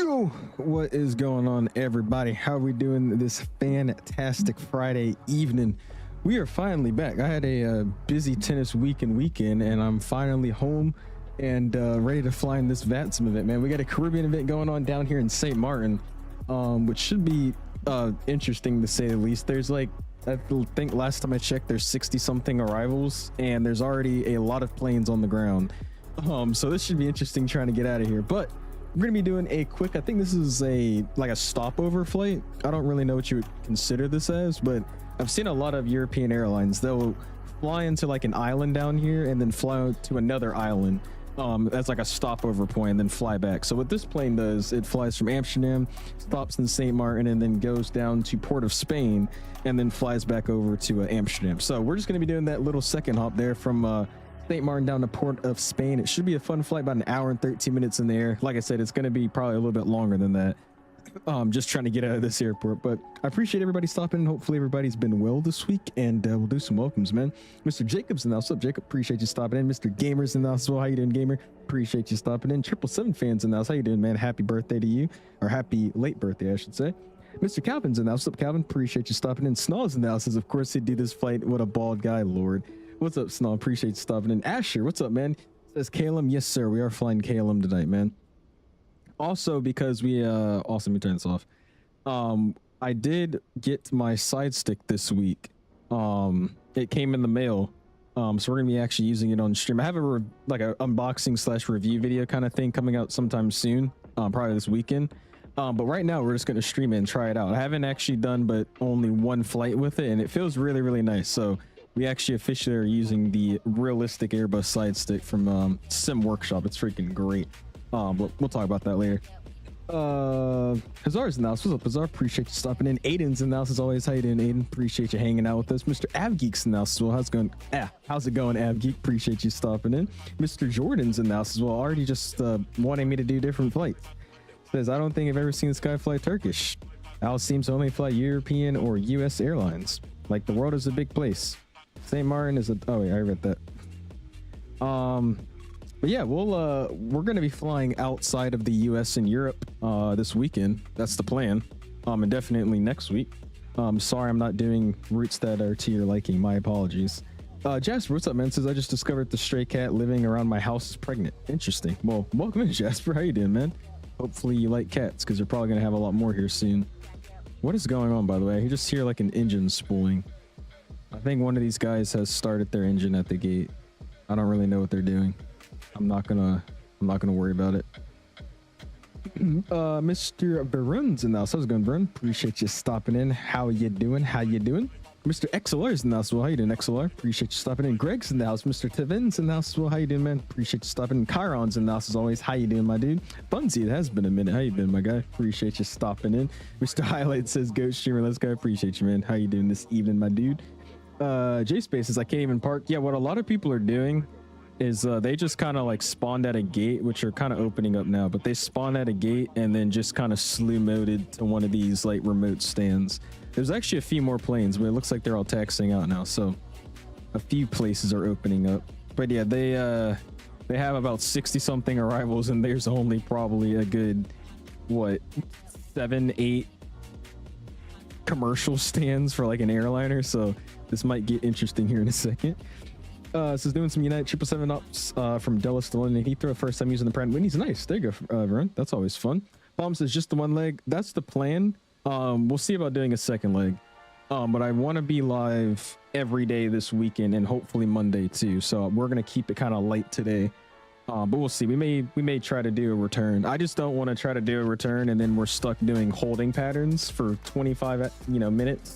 Yo, what is going on, everybody? How are we doing this fantastic Friday evening? We are finally back. I had a busy tennis weekend, and I'm finally home and ready to fly in this VATSIM event, man. We got a Caribbean event going on down here in St. Maarten, which should be interesting to say the least. There's like, I think last time I checked, there's 60 something arrivals, and there's already a lot of planes on the ground. So this should be interesting trying to get out of here, but we're gonna be doing a quick, I think this is like a stopover flight. I don't really know what you would consider this as, but I've seen a lot of European airlines. They'll fly into like an island down here and then fly to another island as like a stopover point and then fly back. So what this plane does, it flies from Amsterdam, stops in St. Maarten, and then goes down to Port of Spain and then flies back over to Amsterdam. So we're just gonna be doing that little second hop there from St. Maarten down to Port of Spain. It should be a fun flight, about an hour and 13 minutes in the air. Like I said, it's going to be probably a little bit longer than that. Just trying to get out of this airport, but I appreciate everybody stopping in. Hopefully everybody's been well this week, and we'll do some welcomes, man. Mr. Jacobs in the house. What's up, Jacob? Appreciate you stopping in. Mr. Gamers in the house as well. How you doing, Gamer? Appreciate you stopping in. 777 fans in the house. How you doing, man? Happy birthday to you, or happy late birthday, I should say. Mr. Calvin's in the house. What's up, Calvin? Appreciate you stopping in. Snaw's in the house. As of course he'd do this flight. What a bald guy, Lord. What's up, Snow? Appreciate you stopping in. Asher, what's up, man? Says 𝐂𝐫𝐚. Yes, sir. We are flying 𝐂𝐫𝐚 tonight, man. Also, because we also, let me turn this off. I did get my side stick this week. It came in the mail. So we're gonna be actually using it on stream. I have a like a unboxing / review video kind of thing coming out sometime soon, probably this weekend. But right now we're just gonna stream it and try it out. I haven't actually done but only one flight with it, and it feels really, really nice. So we actually officially are using the realistic Airbus side stick from Simworkshop. It's freaking great. But we'll talk about that later. 𝐓𝐸𝐻𝐻𝑒𝐻𝑒𝑟's in the house. What's up, 𝐓𝐸𝐻𝑻? Appreciate you stopping in. Aiden's in the house as always. How you doing, Aiden? Appreciate you hanging out with us. Mr. 𝐴VGeek's in the house as well. How's it going? How's it going, 𝐴VGeek? Appreciate you stopping in. Mr. Jordan's in the house as well. Already just wanting me to do different flights. Says, I don't think I've ever seen this guy fly Turkish. Al seems to only fly European or US airlines. Like, the world is a big place. St. Maarten is a, oh yeah, I read that. But yeah, we're gonna be flying outside of the US and Europe this weekend. That's the plan. And definitely next week. Sorry I'm not doing routes that are to your liking. My apologies. Jasper, what's up, man? Says, I just discovered the stray cat living around my house is pregnant. Interesting. Well, welcome in, Jasper. How you doing, man? Hopefully you like cats, because you're probably gonna have a lot more here soon. What is going on, by the way? I just hear like an engine spooling. I think one of these guys has started their engine at the gate. I don't really know what they're doing. I'm not gonna worry about it. Mr. Barun's in the house. How's it going, Barun? Appreciate you stopping in. How you doing? How you doing? Mr. XLR's in the house as well. How you doing, XLR? Appreciate you stopping in. Greg's in the house. Mr. Tivin's in the house as well. How you doing, man? Appreciate you stopping in. Chiron's in the house as always. How you doing, my dude? Bunsy, it has been a minute. How you doing, my guy? Appreciate you stopping in. Mr. Highlight says, "Go streamer, let's go." Appreciate you, man. How you doing this evening, my dude? J Spaces, I can't even park. Yeah, what a lot of people are doing is they just kind of like spawned at a gate, which are kind of opening up now, but they spawn at a gate and then just kind of slew moded to one of these like remote stands. There's actually a few more planes, but it looks like they're all taxiing out now, so a few places are opening up. But yeah, they have about 60 something arrivals, and there's only probably a good what 7-8 commercial stands for like an airliner, so this might get interesting here in a second. This is doing some United 777 ops from Dulles to London Heathrow. First time using the Pratt & Whitney's. Nice. There you go, everyone. That's always fun. Bomb says just the one leg. That's the plan. We'll see about doing a second leg. But I want to be live every day this weekend and hopefully Monday too. So we're gonna keep it kind of light today. But we'll see. We may try to do a return. I just don't want to try to do a return and then we're stuck doing holding patterns for 25 minutes,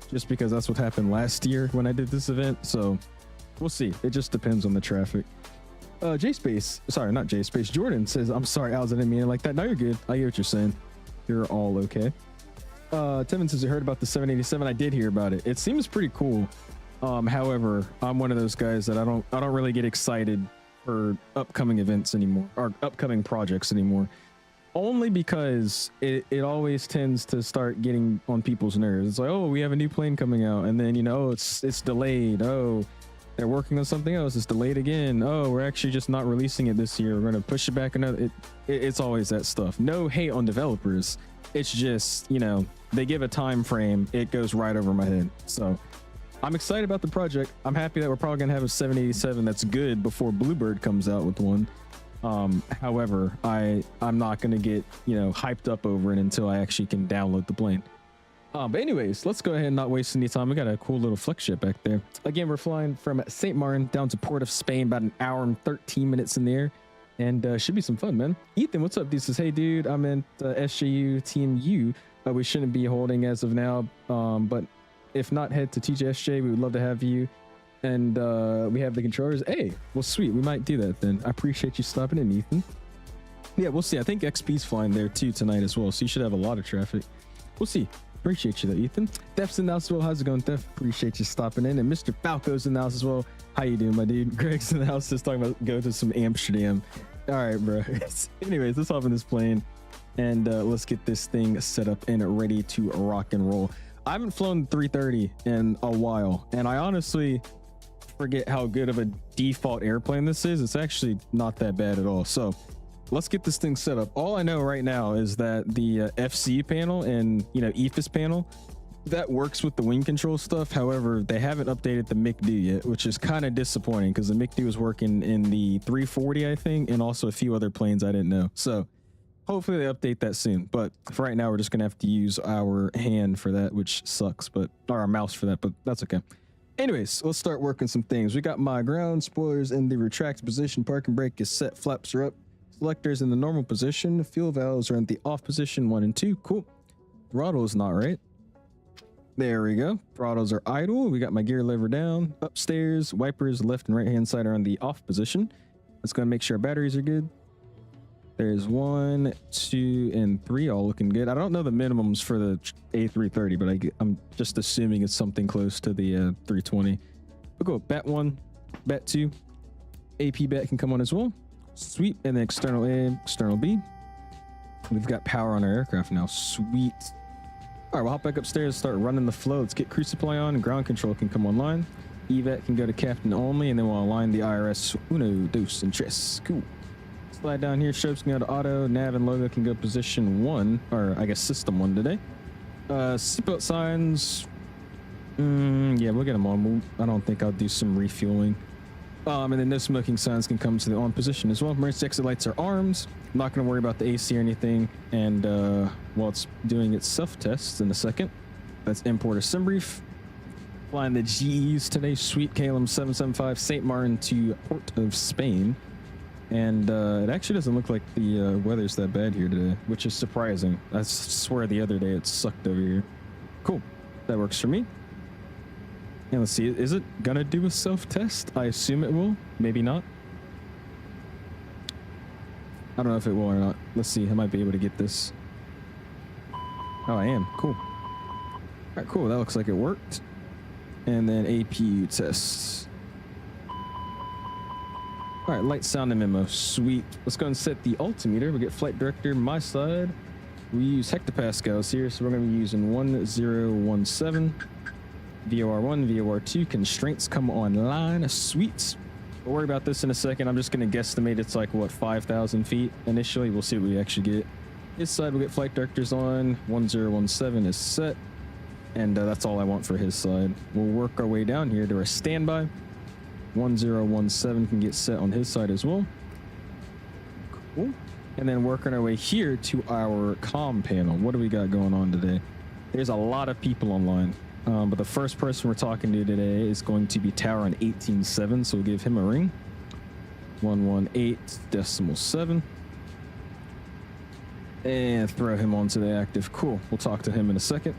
just because that's what happened last year when I did this event. So we'll see. It just depends on the traffic. J-Space, sorry, not J-Space. Jordan says, I'm sorry, Al, I didn't mean it like that. No, you're good. I hear what you're saying. You're all okay. Tevin says, you heard about the 787. I did hear about it. It seems pretty cool. However, I'm one of those guys that I don't really get excited for upcoming events anymore, or upcoming projects anymore, only because it always tends to start getting on people's nerves. It's like, oh, we have a new plane coming out, and then it's delayed. Oh, They're working on something else. It's delayed again. Oh, we're actually just not releasing it this year. We're going to push it back another. It's always that stuff. No hate on developers. It's just, you know, they give a time frame. It goes right over my head. So I'm excited about the project. I'm happy that we're probably going to have a 787 that's good before Bluebird comes out with one. However, I'm not going to get, you know, hyped up over it until I actually can download the plane. But anyways, let's go ahead and not waste any time. We got a cool little flex jet back there. Again, we're flying from Sint Maarten down to Port of Spain, about an hour and 13 minutes in the air, and should be some fun, man. Ethan, what's up? He says, hey dude, I'm in SJU Team U. We shouldn't be holding as of now, but if not, head to TJSJ. We would love to have you. And we have the controllers. Hey, well, sweet. We might do that then. I appreciate you stopping in, Ethan. Yeah, we'll see. I think XP's flying there too tonight as well, so you should have a lot of traffic. We'll see. Appreciate you though, Ethan. Def's in the house as well. How's it going, Def? Appreciate you stopping in. And Mr. Falco's in the house as well. How you doing, my dude? Greg's in the house just talking about go to some Amsterdam. All right, bro. Anyways, let's hop in this plane and let's get this thing set up and ready to rock and roll. I haven't flown the 330 in a while, and I honestly forget how good of a default airplane this is. It's actually not that bad at all. So let's get this thing set up. All I know right now is that the FC panel and, you know, EFIS panel, that works with the wing control stuff. However, they haven't updated the MICDO yet, which is kind of disappointing because the MICDO is working in the 340, I think, and also a few other planes I didn't know. So hopefully they update that soon. But for right now, we're just going to have to use our hand for that, which sucks, or our mouse for that, but that's okay. Anyways, let's start working some things. We got my ground spoilers in the retract position. Parking brake is set. Flaps are up. Selectors in the normal position. Fuel valves are in the off position 1 and 2. Cool. Throttle is not right. There we go. Throttles are idle. We got my gear lever down. Upstairs, wipers left and right hand side are on the off position. Let's go and make sure our batteries are good. There's 1, 2, and 3 all looking good. I don't know the minimums for the A330, but I'm just assuming it's something close to the 320. We'll go bat 1, bat 2. AP bat can come on as well. Sweet. And then external A, external B. We've got power on our aircraft now. Sweet. All right, we'll hop back upstairs, start running the flow. Let's get crew supply on. Ground control can come online. EVAT can go to captain only, and then we'll align the IRS 1, 2, and 3. Cool. Slide down here. Strobes can go to auto. Nav and logo can go position 1, or I guess system 1 today. Seatbelt signs. Yeah, we'll get them on. I don't think I'll do some refueling. And then no smoking signs can come to the on position as well. Emergency exit lights are armed. I'm not going to worry about the AC or anything. And while it's doing its self-test in a second, let's import a sim brief. Flying the GEs today. Sweet KLM 775 St. Maarten to Port of Spain. And it actually doesn't look like the weather's that bad here today, which is surprising. I swear the other day it sucked over here. Cool. That works for me. And let's see, is it gonna do a self-test? I assume it will, maybe not. I don't know if it will or not. Let's see, I might be able to get this. Oh, I am, cool. All right, cool, that looks like it worked. And then APU tests. All right, light, sound, and memo, sweet. Let's go and set the altimeter. We get flight director, my side. We use hectopascals here, so we're gonna be using 1017. VOR1, VOR2, constraints come online. Sweet. We'll worry about this in a second. I'm just going to guesstimate it's like, what, 5,000 feet initially. We'll see what we actually get. His side, we'll get flight directors on. 1017 is set. And that's all I want for his side. We'll work our way down here to our standby. 1017 can get set on his side as well. Cool. And then working our way here to our comm panel. What do we got going on today? There's a lot of people online. But the first person we're talking to today is going to be tower on 18.7, so we'll give him a ring. 118.7. And throw him onto the active. Cool. We'll talk to him in a second.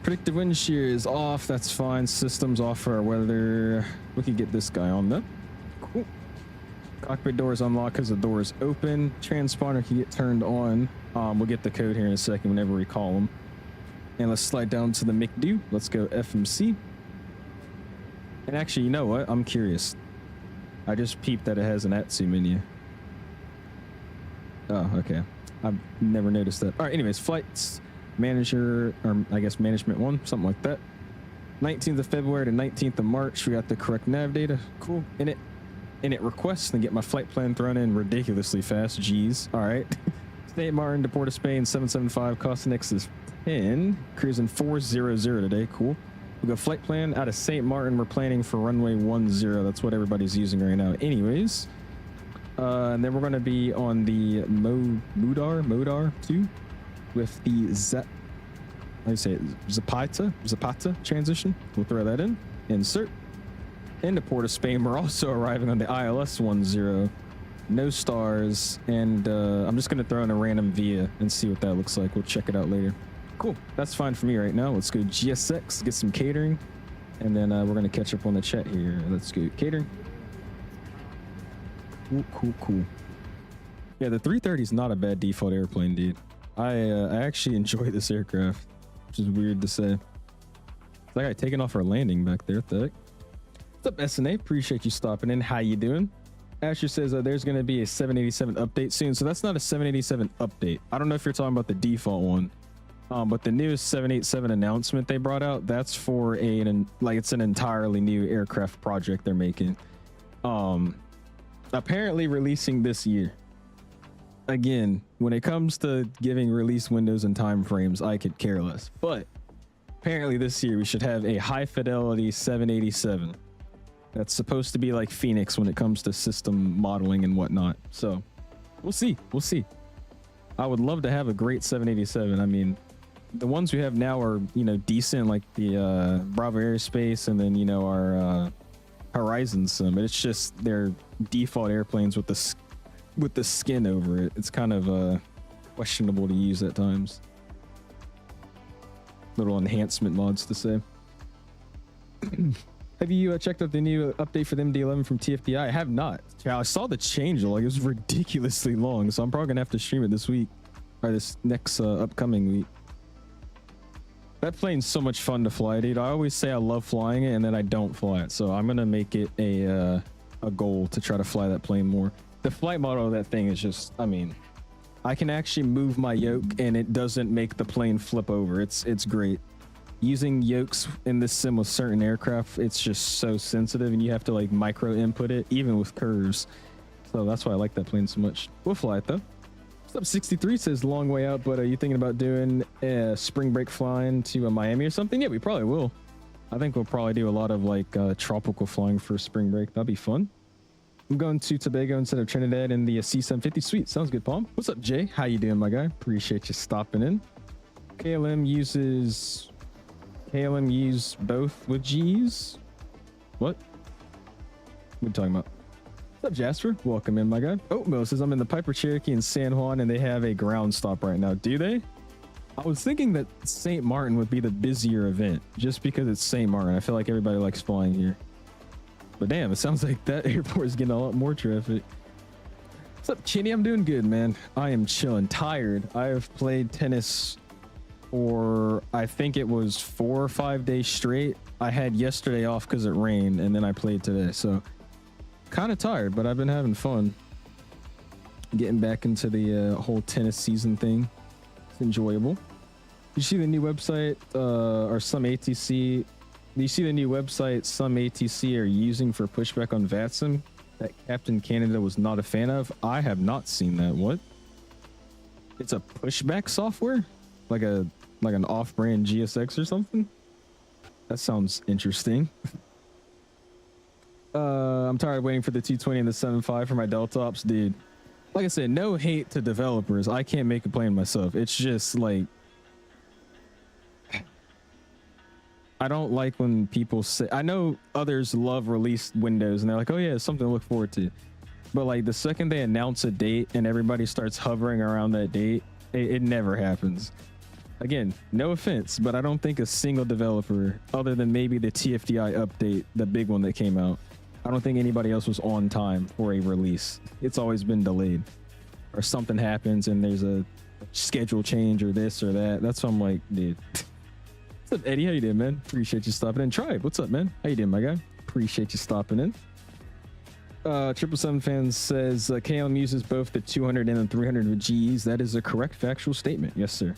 Predictive wind shear is off. That's fine. System's off for our weather. We can get this guy on though. Cool. Cockpit door is unlocked because the door is open. Transponder can get turned on. We'll get the code here in a second whenever we call him. And let's slide down to the MICDO. Let's go FMC. And actually, you know what? I'm curious. I just peeped that it has an ATSU menu. Oh, okay. I've never noticed that. All right, anyways, flights manager, or I guess management 1, something like that. 19th of February to 19th of March. We got the correct nav data. Cool. Init requests and get my flight plan thrown in ridiculously fast. Jeez. All right. St. Maarten to Port of Spain 775. Cost next is 10. Cruising 400 today. Cool. We got flight plan out of St. Maarten. We're planning for runway 10. That's what everybody's using right now. Anyways. And then we're going to be on the Modar 2 with the Zapata transition. We'll throw that in. Insert. Into Port of Spain. We're also arriving on the ILS 10. No stars. And I'm just going to throw in a random VIA and see what that looks like. We'll check it out later. Cool. That's fine for me right now. Let's go GSX, get some catering. And then we're going to catch up on the chat here. Let's go catering. Cool. Yeah, the 330 is not a bad default airplane, dude. I actually enjoy this aircraft, which is weird to say. It's like I taken off our landing back there. What the heck? What's up, SNA? Appreciate you stopping in. How you doing? Asher says there's going to be a 787 update soon. So that's not a 787 update. I don't know if you're talking about the default one. But the newest 787 announcement they brought out, that's for it's an entirely new aircraft project they're making. Apparently releasing this year. Again, when it comes to giving release windows and time frames, I could care less. But apparently this year we should have a high fidelity 787 that's supposed to be like Phoenix when it comes to system modeling and whatnot. So we'll see. I would love to have a great 787. I mean, the ones we have now are, decent, like the Bravo Aerospace and then, our Horizon Sim. It's just they're default airplanes with the skin over it. It's kind of questionable to use at times. Little enhancement mods to say. Have you checked out the new update for the MD-11 from TFDI? I have not. I saw the change log. It was ridiculously long, so I'm probably gonna have to stream it this week or this next upcoming week. That plane's so much fun to fly, dude. I always say I love flying it and then I don't fly it. So I'm going to make it a goal to try to fly that plane more. The flight model of that thing is just, I can actually move my yoke and it doesn't make the plane flip over. It's great. Using yokes in this sim with certain aircraft, it's just so sensitive and you have to like micro input it even with curves. So that's why I like that plane so much. We'll fly it though. What's up, 63 says long way out, but are you thinking about doing a spring break flying to Miami or something? Yeah, we probably will. I think we'll probably do a lot of like tropical flying for spring break. That'd be fun. I'm going to Tobago instead of Trinidad in the C750 suite. Sounds good, Palm. What's up, Jay? How you doing, my guy? Appreciate you stopping in. KLM use both with G's. What are you talking about? What's up, Jasper? Welcome in, my guy. Oatmeal says I'm in the Piper Cherokee in San Juan and they have a ground stop right now. Do they? I was thinking that St. Maarten would be the busier event just because it's St. Maarten. I feel like everybody likes flying here. But damn, it sounds like that airport is getting a lot more traffic. What's up, Chinny? I'm doing good, man. I am chilling. Tired. I have played tennis for, I think it was 4 or 5 days straight. I had yesterday off because it rained and then I played today. So kind of tired, but I've been having fun getting back into the whole tennis season thing. It's enjoyable. You see the new website or some ATC? Do you see the new website some ATC are using for pushback on VATSIM that Captain Canada was not a fan of? I have not seen that. What? It's a pushback software, like an off-brand GSX or something. That sounds interesting. I'm tired of waiting for the 220 and the 7.5 for my Delta Ops, dude. Like I said, no hate to developers. I can't make a plane myself. It's just like, I don't like when people say, I know others love release windows and they're like, oh yeah, it's something to look forward to. But like the second they announce a date and everybody starts hovering around that date, it never happens. Again, no offense, but I don't think a single developer, other than maybe the TFDI update, the big one that came out, I don't think anybody else was on time for a release. It's always been delayed. Or something happens and there's a schedule change or this or that. That's why I'm like, dude. What's up, Eddie? How you doing, man? Appreciate you stopping in. Tribe, what's up, man? How you doing, my guy? Appreciate you stopping in. 777 fans says KLM uses both the 200 and the 300 with GEs. That is a correct factual statement. Yes, sir.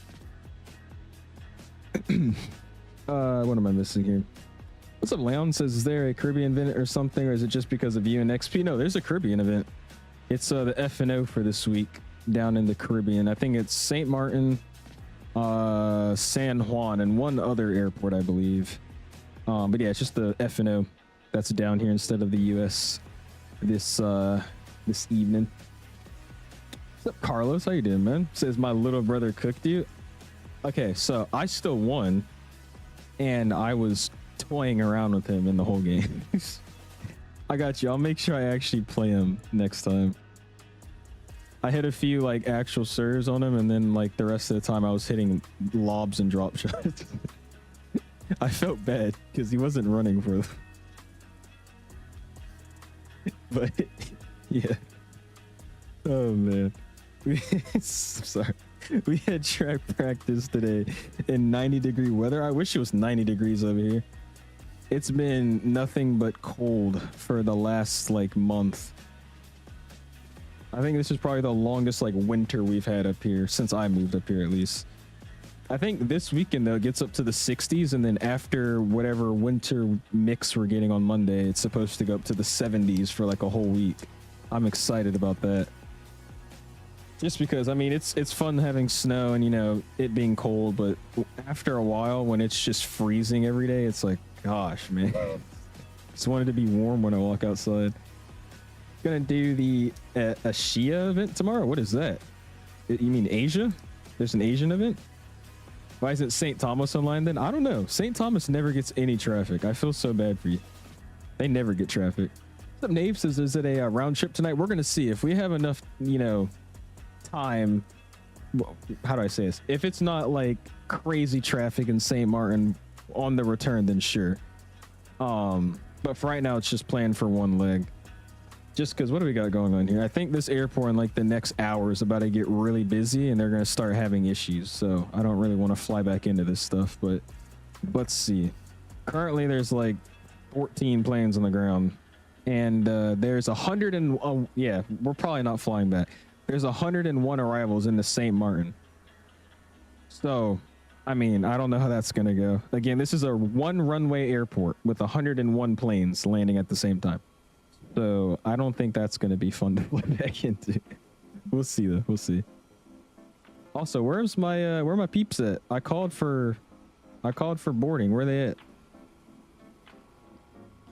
What am I missing here? What's up, Leon? Says, is there a Caribbean event or something, or is it just because of you and XP? No, there's a Caribbean event. It's the F&O for this week down in the Caribbean. I think it's St. Maarten, San Juan, and one other airport, I believe. But yeah, it's just the F&O that's down here instead of the US this evening. What's up, Carlos? How you doing, man? Says, my little brother cooked you. Okay, so I still won, and I was toying around with him in the whole game. I got you. I'll make sure I actually play him next time. I hit a few like actual serves on him, and then like the rest of the time I was hitting lobs and drop shots. I felt bad because he wasn't running for them. But yeah. Oh man. Sorry. We had track practice today in 90-degree weather. I wish it was 90 degrees over here. It's been nothing but cold for the last like month. I think this is probably the longest like winter we've had up here since I moved up here, at least. I think this weekend though it gets up to the 60s, and then after whatever winter mix we're getting on Monday, it's supposed to go up to the 70s for like a whole week. I'm excited about that. Just because, I mean, it's fun having snow and, you know, it being cold, but after a while when it's just freezing every day, it's like, gosh, man. Just wanted to be warm when I walk outside. Gonna do the 𝐂𝐨𝐬𝐢 event tomorrow. What is that? You mean Asia? There's an Asian event? Why isn't St. Thomas online then? I don't know. St. Thomas never gets any traffic. I feel so bad for you. They never get traffic. What's up, Nave? Says, is it a round trip tonight? We're gonna see if we have enough, you know, time. Well, how do I say this? If it's not like crazy traffic in St. Maarten on the return, then sure. But for right now, it's just planned for one leg. Just because, what do we got going on here? I think this airport in like the next hour is about to get really busy, and they're going to start having issues. So I don't really want to fly back into this stuff, but let's see. Currently, there's like 14 planes on the ground, and there's 100 and yeah, we're probably not flying back. There's 101 arrivals in the St. Maarten. So, I mean, I don't know how that's going to go. Again, this is a one runway airport with 101 planes landing at the same time. So I don't think that's going to be fun to fly back into. We'll see though. We'll see. Also, where's my where are my peeps at? I called for boarding. Where are they at?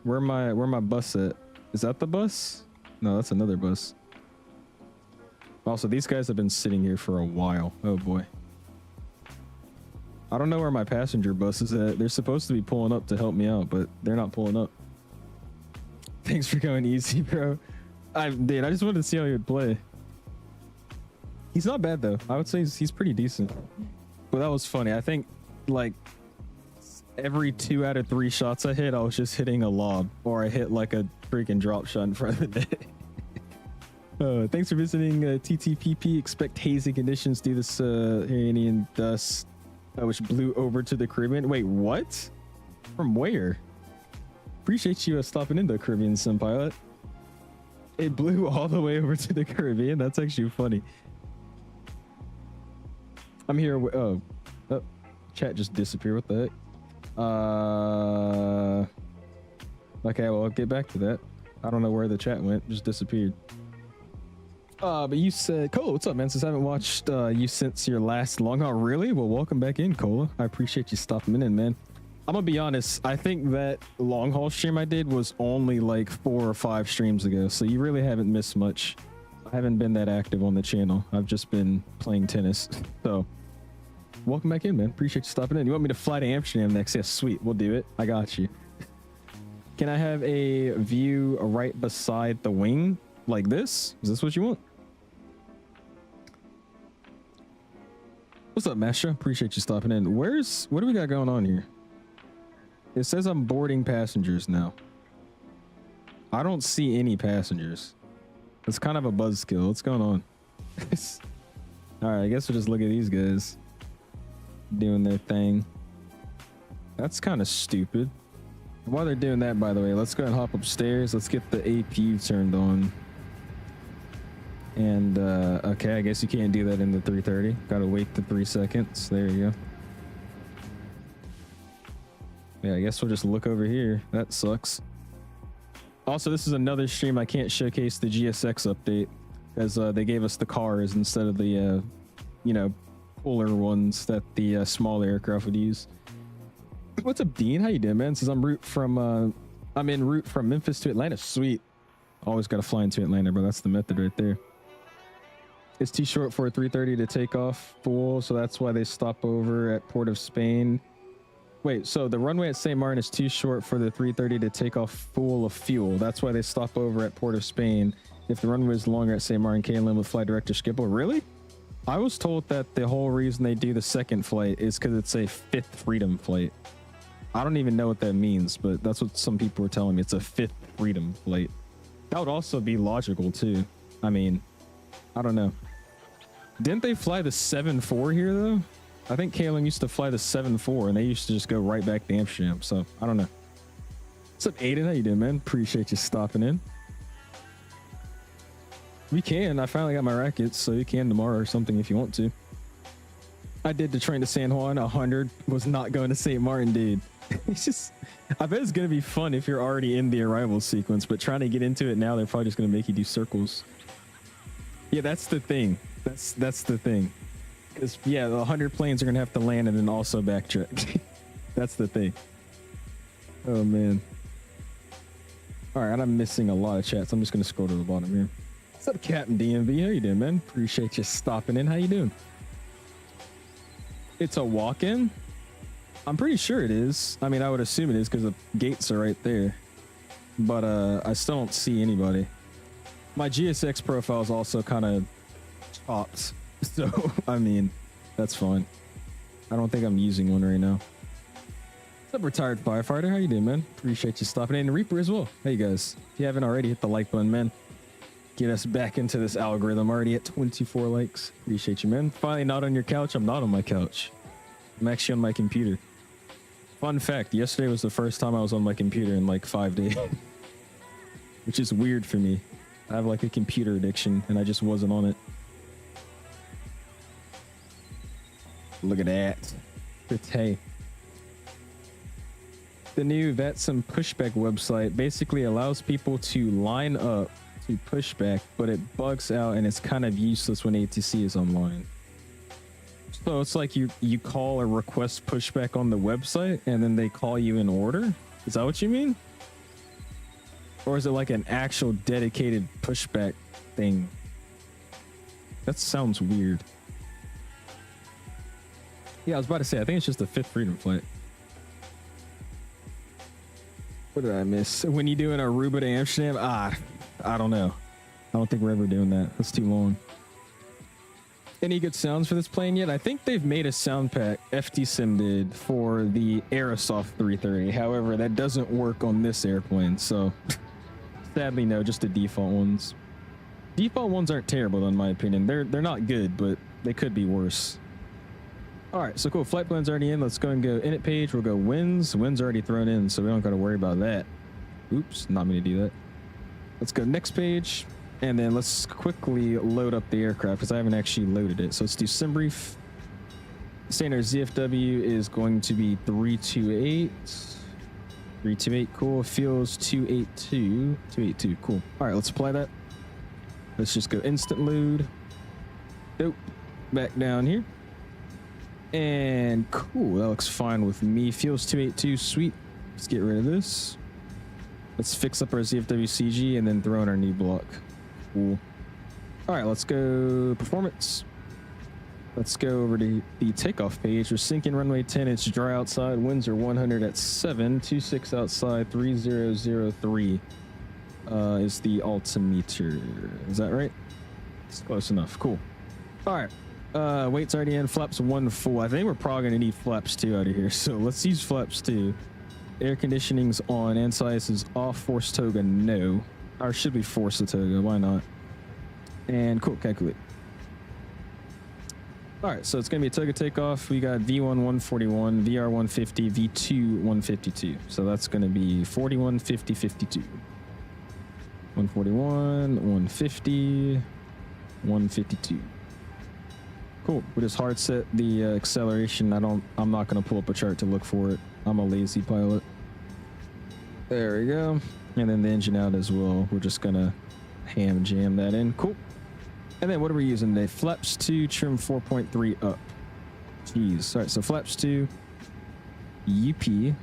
Where my bus at? Is that the bus? No, that's another bus. Also, these guys have been sitting here for a while. Oh boy. I don't know where my passenger bus is at. They're supposed to be pulling up to help me out, but they're not pulling up. Thanks for going easy, bro. I just wanted to see how he would play. He's not bad though. I would say he's pretty decent. But that was funny. I think like every 2 out of 3 shots I hit, I was just hitting a lob, or I hit like a freaking drop shot in front of the net. Thanks for visiting TTPP. Expect hazy conditions due to this Iranian dust which blew over to the Caribbean. Wait, what? From where? Appreciate you stopping into Caribbean, Sim Pilot. It blew all the way over to the Caribbean. That's actually funny. I'm here. Oh, chat just disappeared. What the heck? Okay, well, I'll get back to that. I don't know where the chat went. Just disappeared. But you said, Cola, what's up, man? Since I haven't watched you since your last long haul. Really? Well, welcome back in, Cola. I appreciate you stopping in, man. I'm gonna be honest. I think that long haul stream I did was only like 4 or 5 streams ago. So you really haven't missed much. I haven't been that active on the channel. I've just been playing tennis. So welcome back in, man. Appreciate you stopping in. You want me to fly to Amsterdam next? Yes, sweet. We'll do it. I got you. Can I have a view right beside the wing like this? Is this what you want? What's up, Master? Appreciate you stopping in. What do we got going on here? It says I'm boarding passengers now. I don't see any passengers. It's kind of a buzzkill. What's going on? All right, I guess we'll just look at these guys doing their thing. That's kind of stupid. While they're doing that, by the way, let's go and hop upstairs. Let's get the APU turned on. And okay, I guess you can't do that in the 330. Gotta wait the 3 seconds. There you go. Yeah, I guess we'll just look over here. That sucks. Also, this is another stream I can't showcase the GSX update because they gave us the cars instead of the, you know, cooler ones that the small aircraft would use. What's up, Dean? How you doing, man? Says I'm en route from Memphis to Atlanta. Sweet. Always got to fly into Atlanta, bro. That's the method right there. It's too short for a 330 to take off full, so that's why they stop over at Port of Spain. Wait, so the runway at St. Maarten is too short for the 330 to take off full of fuel. That's why they stop over at Port of Spain. If the runway is longer at St. Maarten, KLM would fly direct to Schiphol. Really? I was told that the whole reason they do the second flight is because it's a fifth freedom flight. I don't even know what that means, but that's what some people were telling me. It's a fifth freedom flight. That would also be logical too. I mean, I don't know. Didn't they fly the 7-4 here though? I think KLM used to fly the 7-4 and they used to just go right back to Amsterdam. So I don't know. What's up, Aiden? How you doing, man? Appreciate you stopping in. We can. I finally got my rackets, so you can tomorrow or something if you want to. I did the train to San Juan. 100 was not going to St. Maarten, dude. It's just, I bet it's going to be fun if you're already in the arrival sequence, but trying to get into it now, they're probably just going to make you do circles. Yeah, that's the thing. That's the thing. Because, yeah, the 100 planes are going to have to land and then also backtrack. That's the thing. Oh, man. All right, I'm missing a lot of chats. I'm just going to scroll to the bottom here. What's up, Captain DMV? How you doing, man? Appreciate you stopping in. How you doing? It's a walk-in? I'm pretty sure it is. I mean, I would assume it is because the gates are right there. But I still don't see anybody. My GSX profile is also kind of chopped. So, I mean, that's fine. I don't think I'm using one right now. What's up, retired firefighter? How you doing, man? Appreciate you stopping in. And Reaper as well. Hey, guys. If you haven't already, hit the like button, man. Get us back into this algorithm. Already at 24 likes. Appreciate you, man. Finally not on your couch. I'm not on my couch. I'm actually on my computer. Fun fact, yesterday was the first time I was on my computer in like 5 days. Which is weird for me. I have like a computer addiction and I just wasn't on it. Look at that. Hey. The new VATSIM Pushback website basically allows people to line up to Pushback, but it bugs out and it's kind of useless when ATC is online. So it's like you call or request Pushback on the website and then they call you in order? Is that what you mean? Or is it like an actual dedicated Pushback thing? That sounds weird. Yeah, I was about to say, I think it's just a fifth freedom flight. What did I miss? When you doing Aruba to Amsterdam? I don't know. I don't think we're ever doing that. That's too long. Any good sounds for this plane yet? I think they've made a sound pack, FTSIM did, for the Aerosoft 330. However, that doesn't work on this airplane, so sadly no, just the default ones. Default ones aren't terrible in my opinion. They're not good, but they could be worse. All right, so cool. Flight plan's already in. Let's go and go init page. We'll go winds. Winds already thrown in, so we don't got to worry about that. Oops, not me to do that. Let's go next page, and then let's quickly load up the aircraft because I haven't actually loaded it. So let's do sim brief. Standard ZFW is going to be 328. 328, cool. Fuels 282. 282, cool. All right, let's apply that. Let's just go instant load. Nope. Back down here. And cool, that looks fine with me. Fuels 282, sweet. Let's get rid of this. Let's fix up our ZFW CG and then throw in our knee block. Cool. All right, let's go performance. Let's go over to the takeoff page. We're sinking runway 10. It's dry outside. Winds are 100 at 7. 26 outside. 3003 is the altimeter. Is that right? It's close enough. Cool. All right. Weight's already in. Flaps 1 full. I think we're probably going to need flaps 2 out of here. So let's use flaps 2. Air conditioning's on. Anti-ice is off. Force toga, no. Or should we force the toga? Why not? And cool, calculate. All right, so it's going to be a toga takeoff. We got V1 141, VR 150, V2 152. So that's going to be 41, 50, 52. 141, 150, 152. Cool. We just hard set the acceleration. I'm not gonna pull up a chart to look for it. I'm a lazy pilot. There we go. And then the engine out as well. We're just gonna ham jam that in. Cool. And then what are we using today? Flaps 2, trim 4.3 up. Jeez. All right, so flaps 2, UP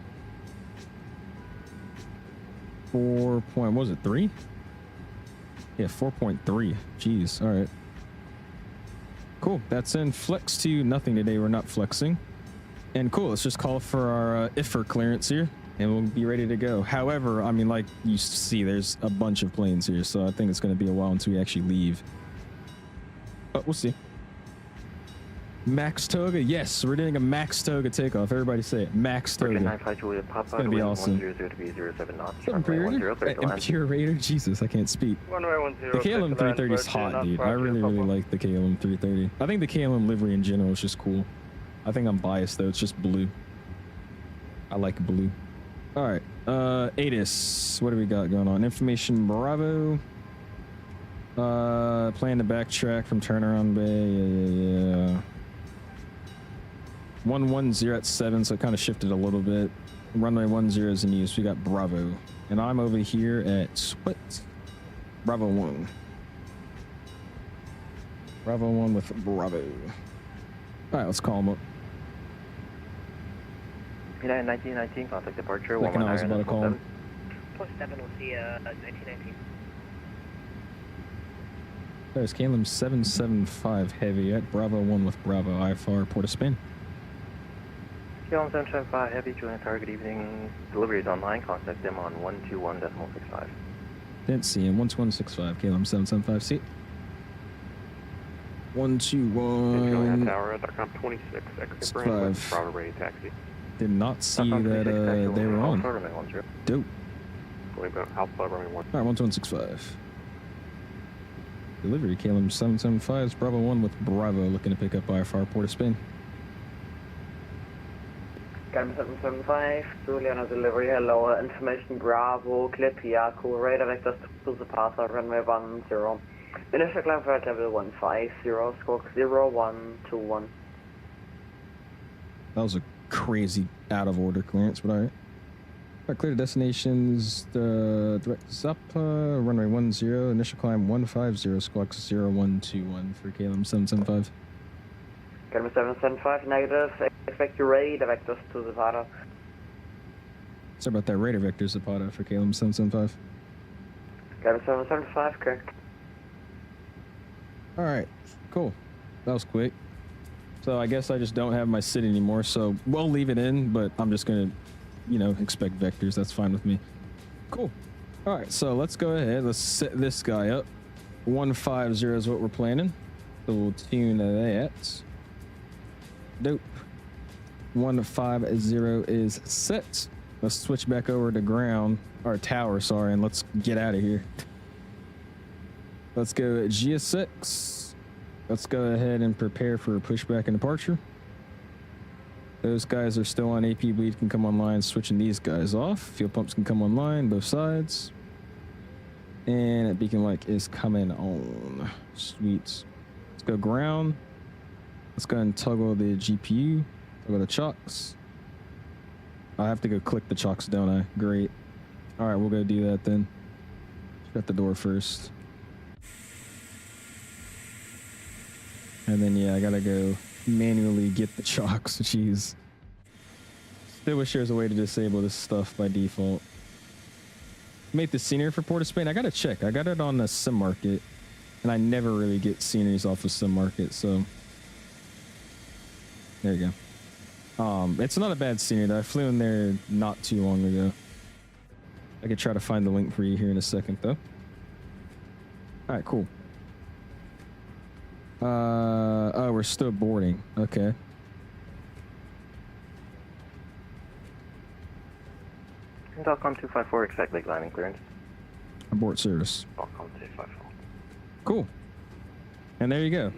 4. What was it, 3? Yeah, 4.3. Jeez. All right. Cool. That's in. Flex 2, nothing today. We're not flexing. And cool. Let's just call for our IFR clearance here, and we'll be ready to go. However, I mean, like you see, there's a bunch of planes here, so I think it's going to be a while until we actually leave. But we'll see. Max Toga. Yes, we're doing a Max Toga takeoff. Everybody say it. Max Toga. It's going to be awesome. Imperator? Jesus, I can't speak. The 𝐾LM 330 is hot, dude. I really like the 𝐾LM 330. I think the 𝐾LM livery in general is just cool. I think I'm biased, though. It's just blue. I like blue. All right. ATIS. What do we got going on? Information Bravo. Plan to backtrack from turnaround bay. Yeah. 110 at 7, so it kind of shifted a little bit. Runway 10 is in use. We got Bravo. And I'm over here at what? Bravo 1. Bravo 1 with Bravo. All right, let's call them up. United 1919, contact departure. Like I was about to call him. Plus 7, we'll see 1919. There's 𝐾LM 775 heavy at Bravo 1 with Bravo IFR port of spin. 𝐾LM 775 heavy, join target evening. Delivery is online. Contact them on 121.65. TNCM 12165 𝐾LM 775 seat. 121. Tower at 26. Exit Bravo ready taxi. Did not see that they were on. Dope. Alpha runway 1. All right, 12165. Delivery 𝐾LM 775 is Bravo 1 with Bravo looking to pick up IFR port of spin. 𝐾LM 775, Juliana delivery, hello, information Bravo, clip Yaku, radar vectors to the passer, runway 10. Initial climb for level 150, squawk 0121. That was a crazy out of order clearance, but all right. All right, clear to destinations, direct up, runway 10, initial climb 150, squawk 0121 for 𝐾LM 775. 𝐾LM 775, negative, expect your radar vectors to the passer. Sorry about that, radar vector Zapata for 𝐾LM 775. 𝐾LM 775, correct. All right, cool. That was quick. So I guess I just don't have my sit anymore, so we'll leave it in, but I'm just gonna, you know, expect vectors. That's fine with me. Cool. All right, so let's go ahead. Let's set this guy up. 150 is what we're planning. So we'll tune that. Dope. 150 is set. Let's switch back over to ground, or tower, sorry, and let's get out of here. Let's go at GS6. Let's go ahead and prepare for a pushback and departure. Those guys are still on. AP bleed can come online, switching these guys off. Fuel pumps can come online, both sides. And that beacon light is coming on. Sweet. Let's go ground. Let's go ahead and toggle the GPU. Toggle the chocks. I have to go click the chocks, don't I? Great. All right, we'll go do that then. Shut the door first. And then, yeah, I gotta go manually get the chocks. Jeez. Still wish there was a way to disable this stuff by default. Make the scenery for Port of Spain. I gotta check. I got it on the Sim Market, and I never really get sceneries off of Sim Market, so there you go. It's not a bad scenery though. I flew in there not too long ago. I could try to find the link for you here in a second though. All right, cool. Oh, we're still boarding. Okay. Telcom 254, expect late landing clearance. Abort service. Telcom 254. Cool. And there you go.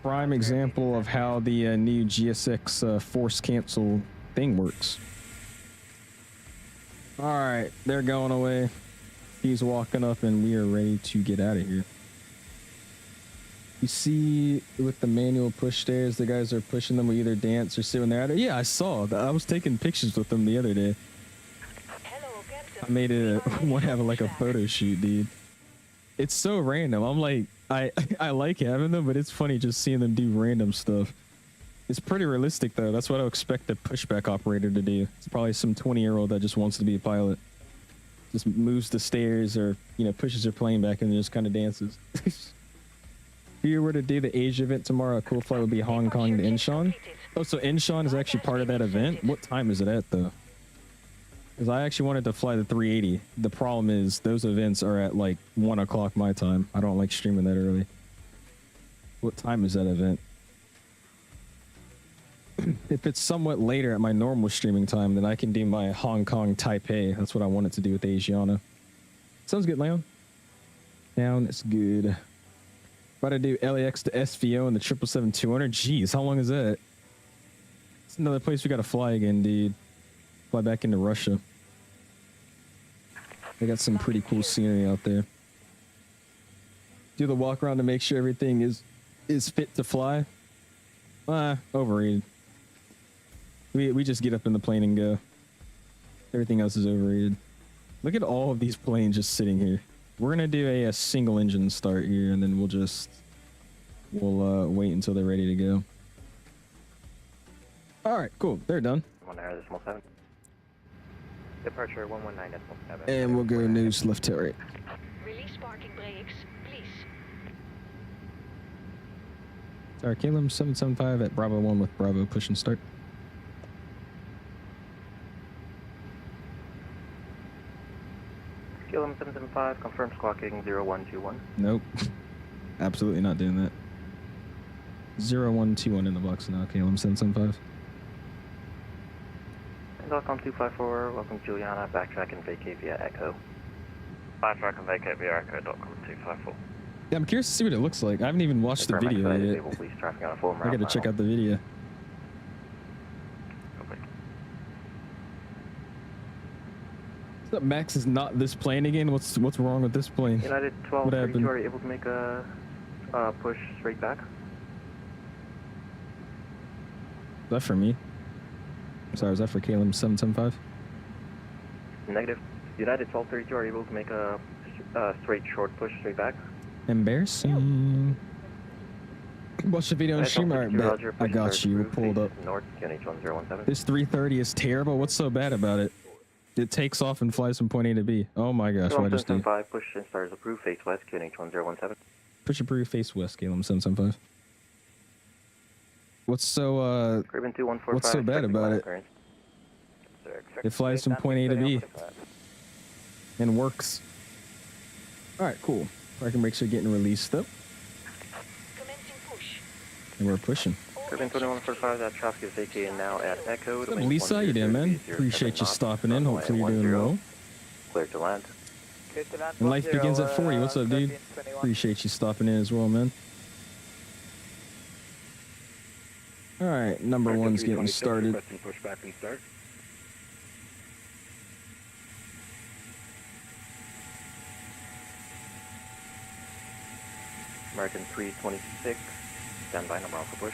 Prime example of how the new GSX force cancel thing works. All right, they're going away. He's walking up, and we are ready to get out of here. You see with the manual push stairs, the guys are pushing them. We either dance or sit when they're at it. Yeah, I saw. I was taking pictures with them the other day. I made it one having like a photo shoot, dude. It's so random. I'm like, I like having them, but it's funny just seeing them do random stuff. It's pretty realistic though. That's what I expect a pushback operator to do. It's probably some 20-year-old that just wants to be a pilot. Just moves the stairs or, you know, pushes their plane back and just kind of dances. If you were to do the Asia event tomorrow, a cool flight would be Hong Kong to Incheon. Oh, so Incheon is actually part of that event? What time is it at though? Because I actually wanted to fly the 380. The problem is those events are at like 1 o'clock my time. I don't like streaming that early. What time is that event? If it's somewhat later at my normal streaming time, then I can do my Hong Kong Taipei. That's what I wanted to do with the Asiana. Sounds good, Leon. Down, it's good. About to do LAX to SVO and the 777-200. Jeez, how long is that? It's another place we gotta fly again, dude. Fly back into Russia. They got some pretty cool scenery out there. Do the walk around to make sure everything is fit to fly. Overrated. We just get up in the plane and go. Everything else is overrated. Look at all of these planes just sitting here. We're gonna do a single engine start here, and then we'll wait until they're ready to go. All right, cool. They're done. 1.9.7. Departure 119.7. And we'll go nose left tail right. Release parking brakes, please. Sorry, Caleb 775 at Bravo 1 with Bravo push and start. KLM 775, confirm squawking 0121. Nope. Absolutely not doing that. 0121 in the box now, KLM 775. And Welcome 254, welcome Juliana, backtrack and vacate via Echo. Backtrack and vacate via Echo, Welcome 254. Yeah, I'm curious to see what it looks like. I haven't even watched the video yet. I gotta check out the video. Max is not this plane again. What's wrong with this plane? United 1232, are you able to make a push straight back? Is that for me? I'm sorry, is that for KLM 775? Negative. United 1232, are you able to make a straight short push straight back? Embarrassing. Watch the video and stream. Alright, bet. I got you. We're pulled up. North, QNH1017. This 330 is terrible. What's so bad about it? It takes off and flies from point A to B. Oh my gosh, what I just did. Push and start is approved, face west, QNH1017. Push approved, face west, KLM 775. What's so bad about it? It flies from point A to B. And works. Alright, cool. Parking brakes are getting released up. And we're pushing. Urban 2145, that traffic is vacating now at Echo. What's up, Lisa? How you doing, man? Appreciate you stopping in. Hopefully you're doing well. Clear to land. And life begins at 40. What's up, dude? Appreciate you stopping in as well, man. Alright, number one's getting started. Pushback and start. American 326, stand by, number alpha push.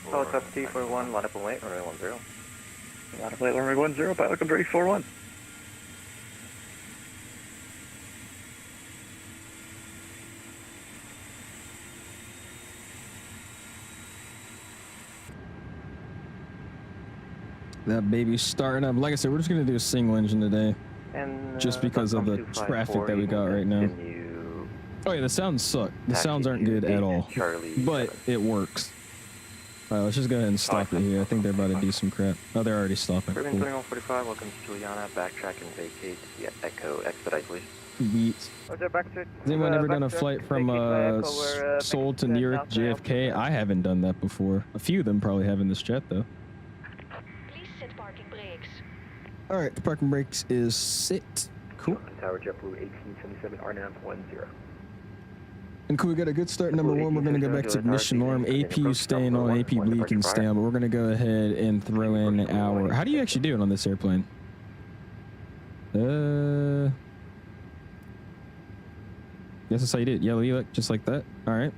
Helicopter T41, line up and wait, runway 10. Line up late, runway 10, pilot come 341. That baby's starting up. Like I said, we're just going to do a single engine today. And, just because of the traffic that we got right now. Oh yeah, the sounds suck. The sounds aren't good at all. But it works. Alright, let's just go ahead and stop it here. I think they're about to do some crap. Oh, they're already stopping. Cool. 2145, welcome to Juliana, backtrack and vacate via Echo, expedite please. Beats. Has anyone ever done a flight from Seoul to New York JFK? I haven't done that before. A few of them probably have in this jet though. Please set parking brakes. Alright, the parking brakes is sit. Cool. Tower JetBlue 1877 R910. And cool, we got a good start. Number one, we're going to go back to ignition norm. AP staying on, AP bleed can stay on, but we're going to go ahead and throw in our... How do you actually do it on this airplane? Guess that's how you do it. Yellow 𝐢𝐬, just like that. All right,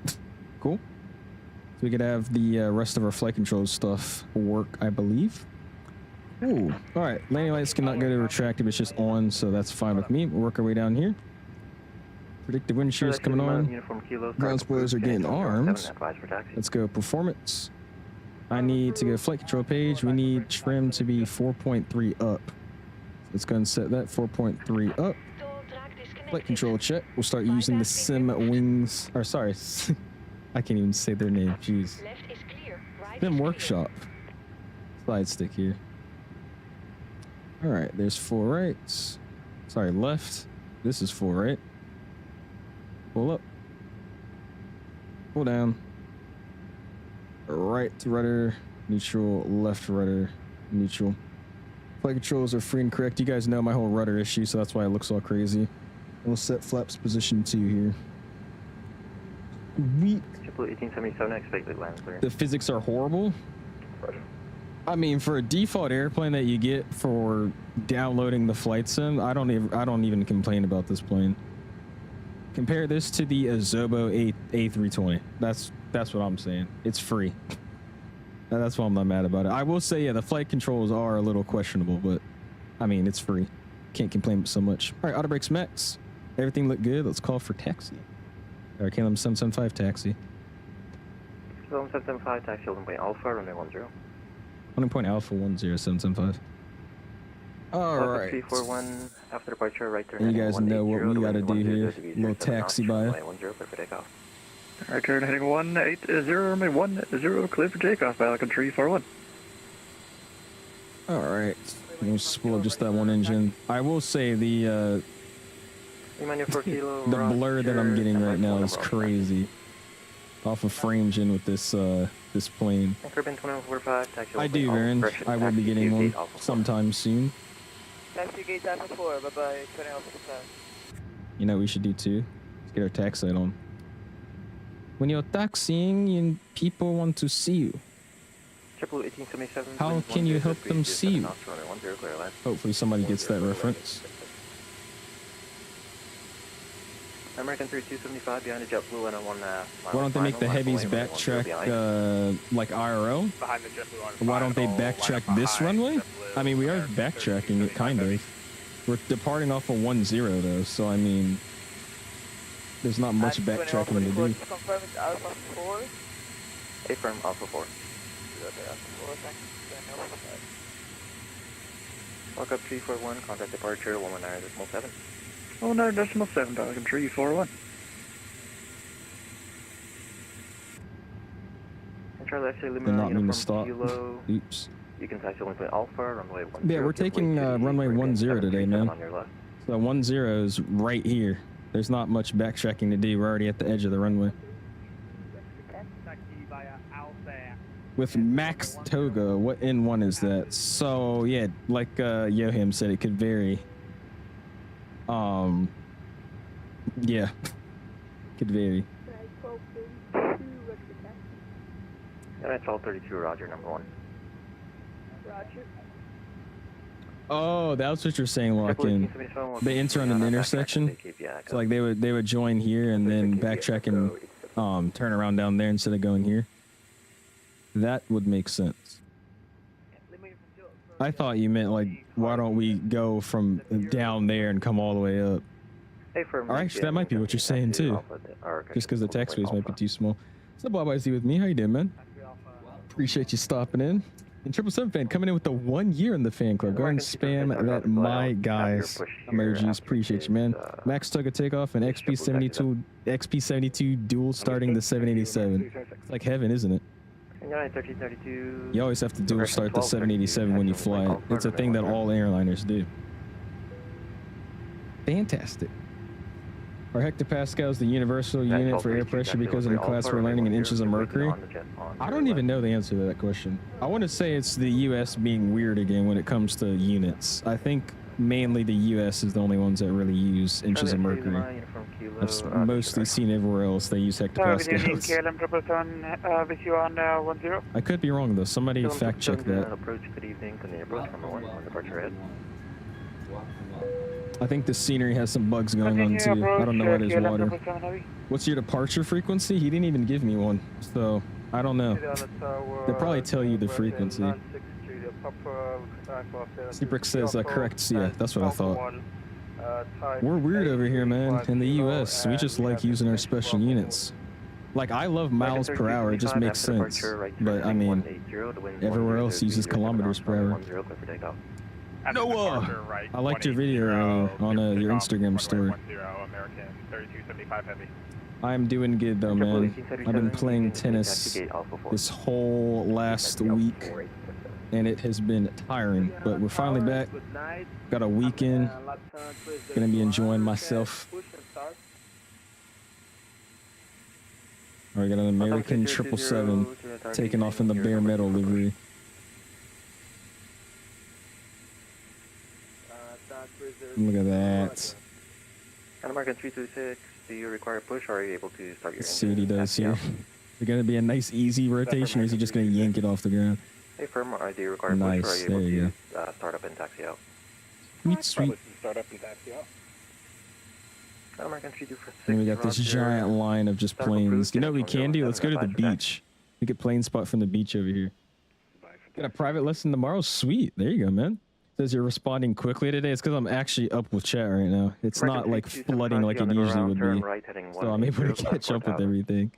cool. So we could have the rest of our flight control stuff work, I believe. Ooh, all right. Landing lights cannot go to retractive. It's just on, so that's fine with me. We'll work our way down here. Predictive wind shear is coming on. Ground spoilers are getting armed. Let's go performance. I need to go flight control page. We need trim to be 4.3 up. Let's go and set that 4.3 up. Flight control check. We'll start using the sim wings. Or sorry, I can't even say their name. Jeez. Simworkshop slide stick here. All right, there's 4 rights. Sorry, left. This is 4 right. Pull up. Pull down. Right to rudder, neutral, left rudder, neutral. Flight controls are free and correct. You guys know my whole rudder issue, so that's why it looks all crazy. We'll set flaps position 2 here. The physics are horrible. I mean, for a default airplane that you get for downloading the flight sim, I don't even complain about this plane. Compare this to the 𝐓𝐨𝐿 A320. That's what I'm saying. It's free. That's why I'm not mad about it. I will say, yeah, the flight controls are a little questionable, but I mean, it's free. Can't complain so much. All right, auto brakes max. Everything looked good. Let's call for taxi. All right, KLM 775 taxi. KLM 775 taxi, holding point alpha, runway 10. Holding point alpha 10775. All right. 341 after departure, right turn. And you guys know what we gotta do here. Little taxi by. Right turn heading 180, runway 10, clear for takeoff, Falcon 341. All right. We'll spool up just that one engine. I will say the blur that I'm getting right now is crazy. Off of FrameGen with this this plane. I do, Aaron. I will be getting one sometime soon. Taxi gate Alpha 4, bye-bye, turning off the side. You know what we should do too? Let's get our tax light on. When you're taxiing and people want to see you, how can you help them see you? Hopefully somebody gets that reference. American 3275 behind the JetBlue and one. Why don't they make the heavies backtrack like IRL? Why don't they backtrack this runway? I mean, we are backtracking it, kind of. We're departing off of 10 though, so I mean, there's not much backtracking to do. Affirm Alpha 4. Walk up 341, contact departure 119.7. 119.7, Falcon 341. Charlie actually Did not mean to stop. Oops. You can taxi only alpha, runway 10. Yeah, we're taking runway 10 today, man. So 10 is right here. There's not much backtracking to do. We're already at the edge of the runway. With Max Toga, what N1 is that? So yeah, like Yohim said, it could vary. Yeah, could vary. That's all 32, Roger, number 1. Roger. Oh, that's what you're saying, lock in. They enter on an intersection. So like they would join here and then backtrack and turn around down there instead of going here. That would make sense. I thought you meant like, why don't we go from down there and come all the way up? Or actually, that might be what you're saying too. Just because the taxiways might be too small. What's up, Bob IZ with me? How you doing, man? Appreciate you stopping in. And 777 fan coming in with the 1 year in the fan club. Go ahead and spam that my guys emojis. Appreciate you, man. Max took a takeoff and XP72 dual starting the 787. It's like heaven, isn't it? You always have to dual start the 787 when you fly it. It's a thing that all airliners do. Fantastic. Our hectopascal is the universal unit for air pressure because in class we're learning in inches of mercury. I don't even know the answer to that question. I want to say it's the US being weird again when it comes to units. I think mainly the U.S. is the only ones that really use inches of mercury. I've mostly seen everywhere else they use hectopascals. With you on 10. I could be wrong though. Somebody fact check that. Approach, good evening. Can you approach number 1 on departure head? I think the scenery has some bugs going on too. I don't know what is water. What's your departure frequency? He didn't even give me one, so I don't know. They'll probably tell you the frequency. Seabrick says correct. Yeah, that's what I thought. We're weird over here, man. In the U.S., we just like using our special units. Like, I love miles per hour. It just makes sense. But I mean, everywhere else uses kilometers per hour. Noah, I liked your video on your Instagram story. I'm doing good though, man. I've been playing tennis this whole last week, and it has been tiring. But we're finally back. Got a weekend. Gonna be enjoying myself. All right, got an American 777 taking off in the bare metal livery. Look at that. American 326, do you require push or are you able to start your Let's see what he does here. Is it going to be a nice easy rotation or is he just going to yank it off the ground? Hey firm, do you require push or are you able to start up and taxi out? Sweet. Start up and taxi out. American 326. And we got this giant line of just planes. You know what we can do? Let's go to the beach. We get plane spot from the beach over here. Got a private lesson tomorrow? Sweet. There you go, man. Says you're responding quickly today. It's because I'm actually up with chat right now. It's not like flooding like it usually would be. So I'm able to catch up with everything.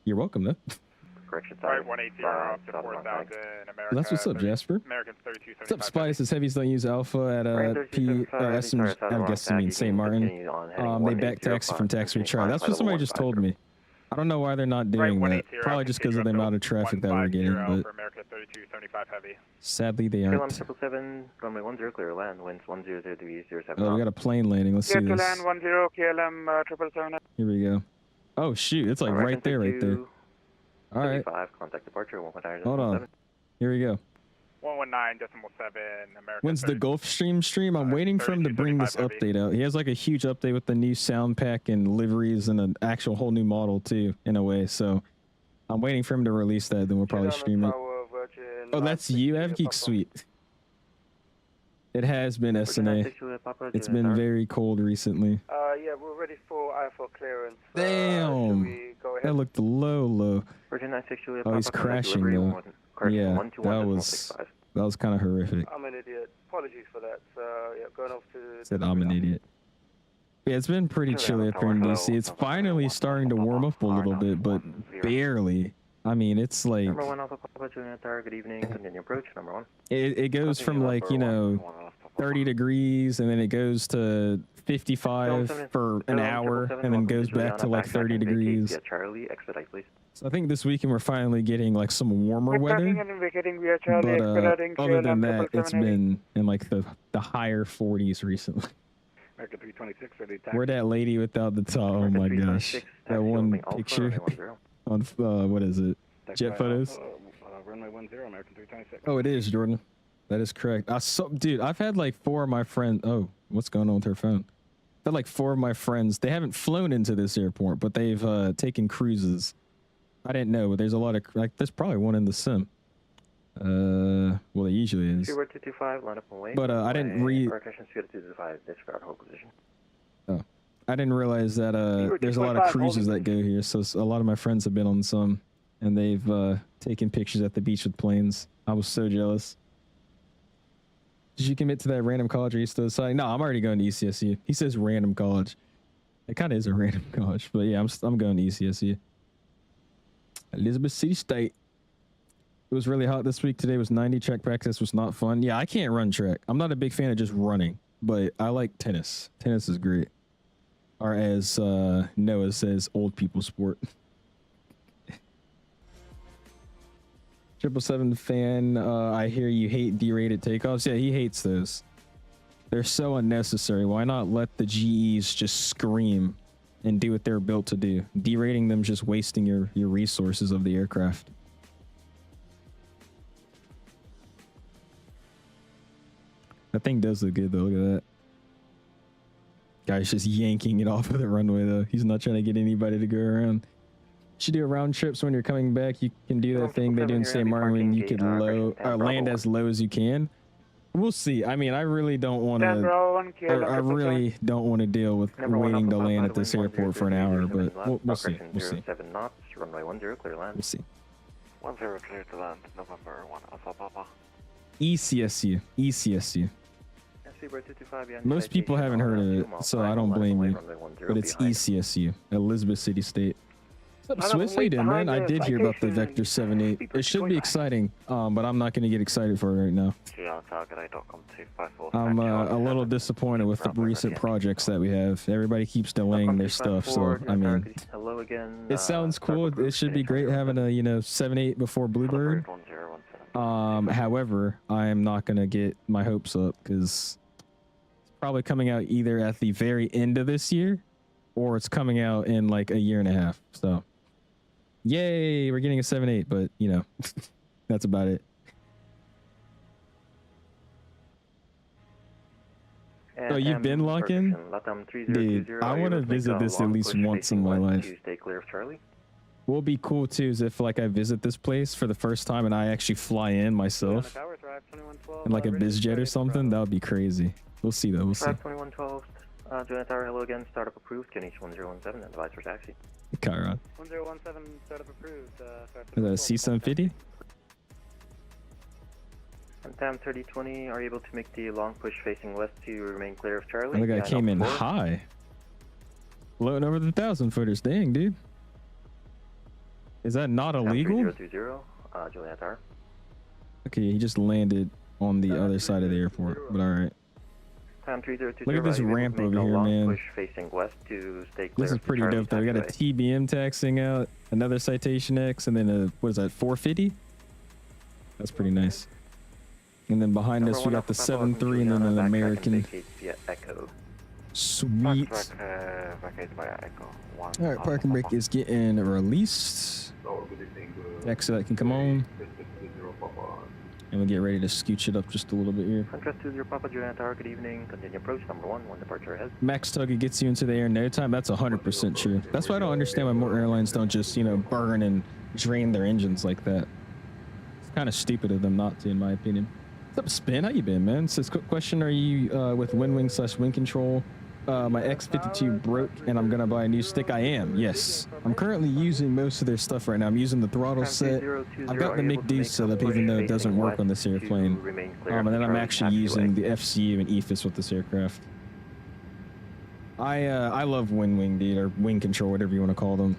You're welcome, though. Correction. Right, 180 up to 4,000 America. Well, that's what's up, Jasper. American 3275. What's up, Spy? Says heavies don't use alpha at I guess you mean St. Martin. They back taxi from taxi try. That's what somebody just told me. I don't know why they're not doing that. Probably just because of the amount of traffic that we're getting, but sadly they aren't. 777, runway 10, clear land, winds 100 degrees, 07. Oh, we got a plane landing. Let's see this. land 10, KLM 777. Here we go. Oh shoot, it's like right there, right there. All right. Contact departure. Hold on. Here we go. 119.7 American. When's the Gulfstream stream? I'm waiting for him to bring this update out. He has like a huge update with the new sound pack and liveries and an actual whole new model too, in a way. So I'm waiting for him to release that. Then we'll probably stream it. Oh, that's you, 𝐓𝐸 sweet. It has been SNA. It's been very cold recently. Yeah, we're ready for IFO clearance. Damn. That looked low. Oh, he's crashing though. Yeah, that was kind of horrific. I'm an idiot. Apologies for that. So, yeah, going off to... Said I'm an idiot. Yeah, it's been pretty chilly up here in DC. It's finally starting to warm up a little bit, but barely. I mean, it's like... Number 1 Alpha Papa Juliet Tower, good evening. Continue approach, number 1. It goes from like, you know, 30 degrees, and then it goes to 55 for an hour, and then goes back to like 30 degrees. Charlie, expedite, please. So I think this weekend we're finally getting like some warmer weather, but other than that, it's been in like the higher 40s recently. American 326, Where that lady without the top? Oh my gosh, that one picture on what is it? Jet photos. Runway 10, American 326. Oh, it is Jordan. That is correct. Dude, I've had like 4 of my friends. Oh, what's going on with her phone? I've had like 4 of my friends. They haven't flown into this airport, but they've taken cruises. I didn't know, but there's a lot of like. There's probably one in the sim. Well, there usually is. But I didn't Oh, I didn't realize that there's a lot of cruises that go here. So a lot of my friends have been on some, and they've taken pictures at the beach with planes. I was so jealous. Did you commit to that random college or are you still deciding? No, I'm already going to ECSU. He says random college. It kind of is a random college, but yeah, I'm going to ECSU. Elizabeth City State. It was really hot this week. Today was 90. Track practice was not fun. Yeah, I can't run track. I'm not a big fan of just running, but I like tennis. Tennis is great. Or as Noah says, old people sport. 777 fan, I hear you hate derated takeoffs. Yeah, he hates those. They're so unnecessary. Why not let the GEs just scream and do what they're built to do? Derating them just wasting your resources of the aircraft. That thing does look good though. Look at that. Guy's just yanking it off of the runway though. He's not trying to get anybody to go around. Should do a round trip, so when you're coming back, you can do that thing they do in St. Maarten when you could land as low as you can. We'll see. I mean, I really don't want to. I really don't want to deal with waiting to land at this airport for an hour, but we'll see. We'll see. 7 knots, runway 10, clear land. We'll see. 10 clear to land, November 1 Alpha Papa. 𝐓𝐸CSU. 𝐓𝐸CSU. Most people haven't heard of it, so I don't blame you. But it's 𝐓𝐸CSU, Elizabeth City State. What's up, Swiss? How you doing, man? I did hear about the Vector 7.8. It should be exciting, but I'm not going to get excited for it right now. I'm a little disappointed with the recent projects that we have. Everybody keeps delaying their stuff, so I mean, it sounds cool. It should be great having a 7.8 before Bluebird. However, I am not going to get my hopes up because it's probably coming out either at the very end of this year or it's coming out in like a year and a half. So yay, we're getting a 7.8, but that's about it. Oh, you've been lock-in? Dude, I want to visit this at least once in my life. What would be cool too is if like I visit this place for the first time and I actually fly in myself in like a BizJet or something. That would be crazy. We'll see though. We'll see. 2112, Juliet Tower, hello again. Startup approved. QNH 1017 and advise for taxi. Chiron. 1017, startup approved. Is that a C750? On TAM 3020, are you able to make the long push facing west to remain clear of Charlie? I think I came in high. Floating over the 1,000 footers. Dang, dude. Is that not illegal? 3020, Juliet Tower. Okay, he just landed on the other side of the airport, but alright. TAM 3020, look at this ramp over here, man. Push facing west to stay clear. This is pretty dope though. We got a TBM taxing out, another Citation X, and then a, what is that, 450? That's pretty nice. And then behind us, we got the 7.3 and then an American. Sweet. Alright, parking brake is getting released. Exit that can come on. And we'll get ready to scooch it up just a little bit here. Contrast 20 Papa Juliet Tower, good evening. Continue approach number 1 departure ahead. Max tug, it gets you into the air in no time. That's 100% true. That's why I don't understand why more airlines don't just, burn and drain their engines like that. It's kind of stupid of them not to, in my opinion. What's up, Spin? How you been, man? Says, quick question, are you with WinWing/Wing Control? My X52 broke and I'm gonna buy a new stick. I am, yes. I'm currently using most of their stuff right now. I'm using the throttle set. I've got the McD set up even though it doesn't work on this airplane. And then I'm actually using the FCU and EFIS with this aircraft. I love WinWing, dude, or Wing Control, whatever you want to call them.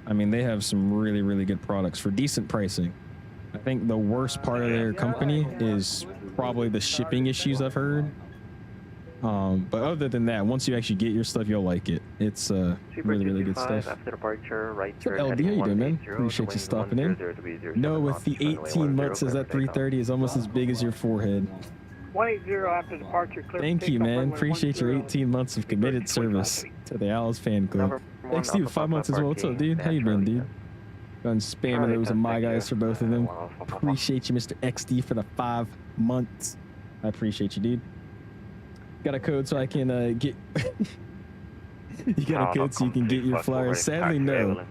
I mean, they have some really, really good products for decent pricing. I think the worst part of their company is probably the shipping issues I've heard. But other than that, once you actually get your stuff, you'll like it. It's really, really good stuff. After departure, right What's up, LD? How you doing, man? Appreciate you stopping in. No, with the 18 months, as that 330 is almost as big as your forehead. 180 after departure. Thank you, man. Appreciate your 18 months of committed service to the Owls fan club. Thanks, Steve. 5 months as well. What's up, dude? How you been, dude? Going spamming those and my guys for both of them. Appreciate you, Mr. XD, for the 5 months. I appreciate you, dude. Got a code so I can get. You got a code so you can get your flyers. Sadly, no.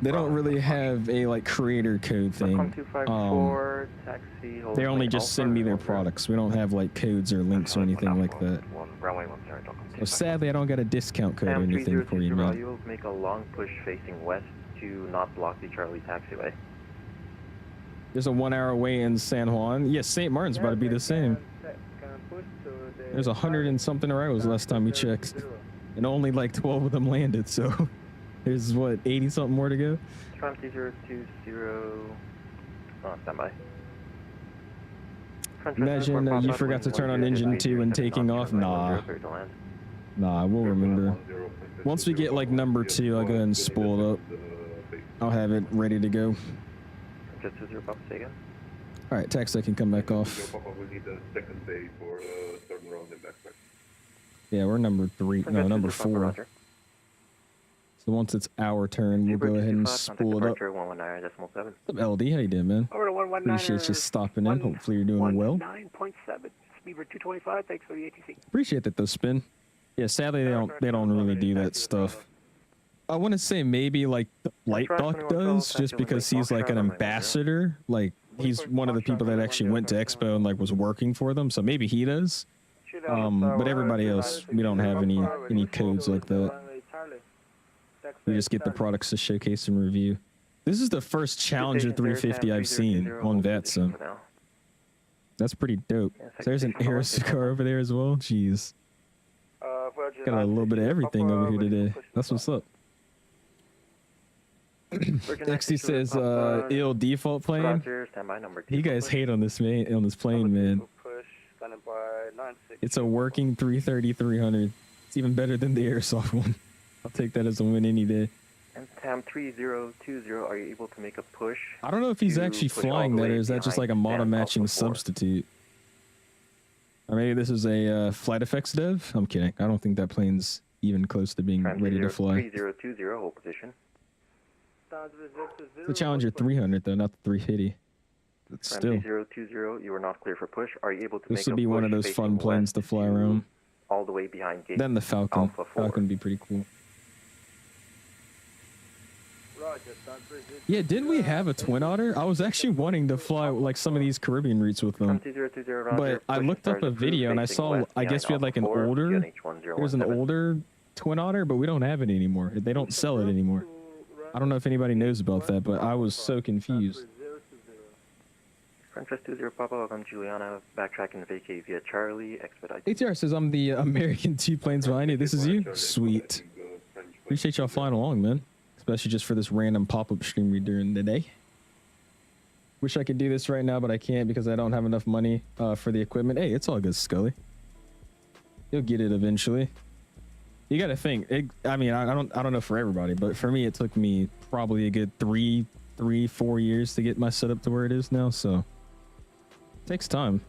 They don't really have a creator code thing. They only just send me their products. We don't have codes or links or anything like that. So sadly, I don't got a discount code or anything for you, man. You will make a long push facing west to not block the Charlie taxiway. There's a 1 hour away in San Juan. Yes, St. Martin's about to be the same. There's 100 and something arrivals last time we checked, and only 12 of them landed. So there's what, 80 something more to go. Tram 2020. Standby. Imagine you forgot to turn on engine 2 when taking off. Nah, I will remember. Once we get number 2, I'll go ahead and spool it up. I'll have it ready to go. Just 20 Papa, say again. All right, taxi can come back off. Yeah, we're number 3. No, number 4. So once it's our turn, we'll go ahead and spool it up. What's up, LD? How you doing, man? Appreciate you stopping in. Hopefully you're doing well. 9.7. Beaver 225, thanks for the ATC. Appreciate that though, Spin. Yeah, sadly they don't really do that stuff. I want to say maybe like the Flight Doc does, just because he's like an ambassador. Like he's one of the people that actually went to Expo and like was working for them, so maybe he does. But everybody else, we don't have any codes like that. We just get the products to showcase and review. This is the first Challenger 350 I've seen on VATSIM. That's pretty dope. So there's an Airbus car over there as well. Jeez. Got a little bit of everything over here today. That's what's up. XT says ill default plane. You guys hate on this plane, man. It's a working 330-300. It's even better than the airsoft one. I'll take that as a win any day. And TAM 3020, are you able to make a push? I don't know if he's actually flying that, or is that just like a model matching substitute? Or maybe this is a flight effects dev? I'm kidding. I don't think that plane's even close to being ready to fly. 3020, hold position. It's the Challenger 300 though, not the 350. But still. 3020, you are not clear for push. Are you able to make a push? This would be one of those fun planes to fly around. All the way behind gate. Then the Falcon. Falcon would be pretty cool. Yeah, didn't we have a Twin Otter? I was actually wanting to fly like some of these Caribbean routes with them. But I looked up a video and I saw, I guess we had like an older, there's an older Twin Otter, but we don't have it anymore. They don't sell it anymore. I don't know if anybody knows about that, but I was so confused. French 20 Papa, welcome Juliana, backtracking to vacate via Charlie, expedite. ATR says I'm the American 2 planes behind you. This is you? Sweet. Appreciate y'all flying along, man. Especially just for this random pop-up stream we're doing today. Wish I could do this right now, but I can't because I don't have enough money for the equipment. Hey, it's all good, Scully. You'll get it eventually. You got to think. I mean, I don't know for everybody, but for me, it took me probably a good 4 years to get my setup to where it is now. So it takes time.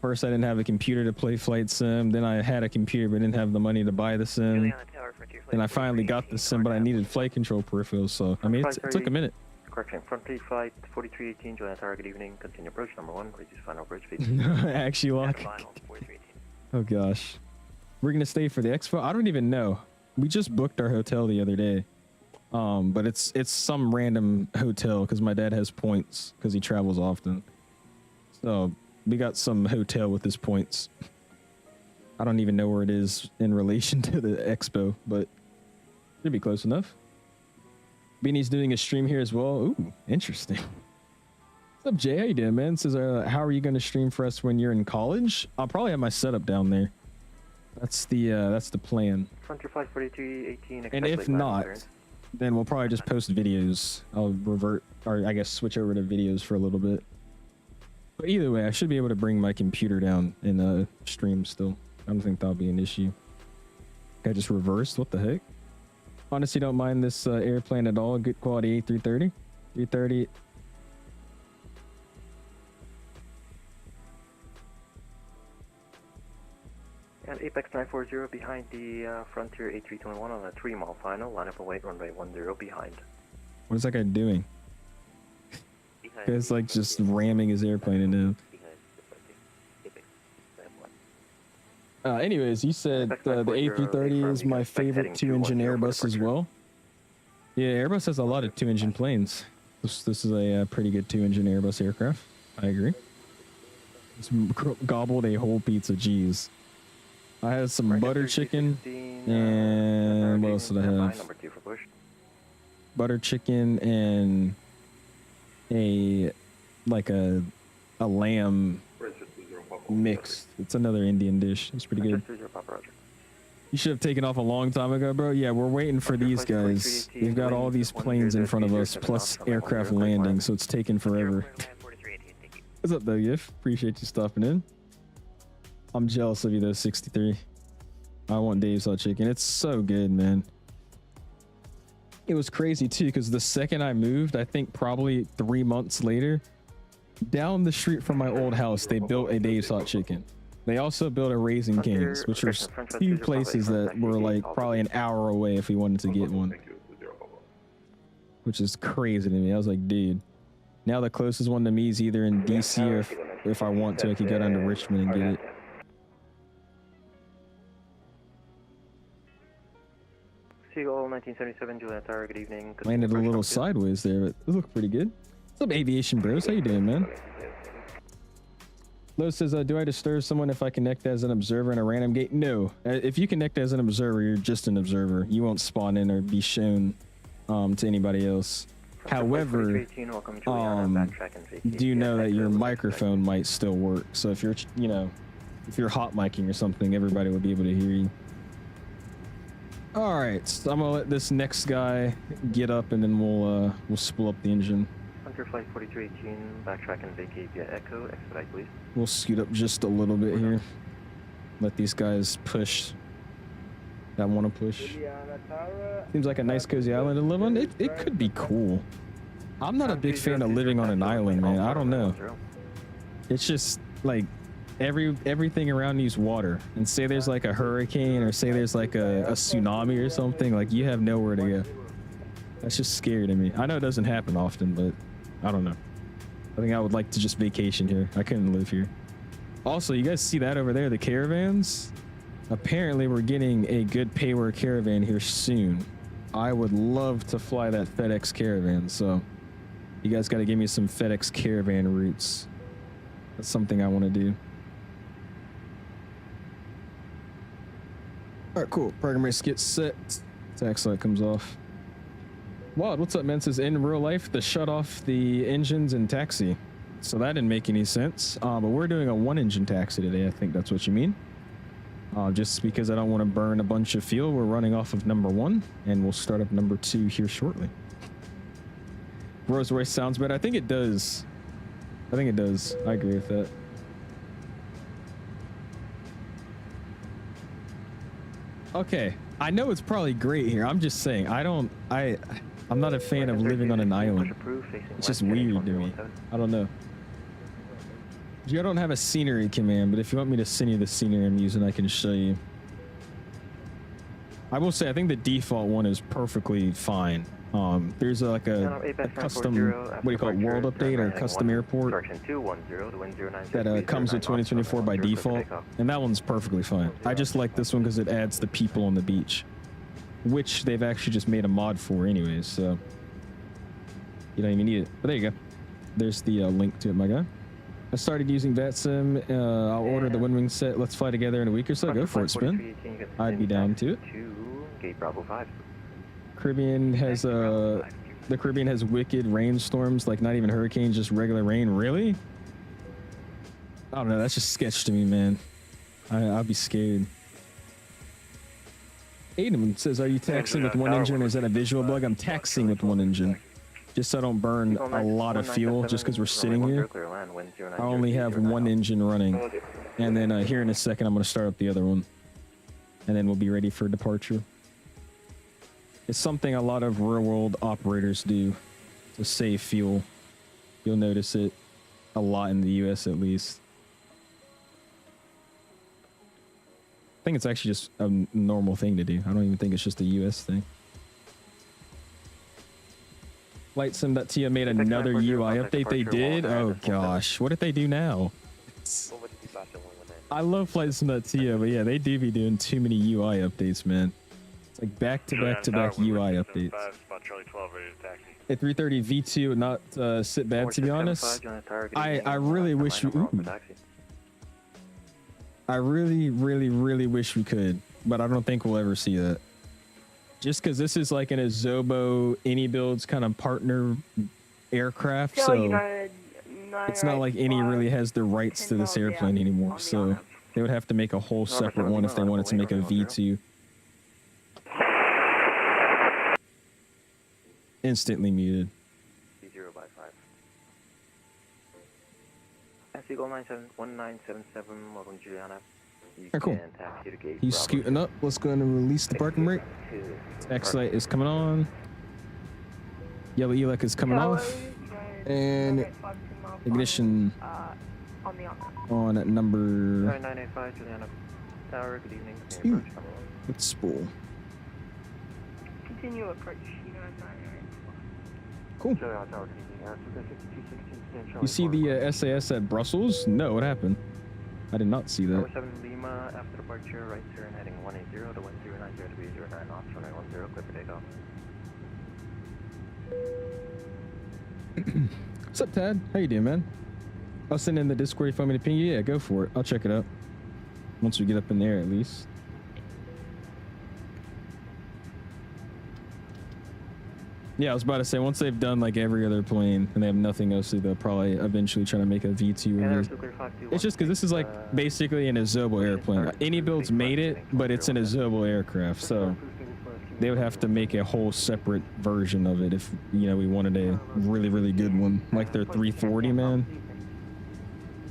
First, I didn't have a computer to play Flight Sim. Then I had a computer, but didn't have the money to buy the sim. Then I finally got the sim, but I needed flight control peripherals. So, I mean, it took a minute. Correction, frontally flight 4318, Juliana Tower, good evening. Continue approach number 1, reduce final bridge. Actually, lock. Oh, gosh. We're going to stay for the expo? I don't even know. We just booked our hotel the other day. But it's some random hotel because my dad has points because he travels often. So we got some hotel with his points. I don't even know where it is in relation to the expo, but should be close enough. Beanie's doing a stream here as well. Ooh, interesting. What's up, Jay? How you doing, man? Says, how are you going to stream for us when you're in college? I'll probably have my setup down there. That's the plan. Frontier flight 4318. And if not, then we'll probably just post videos. I'll revert, or I guess switch over to videos for a little bit. But either way, I should be able to bring my computer down and stream still. I don't think that'll be an issue. I just reversed. What the heck? Honestly, don't mind this airplane at all. Good quality A330. 330. And Apex 940 behind the Frontier A321 on a 3-mile final. Line up and wait, runway 10 behind. What is that guy doing? It's like just ramming his airplane into him. Anyways, you said the A330 is my favorite 2-engine Airbus as well. Yeah, Airbus has a lot of 2-engine planes. This is a pretty good 2-engine Airbus aircraft. I agree. Just gobbled a whole pizza. Jeez. I had some butter chicken and what else did I have? Butter chicken and a lamb mix. It's another Indian dish. It's pretty good. You should have taken off a long time ago, bro. Yeah, we're waiting for these guys. We've got all these planes in front of us, plus aircraft landing, so it's taking forever. What's up, though, Yif? Appreciate you stopping in. I'm jealous of you, though, 63. I want Dave's Hot Chicken. It's so good, man. It was crazy, too, because the second I moved, I think probably 3 months later, down the street from my old house, they built a Dave's Hot Chicken. They also built a Raising Cane's, which are two places that were like probably an hour away if we wanted to get one. Which is crazy to me. I was like, dude, now the closest one to me is either in DC if I want to, I could go down to Richmond and get it. Seagull 1977, Juliet Tower, good evening. Landed a little sideways there, but it looked pretty good. What's up, aviation bros? How you doing, man? Lo says, do I disturb someone if I connect as an observer in a random gate? No. If you connect as an observer, you're just an observer. You won't spawn in or be shown to anybody else. However, do you know that your microphone might still work? So if you're, you know, if you're hot micing or something, everybody will be able to hear you. All right, so I'm gonna let this next guy get up, and then we'll spool up the engine. Hunter Flight 4318, backtrack and vacate via Echo, expedite please. We'll scoot up just a little bit here. Let these guys push that want to push. Seems like a nice cozy island to live on. It could be cool. I'm not a big fan of living on an island, man. I don't know. It's just like everything around you's water. And say there's like a hurricane, or say there's like a tsunami or something, like you have nowhere to go. That's just scary to me. I know it doesn't happen often, but I don't know. I think I would like to just vacation here. I couldn't live here. Also, you guys see that over there, the caravans? Apparently we're getting a good paywer caravan here soon. I would love to fly that FedEx caravan, so you guys got to give me some FedEx caravan routes. That's something I want to do. All right, cool. Program race gets set. Tax light comes off. Wad, what's up, man? Says in real life, to shut off the engines and taxi. So that didn't make any sense. But we're doing a one-engine taxi today. I think that's what you mean. Just because I don't want to burn a bunch of fuel, we're running off of number 1, and we'll start up number 2 here shortly. Rolls Royce sounds better. I think it does. I think it does. I agree with that. Okay, I know it's probably great here. I'm just saying, I'm not a fan of living on an island. It's just weird to me. I don't know. I don't have a scenery command, but if you want me to send you the scenery I'm using, I can show you. I will say, I think the default one is perfectly fine. There's like a custom, what do you call it, world update or custom airport that comes with 2024 by default, and that one's perfectly fine. I just like this one because it adds the people on the beach, which they've actually just made a mod for anyways, so you don't even need it. But there you go. There's the link to it, my guy. I started using VATSIM. I'll order the Windwing set. Let's fly together in a week or so. Go for it, Spin. I'd be down to it. Gate Bravo 5. Caribbean has the Caribbean has wicked rainstorms, like not even hurricanes, just regular rain. Really? I don't know. That's just sketch to me, man. I'll be scared. Aiden says, "Are you taxing with one engine, or is that a visual bug?" I'm taxing with one engine, just so I don't burn a lot of fuel. Just because we're sitting here, I only have one engine running, and then here in a second, I'm going to start up the other one, and then we'll be ready for departure. It's something a lot of real-world operators do to save fuel. You'll notice it a lot in the U.S. at least. I think it's actually just a normal thing to do. I don't even think it's just a U.S. thing. FlightSim.to made another UI update. They did? Oh gosh. What did they do now? I love FlightSim.to, but yeah, they do be doing too many UI updates, man. It's like back-to-back UI updates. A330 V2 would not sit bad, to be honest. I really wish we... I really wish we could, but I don't think we'll ever see that. Just because this is like an 𝐂𝐨𝐬𝐷𝐵 inibuilds kind of partner aircraft, so it's not like any really has the rights to this airplane anymore. So they would have to make a whole separate one if they wanted to make a V2. Instantly muted. 0 by 5. Seagull 1977, welcome Juliana. Alright, cool. He's scooting up. Let's go ahead and release the parking brake. Tax light is coming on. Yellow ELEC is coming off. And ignition on at number 985 Juliana Tower, good evening. 2. Let's spool. Continue approach. Cool. You see the SAS at Brussels? No, what happened? I did not see that. Tower 7 Lima, after departure, right turn heading 180 to 1090 to 09 knots, runway 10, clear for takeoff. What's up, Tad? How you doing, man? I'll send in the Discord if you want me to ping you. Yeah, go for it. I'll check it out. Once we get up in there, at least. Yeah, I was about to say, once they've done like every other plane and they have nothing else, they'll probably eventually try to make a V2. It's just because this is like basically an 𝐂𝐨𝐬 airplane. inibuilds made it, but it's an 𝐂𝐨𝐬 aircraft, so they would have to make a whole separate version of it if, you know, we wanted a really, really good one, like their 340, man.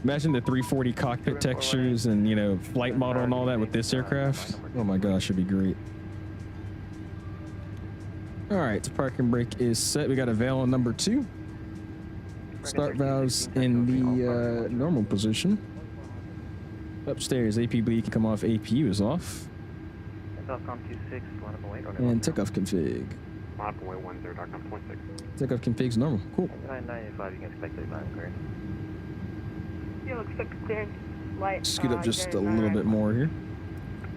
Imagine the 340 cockpit textures and, you know, flight model and all that with this aircraft. Oh my gosh, it'd be great. All right, parking brake is set. We got a valve on number 2. Start valves in the normal position. Upstairs, APB can come off, APU is off. And takeoff config. Takeoff config's normal. Cool. 995, you can expect to land clearance. You'll expect clearance light. Scoot up just a little bit more here.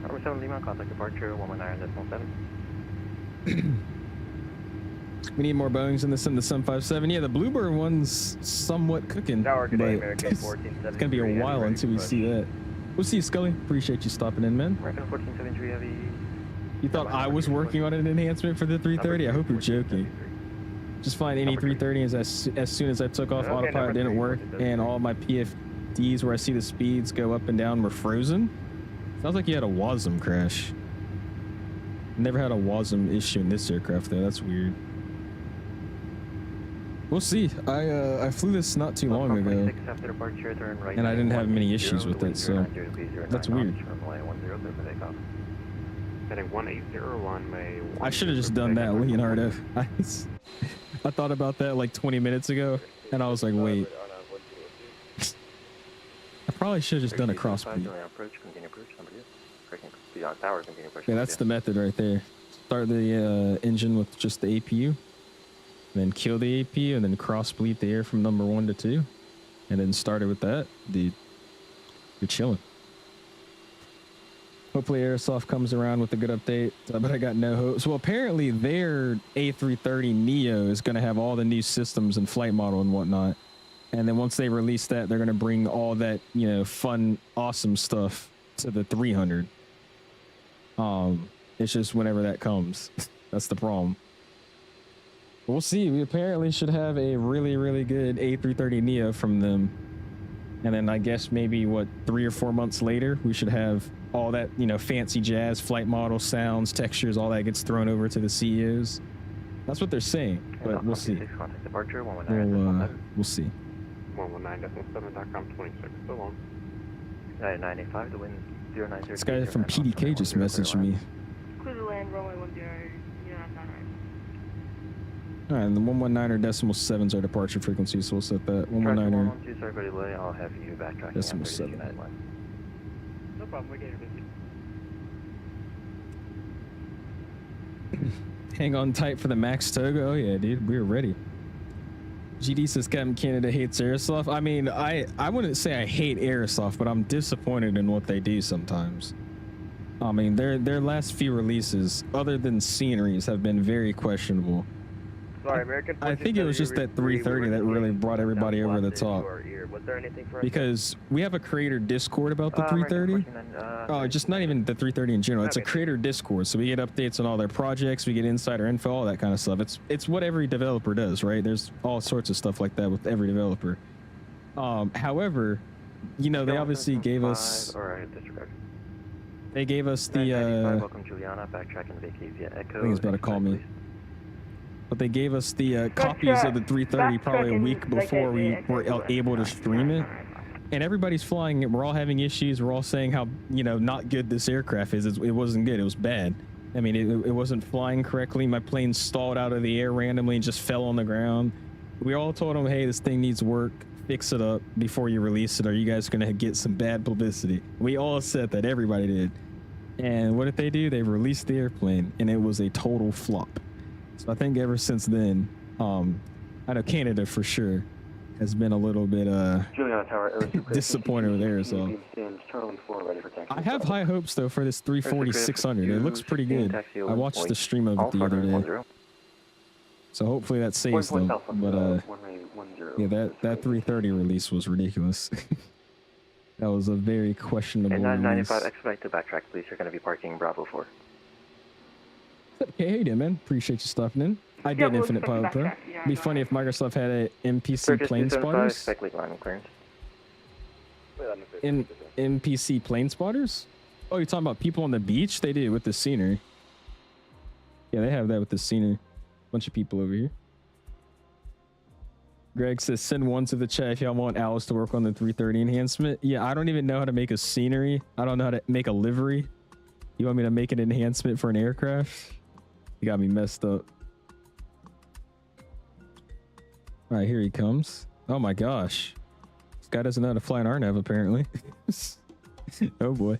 Tower 7 Lima, contact departure 119.7. We need more Boeings in the 757. Yeah, the Bluebird one's somewhat cooking. Tower, good day, but American it's 1473. gonna be a while until we see that. We'll see you, Scully. Appreciate you stopping in, man. American 1473 heavy. You thought I was working on an enhancement for the 330? I hope you're joking. Just find any 330s as soon as I took off, autopilot didn't work, and all my PFDs where I see the speeds go up and down were frozen. Sounds like you had a 𝐓𝐨𝐷𝐿M crash. Never had a 𝐓𝐨𝐷𝐿M issue in this aircraft though. That's weird. We'll see. I flew this not too long ago, and I didn't have many issues with it, so that's weird. I should have just done that, Leonardo. I thought about that like 20 minutes ago, and I was like, wait. I probably should have just done a cross speed. Yeah, that's the method right there. Start the engine with just the APU. Then kill the APU and then cross bleed the air from number 1 to 2, and then start it with that. Dude, you're chilling. Hopefully Airsoft comes around with a good update, but I got no hopes. Well, apparently their A330neo is going to have all the new systems and flight model and whatnot, and then once they release that, they're going to bring all that, you know, fun, awesome stuff to the 300. It's just whenever that comes. That's the problem. We'll see. We apparently should have a really, really good A330neo from them. And then I guess maybe, what, 3 or 4 months later, we should have all that, you know, fancy jazz, flight model, sounds, textures, all that gets thrown over to the CEOs. That's what they're saying, but we'll see. We'll see. 119.7.com 26, so long. 995, the wind 090. This guy from PDK just messaged me. Clear to land, runway 10, All right, and the 119.7s are departure frequency, so we'll set that. 119. Sorry for delay. I'll have you backtrack. 7. No problem, we're getting busy. Hang on tight for the Max Togo. Oh yeah, dude, we're ready. GD says Captain Canada hates Airsoft. I mean, I wouldn't say I hate Airsoft, but I'm disappointed in what they do sometimes. I mean, their last few releases, other than sceneries, have been very questionable. Sorry, American. I think it was just that 330 that really brought everybody over the top. Was there anything for Because we have a creator Discord about the 330. Oh, just not even the 330 in general. It's a creator Discord, so we get updates on all their projects, we get insider info, all that kind of stuff. It's what every developer does, right? There's all sorts of stuff like that with every developer. However, you know, they obviously gave us. They gave us the. Welcome, Juliana. Backtracking to 𝐂𝐸 I think he's about to call me. But they gave us the copies of the 330 probably a week before we were able to stream it. And everybody's flying it. We're all having issues. We're all saying how, you know, not good this aircraft is. It wasn't good. It was bad. I mean, it wasn't flying correctly. My plane stalled out of the air randomly and just fell on the ground. We all told them, hey, this thing needs work. Fix it up before you release it, or you guys are going to get some bad publicity. We all said that. Everybody did. And what did they do? They released the airplane, and it was a total flop. So I think ever since then, I know Canada for sure has been a little bit Juliana Tower, disappointed with theirs. So Charlie 4 ready for taxi. I have high hopes though for this 340-600. It looks pretty good. I watched the stream of it the other day, so hopefully that saves them. But yeah, that 330 release was ridiculous. That was a very questionable And release. 995 expedite to backtrack, please. You're going to be parking Bravo 4. Okay, how you doing, man? Appreciate you stopping in. I did we'll Infinite expect Pilot Pro. backtrack, yeah, Be no. funny if Microsoft had a NPC Turkish plane 275, spotters. expect legal line clearance. NPC plane spotters? Oh, you're talking about people on the beach? They did with the scenery. Yeah, they have that with the scenery. Bunch of people over here. Greg says, send one to the chat if y'all want Alice to work on the 330 enhancement. Yeah, I don't even know how to make a scenery. I don't know how to make a livery. You want me to make an enhancement for an aircraft? You got me messed up. All right, here he comes. Oh my gosh. This guy doesn't know how to fly an RNAV apparently. Oh boy.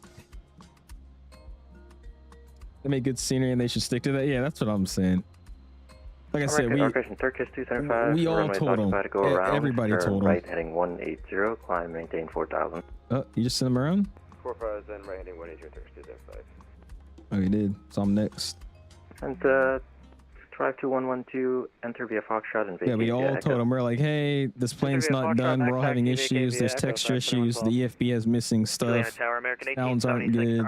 They make good scenery and they should stick to that. Yeah, that's what I'm saying. Like I said, we all told them. Everybody told them. Right, heading 180, climb, maintain 4,000. Oh, you just sent them around? 45 and right heading 180, Turkish 275. Oh, you did. So I'm next. And drive to 112, enter via Foxtrot and vacate. Yeah, we all told them. We're like, hey, this plane's not done. We're all having issues. There's texture issues. The EFB has missing stuff. Sounds aren't good.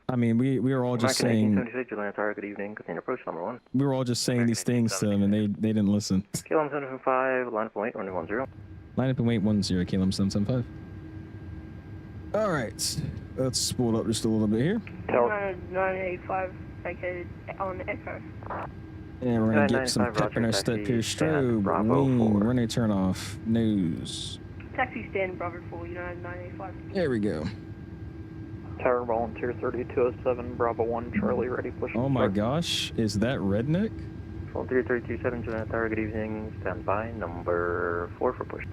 I mean, we were all just saying. 1876, Juliana Tower, good evening. Container approach number 1. We were all just saying these things to them, and they didn't listen. KLM 775, line up and wait, runway 10. Line up and wait 10, KLM 775. All right, let's spool up just a little bit here. 985 vacated on Echo. And we're gonna get some pep in our step here. Strobe, wing, runway turn off, nose. Taxi stand Bravo 4, United 985. There we go. Tower Volunteer 3207, Bravo 1, Charlie, ready, push. Oh my gosh, is that redneck? Volunteer 327, Juliana Tower, good evening. Stand by, number 4 for push.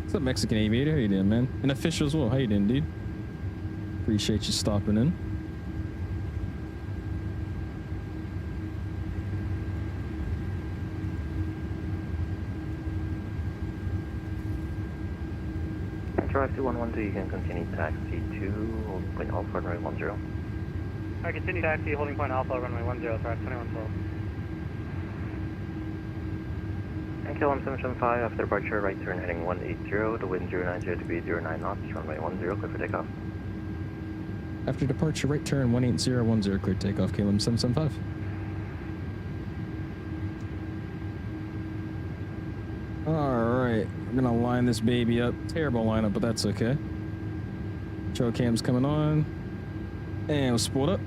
What's up, Mexican Aviator? How you doing, man? And official as well. How you doing, dude? Appreciate you stopping in. Drive to 112, you can continue taxi to holding point Alpha, runway 10. I continue taxi, holding point Alpha, runway 10, track 2112. And KLM 775, after departure, right turn heading 180, the wind 090 degrees 09 knots, runway 10, clear for takeoff. After departure, right turn 18010, clear takeoff, KLM 775. Alright, we're gonna line this baby up. Terrible lineup, but that's okay. Trail cam's coming on. And we'll spool up.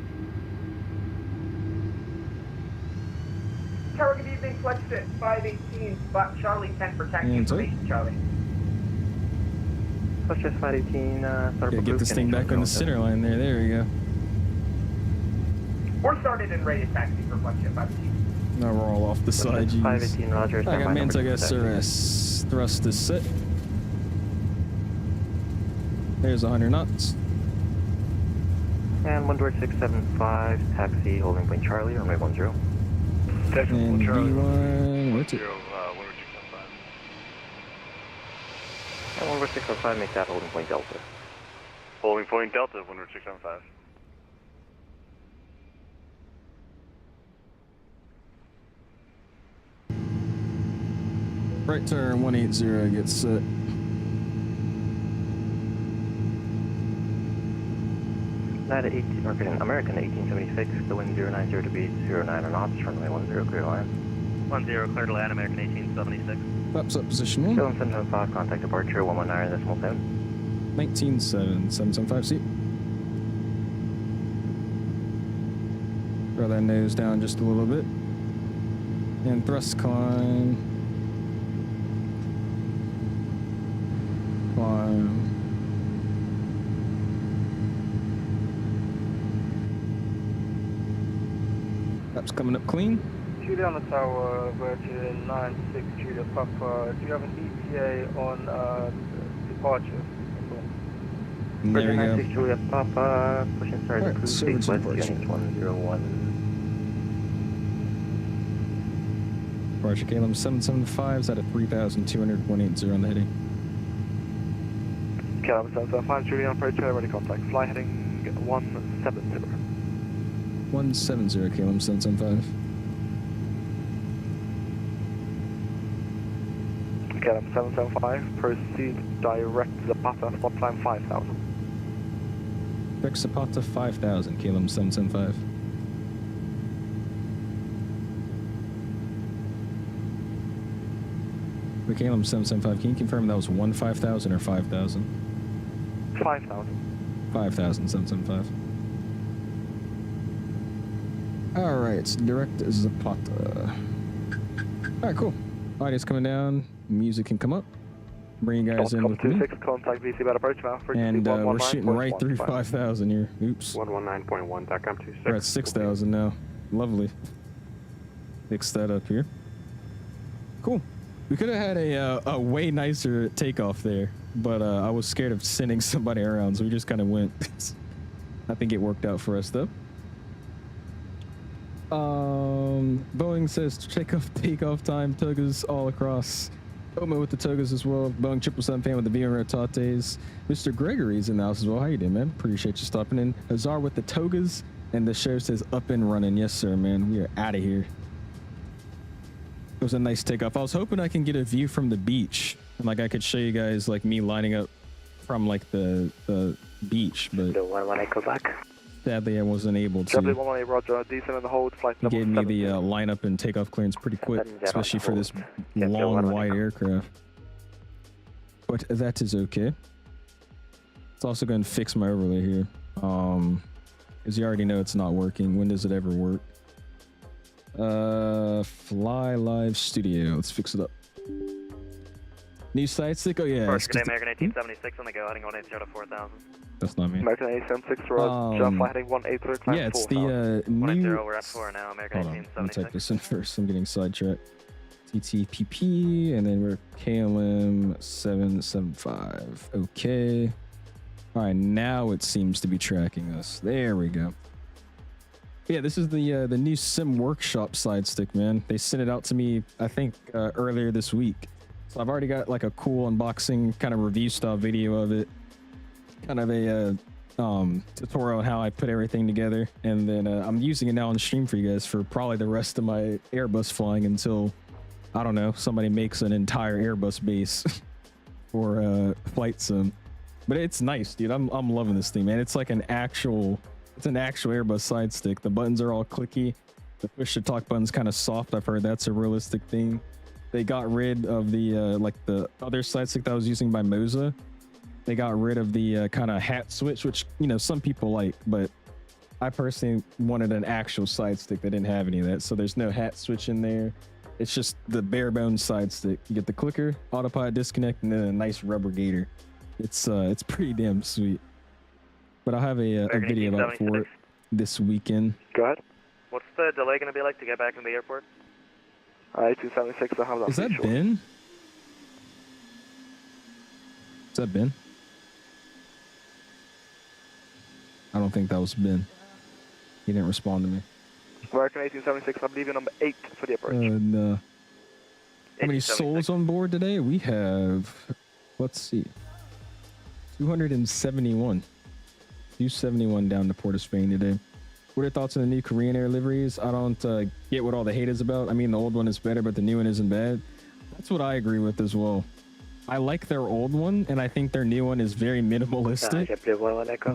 Tower, good evening, flex it 518, spot Charlie 10 for taxi And information, Charlie. Plus just 518, start Get this thing back on the center line there. There we go. We're started and ready to taxi for flex it 518. Now we're all off the side, jeez. 518, Roger. I got Mantog SRS. Thrust is set. There's 100 knots. And 12675, taxi, holding point Charlie, runway 10. And B1, where's it? And 14605, make that holding point Delta. Holding point Delta, 10675. Right turn 180 gets set. American 1876, the wind 090 degrees 09 knots, runway 10, clear line. 10, clear to land, American 1876. Flaps up position 1. KLM 775, contact departure 119.7. 19.7, 775 seat. Throw that nose down just a little bit. And thrust climb. Climb. That's coming up clean. Juliana Tower, Virgin 96, Julia Papa. Do you have an ETA on departure? And there we go. 96 Julia Papa, pushing start Alright, cruise so base it's west, departure. unit 101. departure. KLM 775 is at a 3,200, 180 on the heading. KLM 775, Julian approach, ready contact. Fly heading 170. 170, KLM 775. KLM 775, proceed direct Zapata, spot climb 5,000. Direct Zapata 5,000, KLM 775. For KLM 775, can you confirm that was 5,000 or 5,000? 5,000. 5,000, 775. Alright, direct Zapata. Alright, cool. Audio's coming down, music can come up. Bring you guys in with me. 26, contact VC about approach now. And we're shooting right through 5,000 here. Oops. 119.1, TACOM 26. We're at 6,000 now. Lovely. Fix that up here. Cool. We could have had a way nicer takeoff there, but I was scared of sending somebody around, so we just kind of went. I think it worked out for us, though. Boeing says takeoff time, togas all across. Omen with the togas as well. Boeing 777 fan with the VMware Tates. Mr. Gregory's in the house as well. How you doing, man? Appreciate you stopping in. Hazar with the togas, and the show says up and running. Yes, sir, man. We are out of here. It was a nice takeoff. I was hoping I can get a view from the beach, and like I could show you guys like me lining up from like the beach, but sadly I wasn't able to. W11A, Roger. Descend in the hold. Flight He gave me the lineup and takeoff clearance pretty quick, especially for this long, wide aircraft. But that is okay. It's also going to fix my overlay here, because you already know it's not working. When does it ever work? Fly Live Studio. Let's fix it up. New side stick. Oh yeah. First, good day, American 1876 on the go, heading 180 to 4,000. That's not me. American 876 Roger. Fly heading 180, climb yeah, it's 4,000. the 180, new. we're at 4 now. American Hold on, let me 1876. type this in first. I'm getting sidetracked. TTPP, and then we're KLM 775. Okay. All right, now it seems to be tracking us. There we go. Yeah, this is the new Simworkshop side stick, man. They sent it out to me, I think, earlier this week. So I've already got like a cool unboxing kind of review style video of it. Kind of a tutorial on how I put everything together. And then I'm using it now on stream for you guys for probably the rest of my Airbus flying until, I don't know, somebody makes an entire Airbus base for flight sim. But it's nice, dude. I'm loving this thing, man. It's like an actual Airbus side stick. The buttons are all clicky. The push to talk button's kind of soft. I've heard that's a realistic thing. They got rid of the like the other side stick that I was using by Moza. They got rid of the kind of hat switch, which, you know, some people like, but I personally wanted an actual side stick that didn't have any of that. So there's no hat switch in there. It's just the bare bones side stick. You get the clicker, autopilot disconnect, and then a nice rubber gator. It's pretty damn sweet. But I'll have a video out for it this weekend. Go ahead. What's the delay going to be like to get back in the airport? 1876, I have that. Is that Ben? Is that Ben? I don't think that was Ben. He didn't respond to me. American 1876, I believe you're number 8 for the approach. No. How many souls on board today? We have, let's see, 271. 271 down to Port of Spain today. What are your thoughts on the new Korean Air liveries? I don't get what all the hate is about. I mean, the old one is better, but the new one isn't bad. That's what I agree with as well. I like their old one, and I think their new one is very minimalistic,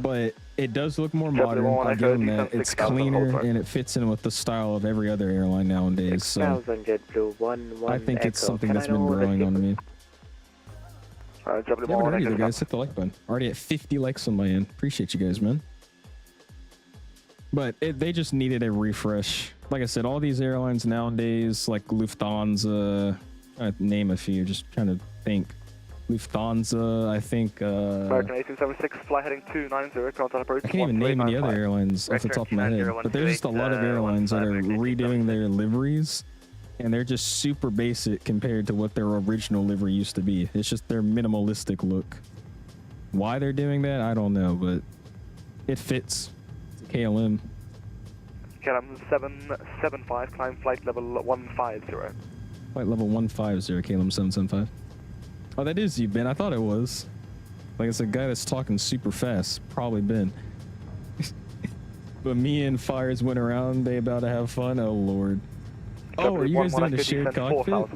but it does look more modern. I give them that. It's cleaner, and it fits in with the style of every other airline nowadays. So I think it's something that's been growing on me. Yeah, but already there, guys. Hit the like button. Already at 50 likes on my end. Appreciate you guys, man. But they just needed a refresh. Like I said, all these airlines nowadays, like Lufthansa, trying to name a few, just trying to think. Lufthansa, I think. American 1876, fly heading 290, contact approach. I can't even name any other airlines off the top of my head. But there's just a lot of airlines that are redoing their liveries, and they're just super basic compared to what their original livery used to be. It's just their minimalistic look. Why they're doing that, I don't know, but it fits. It's KLM. KLM 775, climb flight level 150. Flight level 150, 𝐂𝐵775. Oh, that is you, Ben. I thought it was. Like, it's a guy that's talking super fast. Probably Ben. But me and Fires went around. They about to have fun. Oh, Lord. Oh, are you guys doing a shared cockpit?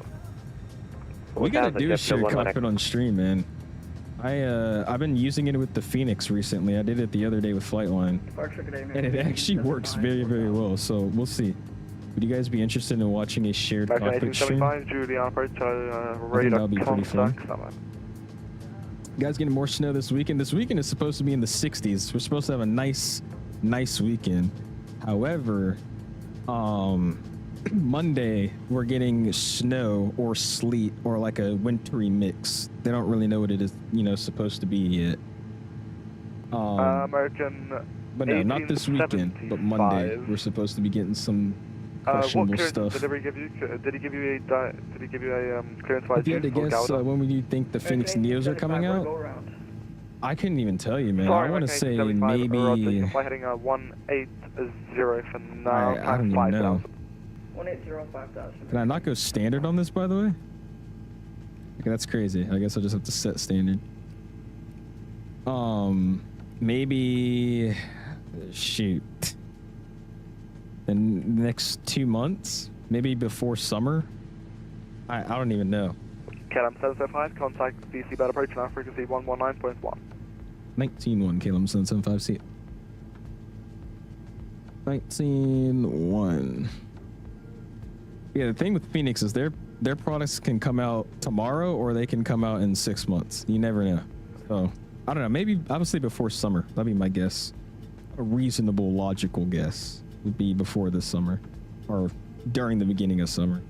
We gotta do a shared cockpit on stream, man. I've been using it with the Phoenix recently. I did it the other day with Flightline, and it actually works very, very well. So we'll see. Would you guys be interested in watching a shared cockpit stream? I think that'll be pretty fun. You guys getting more snow this weekend. This weekend is supposed to be in the 60s. We're supposed to have a nice weekend. However, Monday we're getting snow or sleet or like a wintry mix. They don't really know what it is, supposed to be yet. American. But no, not this weekend. But Monday we're supposed to be getting some questionable stuff. Did he give you a clearance by if you had to guess, when would you think the Phoenix Neos are coming out? I couldn't even tell you, man. I want to say maybe. Heading 180 for now. I don't even know. 1805000. Can I not go standard on this, by the way? Okay, that's crazy. I guess I'll just have to set standard. Maybe. Shoot. The next 2 months, maybe before summer. I don't even know. KLM 775, contact DC about approach now, frequency 119.1. 19.1 KLM 775, see it. 19.1. Yeah, the thing with Phoenix is their products can come out tomorrow or they can come out in 6 months. You never know. So I don't know. Maybe obviously before summer. That'd be my guess. A reasonable, logical guess would be before this summer or during the beginning of summer.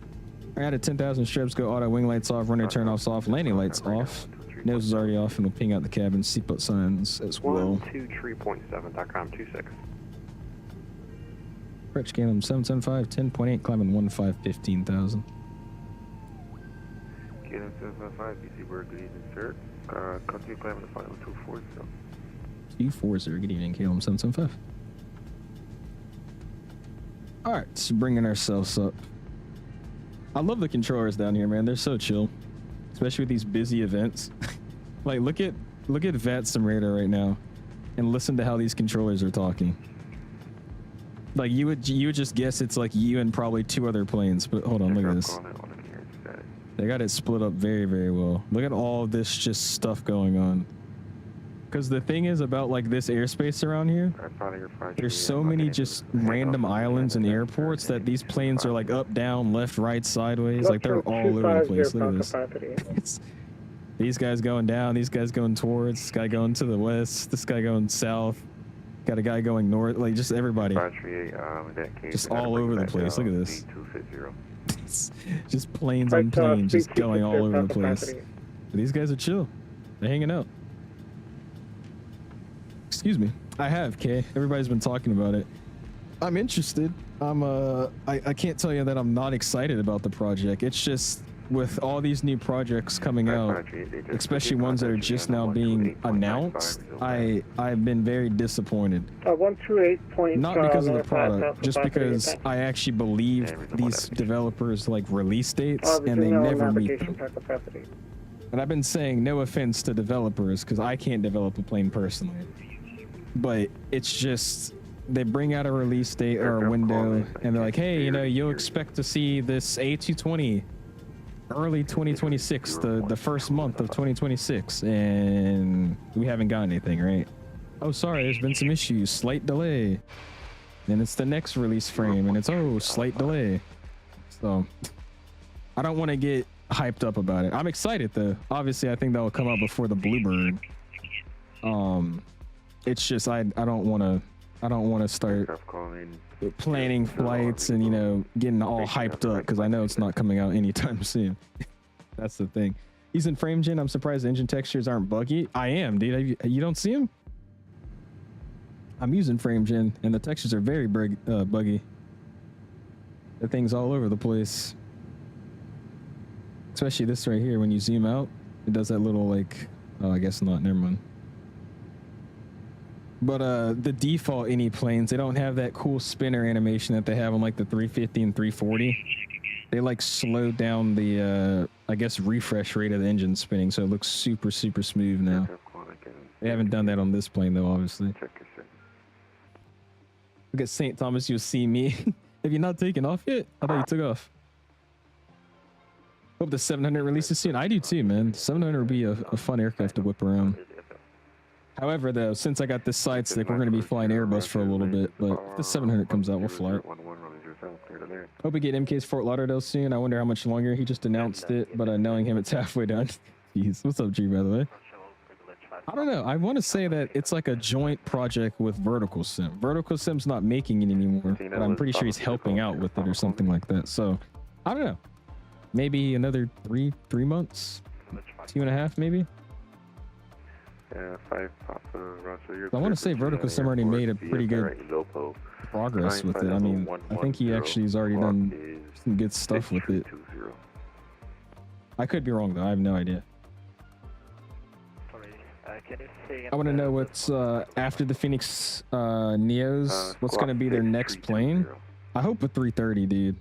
I got at 10,000 strips, go auto wing lights off, runner turn offs off, landing lights off. Nose is already off and we'll ping out the cabin, seatbelt signs as well. 123.7.com 26. Approach KLM 775, 10.8, climbing 15,000. KLM 775, BC Bird, good evening, sir. Continue climbing the final 240. 240, good evening, KLM 775. All right, so bringing ourselves up. I love the controllers down here, man. They're so chill, especially with these busy events. Like, look at VATSIM radar right now, and listen to how these controllers are talking. Like you would just guess it's like you and probably 2 other planes, but hold on, look at this. They got it split up very, very well. Look at all this just stuff going on. Because the thing is about like this airspace around here, there's so many just random islands and airports that these planes are like up, down, left, right, sideways. Like they're all over the place. Look at this. These guys going down, these guys going towards, this guy going to the west, this guy going south. Got a guy going north, like just everybody. Just all over the place. Look at this. Just planes on planes, just going all over the place. But these guys are chill. They're hanging out. Excuse me. I have, Kay. Everybody's been talking about it. I'm interested. I can't tell you that I'm not excited about the project. It's just with all these new projects coming out, especially ones that are just now being announced, I've been very disappointed. 128. Not because of the product, just because I actually believe these developers like release dates and they never meet them. And I've been saying no offense to developers because I can't develop a plane personally, but it's just they bring out a release date or a window and they're like, hey, you'll expect to see this A220 early 2026, the first month of 2026, and we haven't got anything, right? Oh, sorry, there's been some issues, slight delay. Then it's the next release frame and it's slight delay. So I don't want to get hyped up about it. I'm excited though. Obviously I think that will come out before the Bluebird. It's just I don't want to start planning flights and getting all hyped up because I know it's not coming out anytime soon. That's the thing. Using frame gen, I'm surprised the engine textures aren't buggy. I am, dude. You don't see them? I'm using frame gen and the textures are very buggy. The thing's all over the place. Especially this right here, when you zoom out, it does that little like, oh, I guess not, never mind. But the default any planes, they don't have that cool spinner animation that they have on like the 350 and 340. They like slowed down the I guess refresh rate of the engine spinning, so it looks super smooth now. They haven't done that on this plane though, obviously. Look at St. Thomas, you'll see me. Have you not taken off yet? I thought you took off. Hope the 700 releases soon. I do too, man. 700 would be a fun aircraft to whip around. However, though, since I got this side stick, we're going to be flying Airbus for a little bit, but if the 700 comes out, we'll fly it. Hope we get MK's Fort Lauderdale soon. I wonder how much longer. He just announced it, but knowing him, it's halfway done. Jeez. What's up, G, by the way? I don't know. I want to say that it's like a joint project with Vertical Sim. Vertical Sim's not making it anymore, but I'm pretty sure he's helping out with it or something like that. So, I don't know. Maybe another three months? 2.5 maybe? Yeah, 5 Papa Roger. I want to say Vertical Sim already made a pretty good progress with it. I mean, I think he actually has already done some good stuff with it. I could be wrong though. I have no idea. I want to know what's after the Phoenix Neos. What's going to be their next plane? I hope a 330, dude.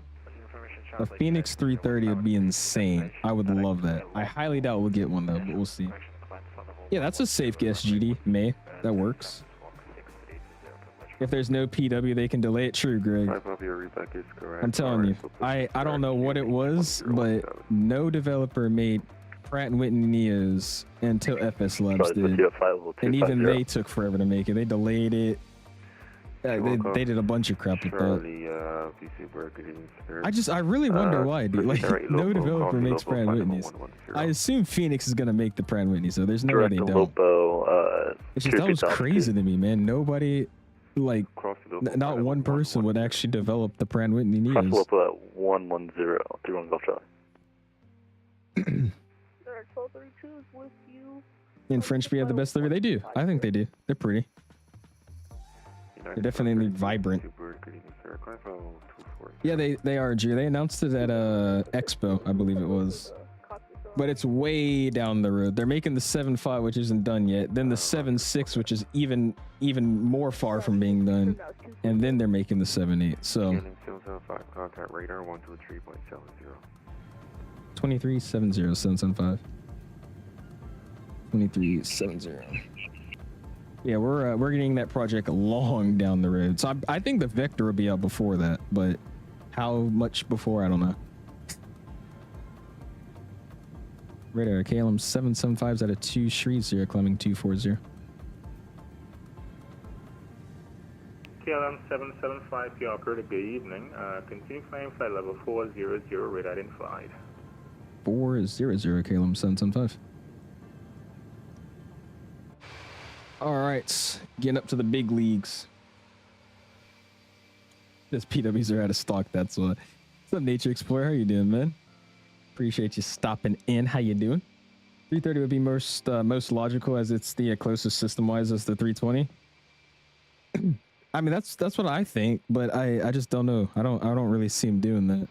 A Phoenix 330 would be insane. I would love that. I highly doubt we'll get one though, but we'll see. Yeah, that's a safe guess, GD. May. That works. If there's no PW, they can delay it. True, Greg. I'm telling you. I don't know what it was, but no developer made Pratt & Whitney Neos until FS Labs did. And even they took forever to make it. They delayed it. They did a bunch of crap with that. I really wonder why, dude. Like, no developer makes Pratt & Whitney's. I assume Phoenix is gonna make the Pratt & Whitney, so there's no way they don't. It's just, that was crazy to me, man. Nobody, like, not one person would actually develop the Pratt & Whitney Neos. 110, 31 Golf Charlie. 1232 is with you. In French, we have the best livery. They do. I think they do. They're pretty. They're definitely vibrant. Yeah, they are, Drew. They announced it at Expo, I believe it was. But it's way down the road. They're making the 7.5, which isn't done yet. Then the 7.6, which is even more far from being done. And then they're making the 7.8. So 2370-775. 2370. Yeah, we're getting that project long down the road. So I think the Vector will be out before that, but how much before, I don't know. Radar, KLM 775s out of 2 Shrevesbury, climbing 240. KLM 775, Yorker, good evening. Continue flying flight level 400, radar identified. 400, KLM 775. All right, getting up to the big leagues. These PWs are out of stock, that's what. What's up, Nature Explorer? How you doing, man? Appreciate you stopping in. How you doing? 330 would be most logical, as it's the closest system-wise as the 320. I mean, that's what I think, but I just don't know. I don't really see him doing that.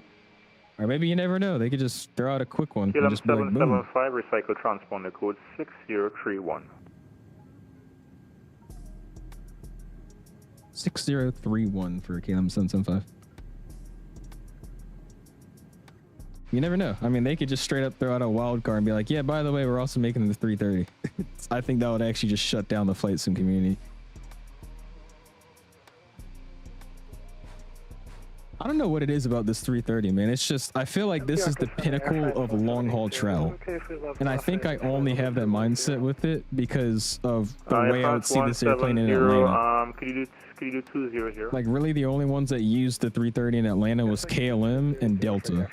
Or maybe you never know. They could just throw out a quick one. KLM Just be like, boom. 775, recycle transponder code 6031. 6031 for KLM 775. You never know. I mean, they could just straight up throw out a wild card and be like, yeah, by the way, we're also making the 330. I think that would actually just shut down the flight sim community. I don't know what it is about this 330, man. It's just, I feel like this is the pinnacle of long-haul travel. And I think I only have that mindset with it because of the way I would see this airplane in Atlanta. Could you do 200? Like, really, the only ones that used the 330 in Atlanta was KLM and Delta.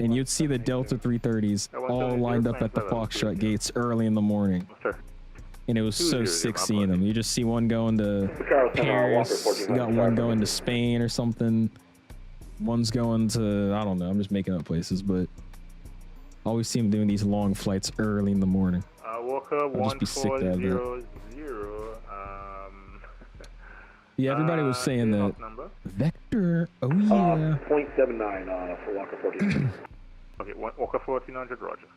And you'd see the Delta 330s all lined up at the Foxtrot gates early in the morning. And it was so sick seeing them. You just see one going to Paris, you got one going to Spain or something. One's going to, I don't know, I'm just making up places, but always see them doing these long flights early in the morning. Walker I'd just be sick to have that. Yeah, everybody was saying that. Vector, oh yeah. 0.79 for Walker 14. Okay, Walker 1400, roger.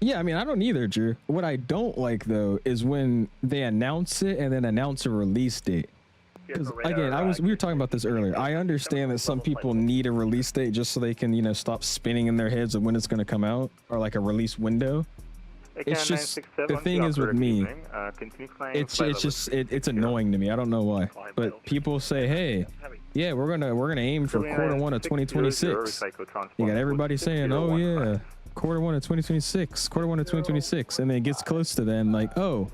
Yeah, I mean, I don't either, Drew. What I don't like, though, is when they announce it and then announce a release date. Because again, we were talking about this earlier. I understand that some people need a release date just so they can, you know, stop spinning in their heads of when it's going to come out, or like a release window. It's just the thing is with me, it's annoying to me. I don't know why, but people say, hey, yeah, we're gonna aim for Q1 of 2026. You got everybody saying, oh yeah, Q1 of 2026, Q1 of 2026, and then it gets close to then, like, oh,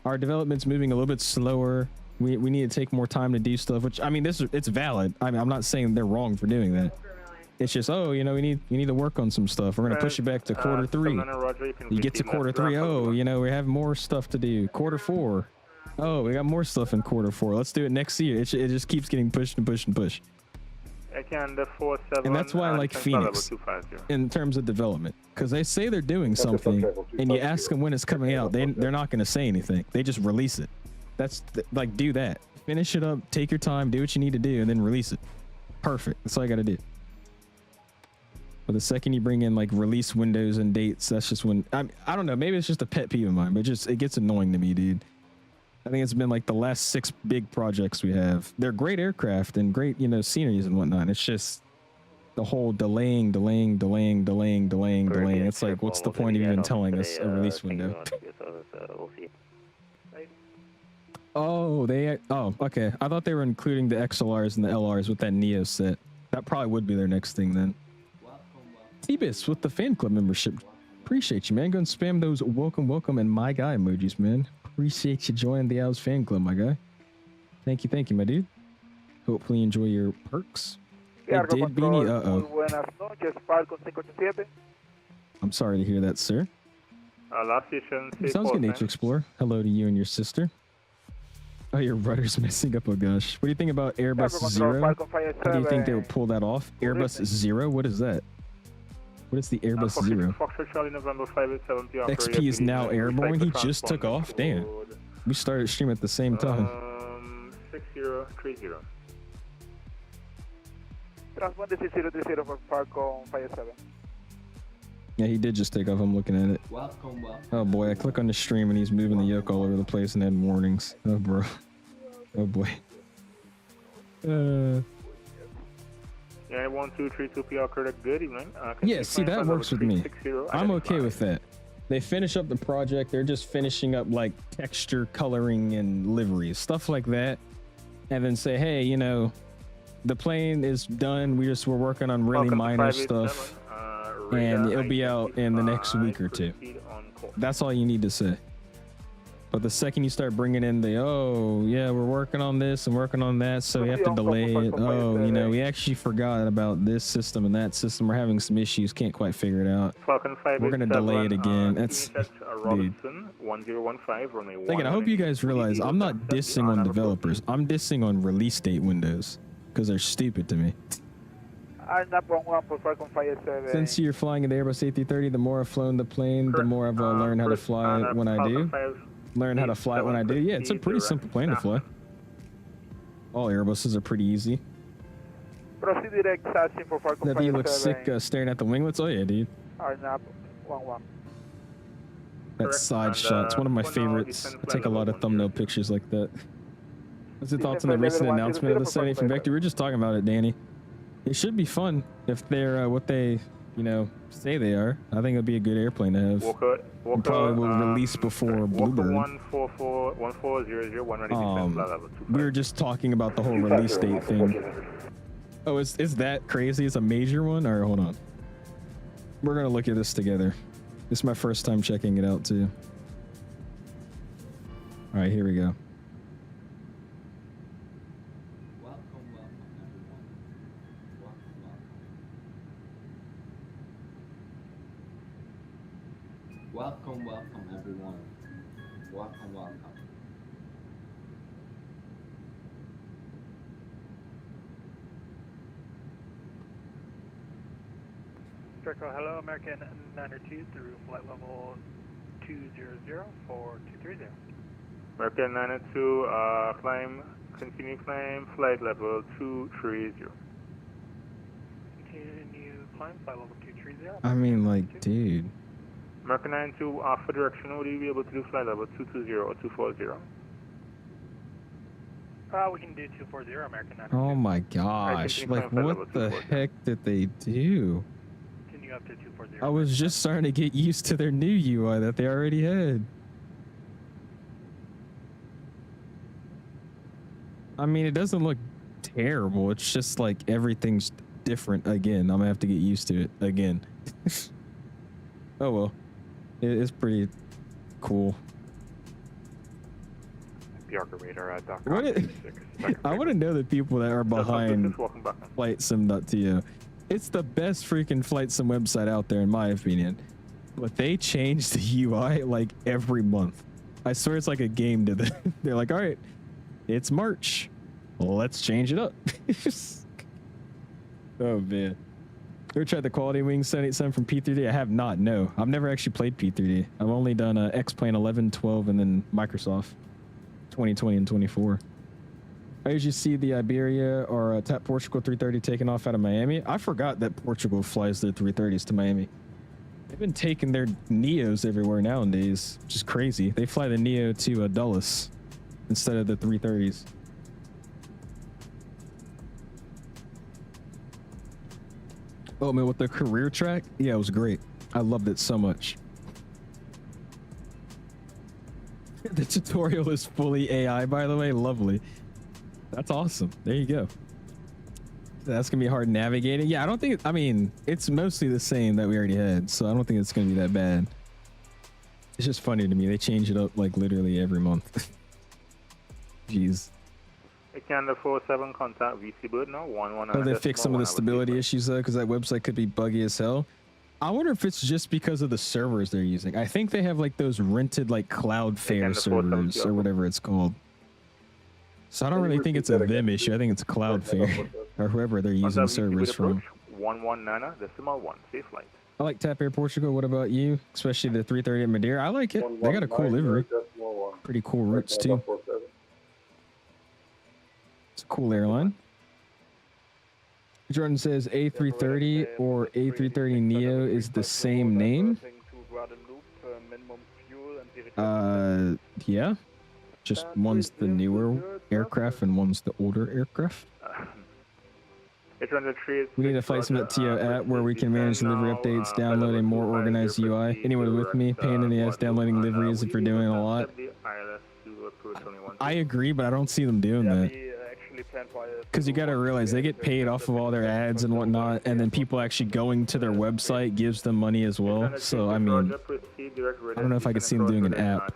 our development's moving a little bit slower. We need to take more time to do stuff, which, I mean, it's valid. I'm not saying they're wrong for doing that. It's just, oh, you know, we need to work on some stuff. We're gonna push it back to Q3. You get to Q3, oh, you know, we have more stuff to do. Q4, oh, we got more stuff in Q4. Let's do it next year. It just keeps getting pushed and pushed and pushed. And that's why I like Phoenix in terms of development, because they say they're doing something, and you ask them when it's coming out, they're not gonna say anything. They just release it. That's like, do that. Finish it up. Take your time. Do what you need to do, and then release it. Perfect. That's all you got to do. But the second you bring in like release windows and dates, that's just when I don't know. Maybe it's just a pet peeve of mine, but it gets annoying to me, dude. I think it's been like the last 6 big projects we have. They're great aircraft and great, you know, sceneries and whatnot. It's just the whole delaying. It's like, what's the point of even telling us a release window? Oh, okay. I thought they were including the XLRs and the LRs with that Neo set. That probably would be their next thing then. T-Bis with the fan club membership. Appreciate you, man. Go and spam those welcome and my guy emojis, man. Appreciate you joining the 𝐂𝐲 fan club, my guy. Thank you, my dude. Hopefully you enjoy your perks. It did, Beanie. I'm sorry to hear that, sir. Sounds good, Nature Explorer. Hello to you and your sister. Oh, your rudder's messing up. Oh gosh. What do you think about Airbus 0? How do you think they would pull that off? Airbus 0? What is that? What is the Airbus 0? XP is now airborne. He just took off. Damn. We started streaming at the same time. 6030. Yeah, he did just take off. I'm looking at it. Oh boy, I click on the stream and he's moving the yoke all over the place and had warnings. Oh bro. Oh boy. Yeah, 1232 PR correct. Good evening. Yeah, see, that works with me. I'm okay with that. They finish up the project. They're just finishing up like texture, coloring, and liveries, stuff like that. And then say, hey, you know, the plane is done. We're working on really minor stuff. And it'll be out in the next week or 2. That's all you need to say. But the second you start bringing in the, oh, yeah, we're working on this and working on that, so we have to delay it. Oh, you know, we actually forgot about this system and that system. We're having some issues, can't quite figure it out. We're going to delay it again. That's, dude. Again, I hope you guys realize I'm not dissing on developers. I'm dissing on release date windows because they're stupid to me. Since you're flying in the Airbus A330, the more I've flown the plane, the more I've learned how to fly it when I do. Learn how to fly it when I do. Yeah, it's a pretty simple plane to fly. All Airbuses are pretty easy. That you look sick staring at the winglets. Oh yeah, dude. That side shot's one of my favorites. I take a lot of thumbnail pictures like that. What's your thoughts on the recent announcement of the 70 from Vector? We were just talking about it, Danny. It should be fun if they're what they, you know, say they are. I think it'll be a good airplane to have. Probably will release before Bluebird. We were just talking about the whole release date thing. Oh, is that crazy? It's a major one? All right, hold on. We're gonna look at this together. This is my first time checking it out too. All right, here we go. Welcome everyone. Welcome. Draco, hello, American 902 through flight level 200 for 230. American 902, continue climb, flight level 230. Continue climb, flight level 230. I mean, like, dude. American 92, for direction, would you be able to do flight level 220 or 240? We can do 240 American 9. Oh my gosh. Like, what the heck did they do? Continue up to 240. I was just starting to get used to their new UI that they already had. I mean, it doesn't look terrible. It's just like everything's different again. I'm gonna have to get used to it again. Oh well. It's pretty cool. I want to know the people that are behind FlightSim.to. It's the best freaking FlightSim website out there, in my opinion. But they change the UI like every month. I swear it's like a game to them. They're like, all right, it's March. Let's change it up. Oh, man. Ever tried the Quality Wing 787 from P3D? I have not, no. I've never actually played P3D. I've only done X-Plane 11, 12, and then Microsoft 2020 and 24. I usually see the Iberia or TAP Portugal 330 taking off out of Miami. I forgot that Portugal flies their 330s to Miami. They've been taking their Neos everywhere nowadays, which is crazy. They fly the Neo to Dulles instead of the 330s. Oh man, with the career track, yeah, it was great. I loved it so much. The tutorial is fully AI, by the way. Lovely. That's awesome. There you go. That's gonna be hard navigating. Yeah, I don't think. I mean, it's mostly the same that we already had, so I don't think it's gonna be that bad. It's just funny to me. They change it up like literally every month. Jeez. Canada 47 contact VC Bird now 11. Oh, they fixed some of the stability issues though, because that website could be buggy as hell. I wonder if it's just because of the servers they're using. I think they have like those rented like Cloudflare servers or whatever it's called. So I don't really think it's a them issue. I think it's Cloudflare or whoever they're using servers from. 119.1. Safe flight. I like TAP Air Portugal. What about you? Especially the 330 at Madeira. I like it. They got a cool livery. Pretty cool routes too. It's a cool airline. Jordan says A330 or A330 Neo is the same name. Yeah. Just one's the newer aircraft and one's the older aircraft. We need a FlightSim.to app where we can manage livery updates, download a more organized UI. Anyone with me? Pain in the ass downloading liveries if you're doing a lot. I agree, but I don't see them doing that. Because you got to realize they get paid off of all their ads and whatnot, and then people actually going to their website gives them money as well. So I mean, I don't know if I could see them doing an app,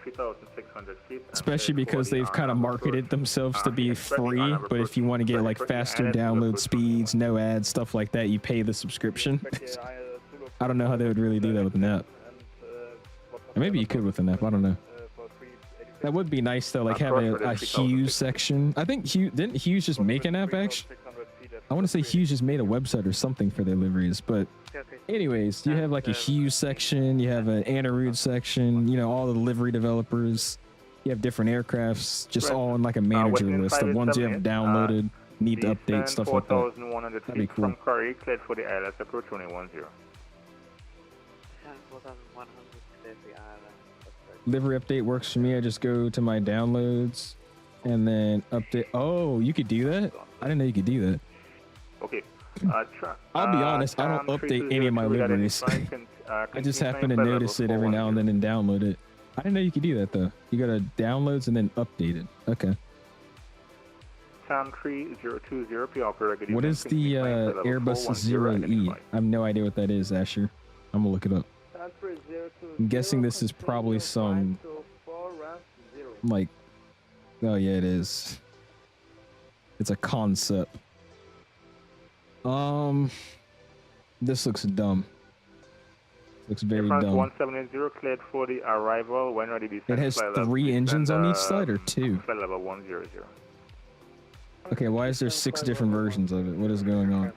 especially because they've kind of marketed themselves to be free. But if you want to get like faster download speeds, no ads, stuff like that, you pay the subscription. I don't know how they would really do that with an app. Or maybe you could with an app. I don't know. That would be nice though, like have a 𝐓𝐸 section. I think didn't 𝐓𝐸 just make an app actually? I want to say 𝐓𝐸 just made a website or something for their liveries, but anyways, you have like a 𝐓𝐸 section, you have an anaerobe section, you know, all the livery developers, you have different aircrafts, just all in like a manager list of ones you have downloaded, need to update, stuff like that. That'd be cool. From Curry, cleared for the ILS approach 2010. Livery update works for me. I just go to my downloads and then update. Oh, you could do that? I didn't know you could do that. Okay. I'll be honest, I don't update any of my liveries. I just happen to notice it every now and then and download it. I didn't know you could do that though. You gotta downloads and then update it. Okay. What is the Airbus 0E? I have no idea what that is, Asher. I'm gonna look it up. I'm guessing this is probably some like, oh yeah, it is. It's a concept. This looks dumb. Looks very dumb. 170 cleared for the arrival. When ready to it has 3 engines on each side or 2? Flight level 100. Okay, why is there 6 different versions of it? What is going on?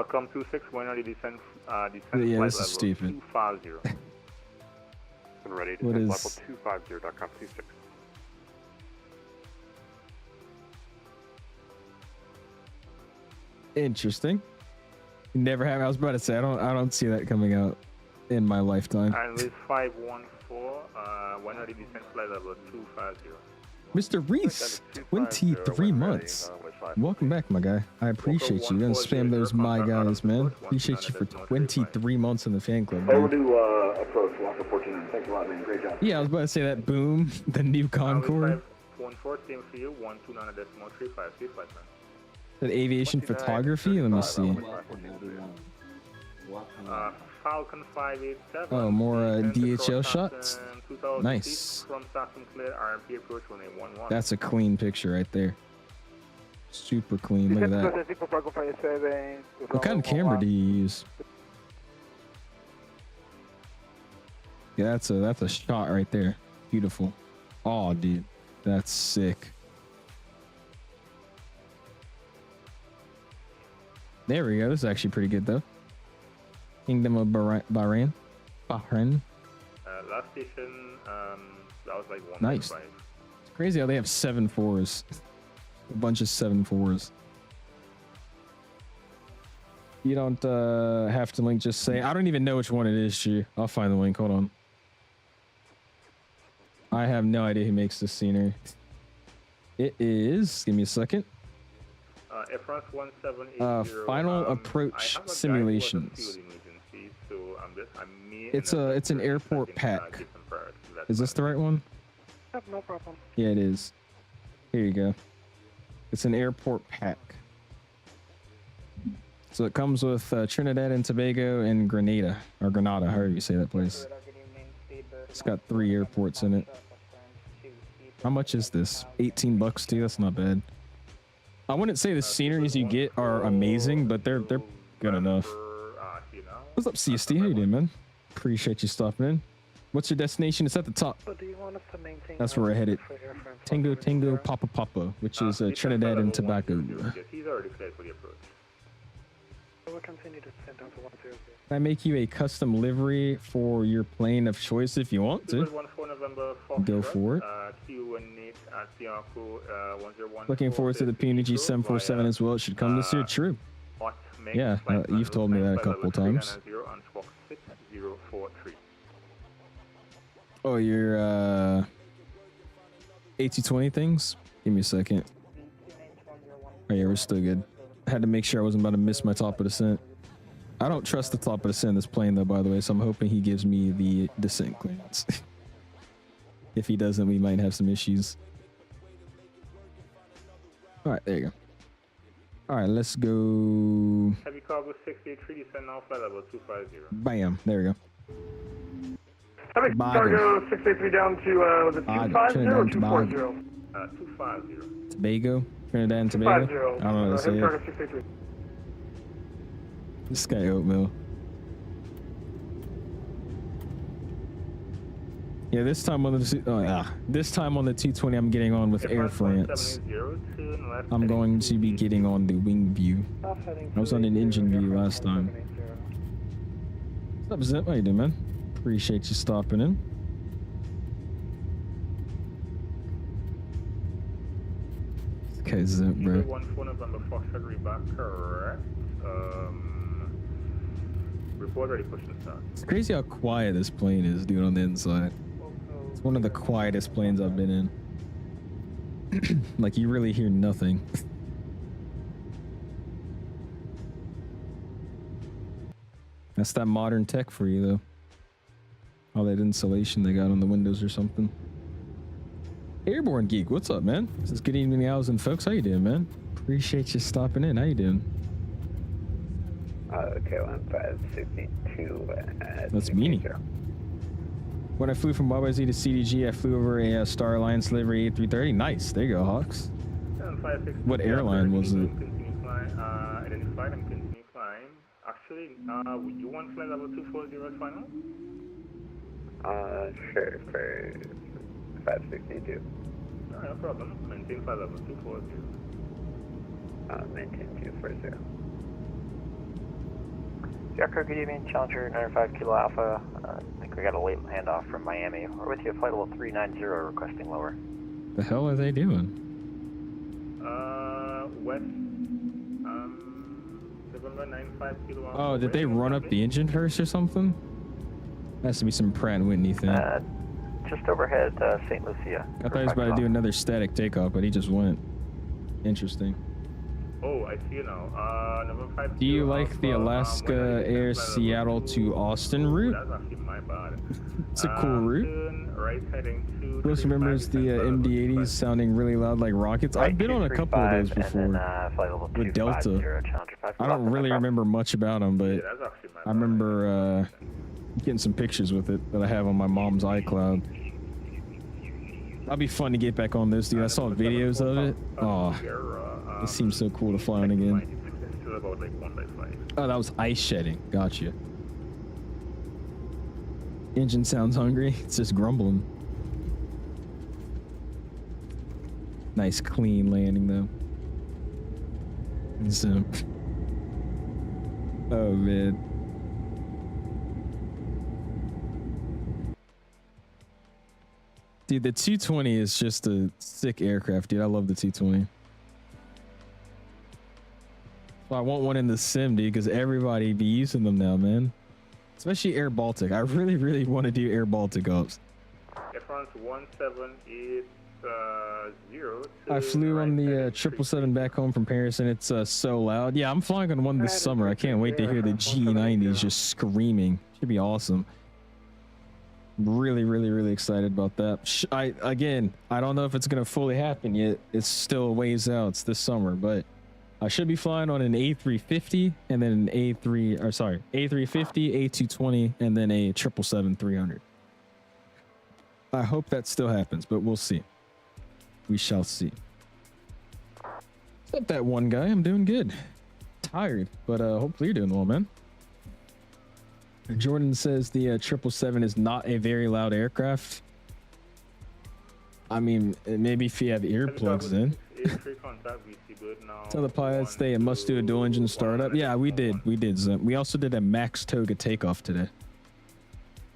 .com 26 when ready descend yeah, flight this is stupid. 250. When ready what descend is level 250.com 26. Interesting. Never have. I was about to say I don't see that coming out in my lifetime. And with 514, when are the descent flight level 250? Mr. Reese, 23 months. Welcome back, my guy. I appreciate you. You're gonna spam those my guys, man. Appreciate you for 23 months in the fan club. Overdue approach, Walker 14. Thanks a lot, man. Great job. Yeah, I was about to say that. Boom, the new Concorde. 114 for you, 129.35, flight man. That aviation photography. Let me see. Falcon 587. Oh, more DHL shots. Nice. From Sinclair, RMP approach 1811. That's a clean picture right there. Super clean. Look at that. What kind of camera do you use? Yeah, that's a shot right there. Beautiful. Oh, dude, that's sick. There we go. This is actually pretty good though. Kingdom of Bahrain. Last station, that was like 1.5. Nice. It's crazy how they have 7.4s. A bunch of 7.4s. You don't have to link, just say. I don't even know which one it is, G. I'll find the link. Hold on. I have no idea who makes this scenery. It is. Give me a second. Air France 1780. Final approach simulations. It's an airport pack. Is this the right one? Yep, no problem. Yeah, it is. Here you go. It's an airport pack. So it comes with Trinidad and Tobago and Grenada, or Grenada, however you say that place. It's got 3 airports in it. How much is this? 18 bucks, too. That's not bad. I wouldn't say the sceneries you get are amazing, but they're good enough. What's up, CST? How you doing, man? Appreciate you stopping in. What's your destination? It's at the top. So do you want us to maintain That's where we're headed. Tango Tango Papa Papa, which is Trinidad and Tobago. He's already cleared for the approach. We'll continue to send down to 100. Can I make you a custom livery for your plane of choice if you want to? Go for it. Looking forward to the PNG 747 as well. It should come this year. True. Yeah, you've told me that a couple times. Oh, your A220 things? Give me a second. Oh yeah, we're still good. I had to make sure I wasn't about to miss my top of descent. I don't trust the top of descent in this plane though, by the way, so I'm hoping he gives me the descent clearance. If he doesn't, we might have some issues. All right, there you go. All right, let's go. Heavy cargo 683, descend now flight level 250. Bam, there we go. Heavy cargo 683 down to was it 250 or 240? 250. Tobago, Trinidad and Tobago. I don't know what to say. Heavy cargo 683. This guy 𝐂𝐸. Yeah, this time on the 220, I'm getting on with Air France. I'm going to be getting on the wing view. I was on an engine view last time. What's up, Zip? How you doing, man? Appreciate you stopping in. Okay, Zip, bro. It's crazy how quiet this plane is, dude, on the inside. It's one of the quietest planes I've been in. Like, you really hear nothing. That's that modern tech for you, though. All that insulation they got on the windows or something. Airborne Geek, what's up, man? This is good evening, 𝐂𝐸𝐬𝐷, folks. How you doing, man? Appreciate you stopping in. How you doing? Okay, 1562. That's meanie. When I flew from YYZ to CDG, I flew over a Star Alliance livery A330. Nice. There you go, Hawks. What airline was it? Identified and continue climb. Actually, would you want flight level 240 as final? Sure, for 562. No problem. Maintain flight level 240. Maintain 240. Jacko, good evening. Challenger 95 Kilo Alpha. I think we got a late handoff from Miami. We're with you at flight level 390 requesting lower. The hell are they doing? West. November 95 Kilo Alpha. Oh, did they run up the engine first or something? Has to be some Pratt & Whitney thing. Just overhead St. Lucia. I thought he was about to do another static takeoff, but he just went. Interesting. Oh, I see you now. Number 5. Do you like the Alaska Air Seattle to Austin route? That's actually my bad. It's a cool route. Right heading to. Who else remembers the MD-80s sounding really loud like rockets? I've been on a couple of those before with Delta. I don't really remember much about them, but I remember getting some pictures with it that I have on my mom's iCloud. That'd be fun to get back on this, dude. I saw videos of it. Oh, it seems so cool to fly on again. Oh, that was ice shedding. Gotcha. Engine sounds hungry. It's just grumbling. Nice clean landing though. So, oh man. Dude, the 220 is just a sick aircraft, dude. I love the 220. Well, I want one in the sim, dude, because everybody be using them now, man. Especially Air Baltic. I really, really want to do Air Baltic ops. Air France 1780. I flew on the 777 back home from Paris, and it's so loud. Yeah, I'm flying on one this summer. I can't wait to hear the G90s just screaming. Should be awesome. Really, really, really excited about that. Again, I don't know if it's gonna fully happen yet. It's still a ways out. It's this summer, but I should be flying on an A350 and then an A350, A220, and then a 777-300. I hope that still happens, but we'll see. We shall see. Except that one guy, I'm doing good. Tired, but hopefully you're doing well, man. Jordan says the 777 is not a very loud aircraft. I mean, maybe if you have earplugs in. Tell the pilots they must do a dual engine startup. Yeah, we did. We also did a max toga takeoff today.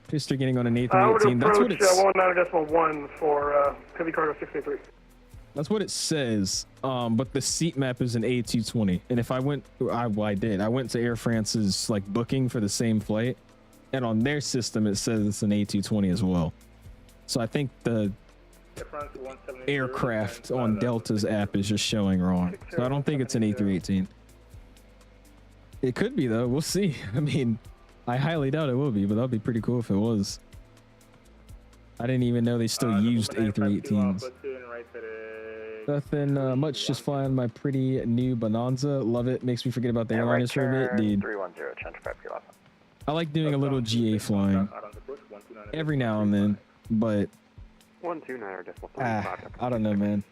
Pister getting on an A318. That's what it's. 19.1 for heavy cargo 683. That's what it says. But the seat map is an A220. And if I went, I went to Air France's like booking for the same flight, and on their system it says it's an A220 as well. So I think the aircraft on Delta's app is just showing wrong. So I don't think it's an A318. It could be though. We'll see. I mean, I highly doubt it will be, but that'd be pretty cool if it was. I didn't even know they still used A318s. Nothing much, just flying my pretty new Bonanza. Love it. Makes me forget about the airliners for a bit, dude. 310, change 5 kilo. I like doing a little GA flying every now and then, but 129.3. I don't know, man.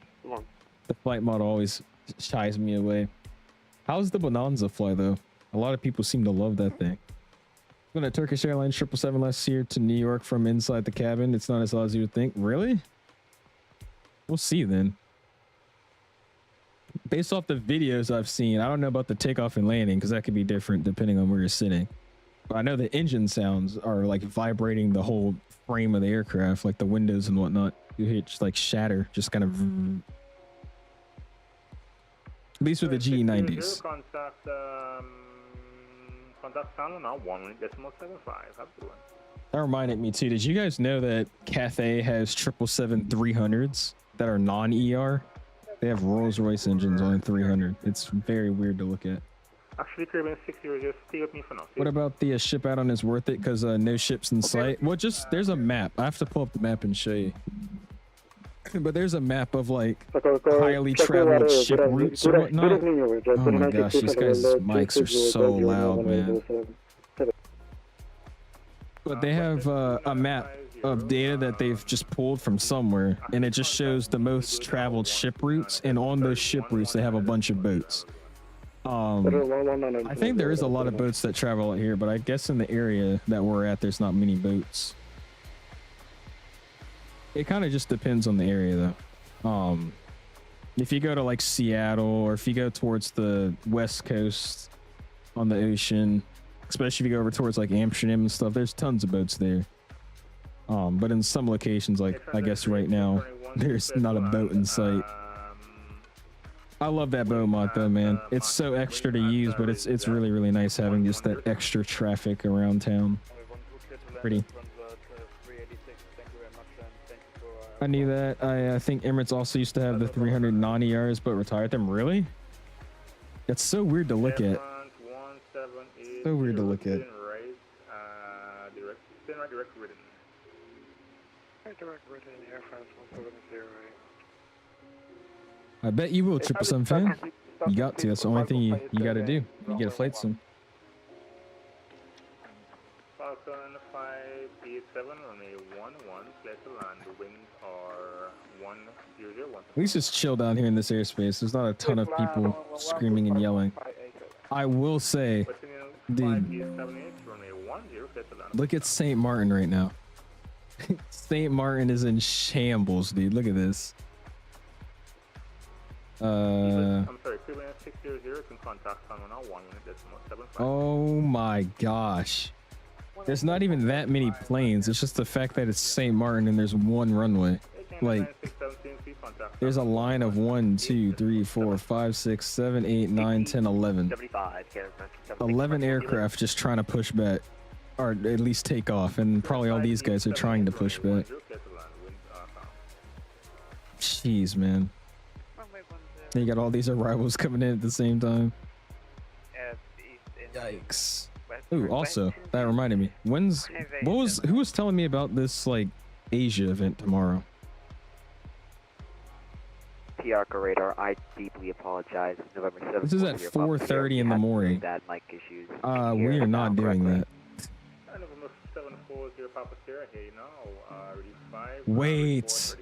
The flight model always shies me away. How's the Bonanza fly though? A lot of people seem to love that thing. Went a Turkish Airlines 777 last year to New York from inside the cabin. It's not as loud as you would think. Really? We'll see then. Based off the videos I've seen, I don't know about the takeoff and landing because that could be different depending on where you're sitting. But I know the engine sounds are like vibrating the whole frame of the aircraft, like the windows and whatnot. You hear it just like shatter, just kind of. At least with the G90s. Contact channel now 1.75. That reminded me too. Did you guys know that Cathay has 777-300s that are non-ER? They have Rolls-Royce engines on 300. It's very weird to look at. Actually, Caribbean 60 just stay with me for now. What about the ship out on is worth it because no ships in sight? Well, just there's a map. I have to pull up the map and show you. But there's a map of like highly traveled ship routes or whatnot. Oh my gosh, these guys' mics are so loud, man. But they have a map of data that they've just pulled from somewhere, and it just shows the most traveled ship routes, and on those ship routes they have a bunch of boats. I think there is a lot of boats that travel out here, but I guess in the area that we're at there's not many boats. It kind of just depends on the area though. If you go to like Seattle, or if you go towards the west coast on the ocean, especially if you go over towards like Amsterdam and stuff, there's tons of boats there. But in some locations, like I guess right now, there's not a boat in sight. I love that boat mod though, man. It's so extra to use, but it's really, really nice having just that extra traffic around town. Pretty. I knew that. I think Emirates also used to have the 300 non-ERs, but retired them. Really? That's so weird to look at. So weird to look at. I bet you will, 777 fan. You got to. That's the only thing you got to do. You get a flight sim. Falcon 587, runway 11, clear to land. The winds are 100. At least it's chill down here in this airspace. There's not a ton of people screaming and yelling. I will say, dude, look at St. Maarten right now. St. Maarten is in shambles, dude. Look at this. I'm sorry, 600 can contact someone on 1.75. Oh my gosh. There's not even that many planes. It's just the fact that it's St. Maarten and there's one runway. Like, there's a line of 1, 2, 3, 4, 5, 6, 7, 8, 9, 10, 11. 11 aircraft just trying to push back, or at least take off, and probably all these guys are trying to push back. Jeez, man. You got all these arrivals coming in at the same time. Yikes. Ooh, also, that reminded me. Who was telling me about this, like, Asia event tomorrow? TRCO radar, I deeply apologize. November 7th. This is at 4:30 in the morning. Bad mic issues. We are not doing that. November 740 Papa Sierra here now. Wait.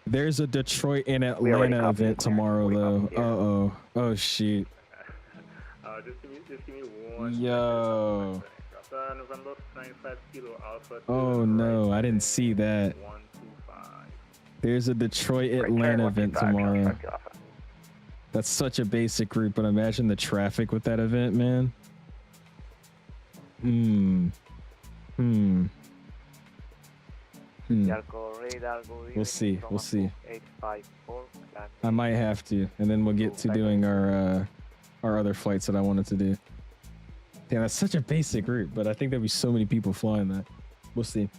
There's a Detroit and Atlanta event tomorrow, though. Uh-oh. Oh, shoot. Just give me one. Yo. November 95 Kilo Alpha. Oh, no. I didn't see that. There's a Detroit Atlanta event tomorrow. That's such a basic route, but imagine the traffic with that event, man. We'll see. We'll see. I might have to, and then we'll get to doing our other flights that I wanted to do. Damn, that's such a basic route, but I think there'll be so many people flying that. We'll see.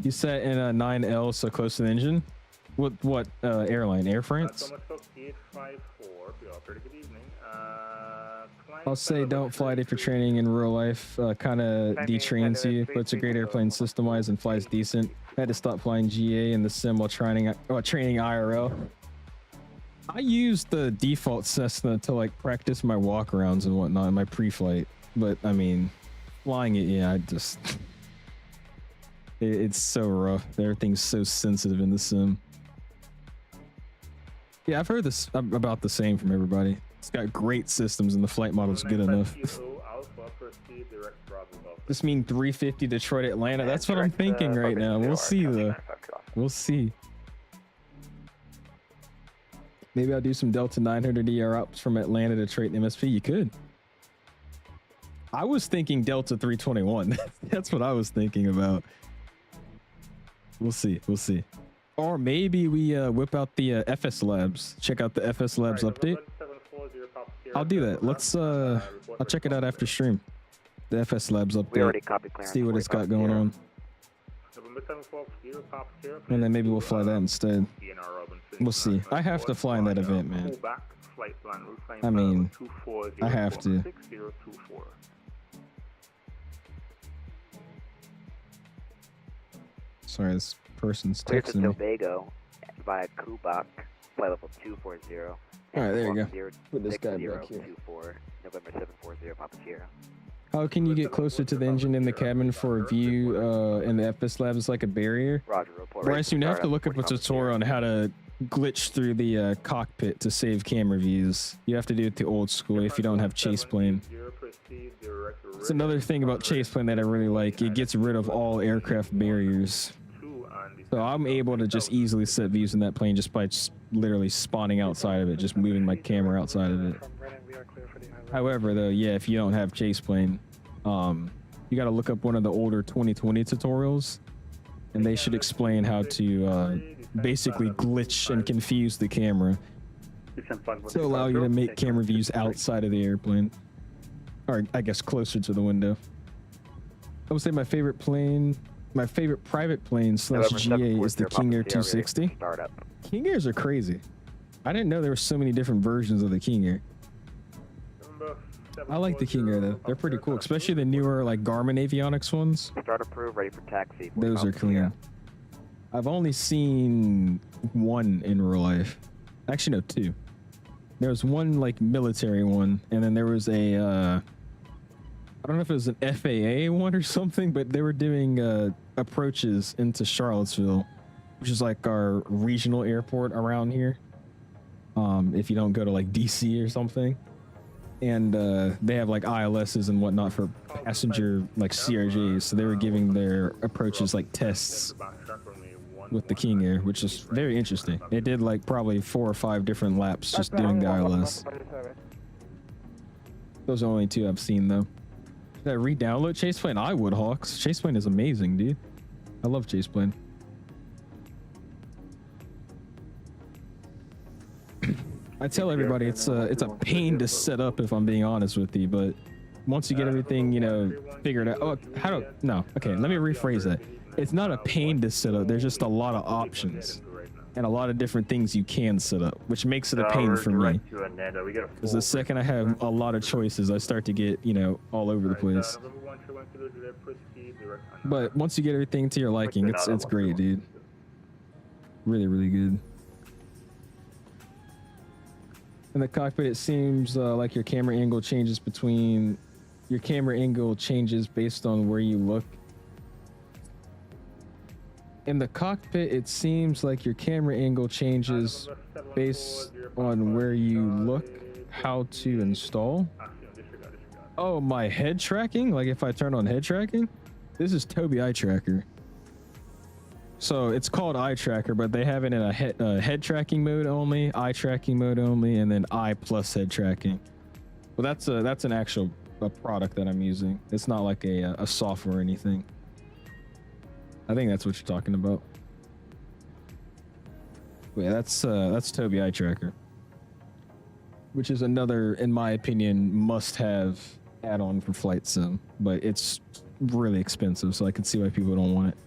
You sat in a 9L, so close to the engine. What airline? Air France? I'll say don't fly it if you're training in real life. Kind of detrains you, but it's a great airplane system-wise and flies decent. I had to stop flying GA in the sim while training IRL. I used the default Cessna to like practice my walkarounds and whatnot in my pre-flight, but I mean, flying it, yeah, I just it's so rough. Everything's so sensitive in the sim. Yeah, I've heard this about the same from everybody. It's got great systems and the flight model's good enough. Just mean 350 Detroit Atlanta. That's what I'm thinking right now. We'll see though. We'll see. Maybe I'll do some Delta 900 ER ops from Atlanta to Detroit and MSP. You could. I was thinking Delta 321. That's what I was thinking about. We'll see. We'll see. Or maybe we whip out the FS Labs. Check out the FS Labs update. I'll do that. Let's I'll check it out after stream. The FS Labs update. See what it's got going on. And then maybe we'll fly that instead. We'll see. I have to fly in that event, man. I mean, I have to. Sorry, this person's texting me. Tobago via Quebec, flight level 240. All right, there you go. Put this guy back here. November 740 Papa Sierra. How can you get closer to the engine in the cabin for a view in the FS Lab is like a barrier? Roger, report. Bryce, you have to look up a tutorial on how to glitch through the cockpit to save camera views. You have to do it the old school if you don't have chase plane. It's another thing about chase plane that I really like. It gets rid of all aircraft barriers. So I'm able to just easily set views in that plane just by literally spawning outside of it, just moving my camera outside of it. However, though, yeah, if you don't have chase plane, you got to look up one of the older 2020 tutorials, and they should explain how to basically glitch and confuse the camera to allow you to make camera views outside of the airplane, or I guess closer to the window. I would say my favorite plane my favorite private plane slash GA is the King Air 260. Startup. King Airs are crazy. I didn't know there were so many different versions of the King Air. I like the King Air though. They're pretty cool, especially the newer like Garmin avionics ones. Start approved, ready for taxi. Those are clean. I've only seen one in real life. Actually, no, two. There was one like military one, and then there was a I don't know if it was an FAA one or something, but they were doing approaches into Charlottesville, which is like our regional airport around here. If you don't go to like DC or something. And they have like ILSs and whatnot for passenger like CRJs, so they were giving their approaches like tests with the King Air, which is very interesting. It did like probably 4 or 5 different laps just doing the ILS. Those are only 2 I've seen though. Should I re-download Chaseplane? I would, Hawks. Chaseplane is amazing, dude. I love Chaseplane. I tell everybody it's a pain to set up, if I'm being honest with you, but once you get everything, you know, figured out. Oh, okay, let me rephrase that. It's not a pain to set up. There's just a lot of options and a lot of different things you can set up, which makes it a pain for me. Because the second I have a lot of choices, I start to get, you know, all over the place. But once you get everything to your liking, it's great, dude. Really, really good. In the cockpit, it seems like your camera angle changes based on where you look. In the cockpit, it seems like your camera angle changes based on where you look. How to install? Oh, my head tracking? Like if I turn on head tracking? This is Toby Eye Tracker. So it's called eye tracker, but they have it in a head tracking mode only, eye tracking mode only, and then eye plus head tracking. Well, that's an actual product that I'm using. It's not like a software or anything. I think that's what you're talking about. But yeah, that's Toby Eye Tracker, which is another, in my opinion, must-have add-on for flight sim, but it's really expensive, so I can see why people don't want it.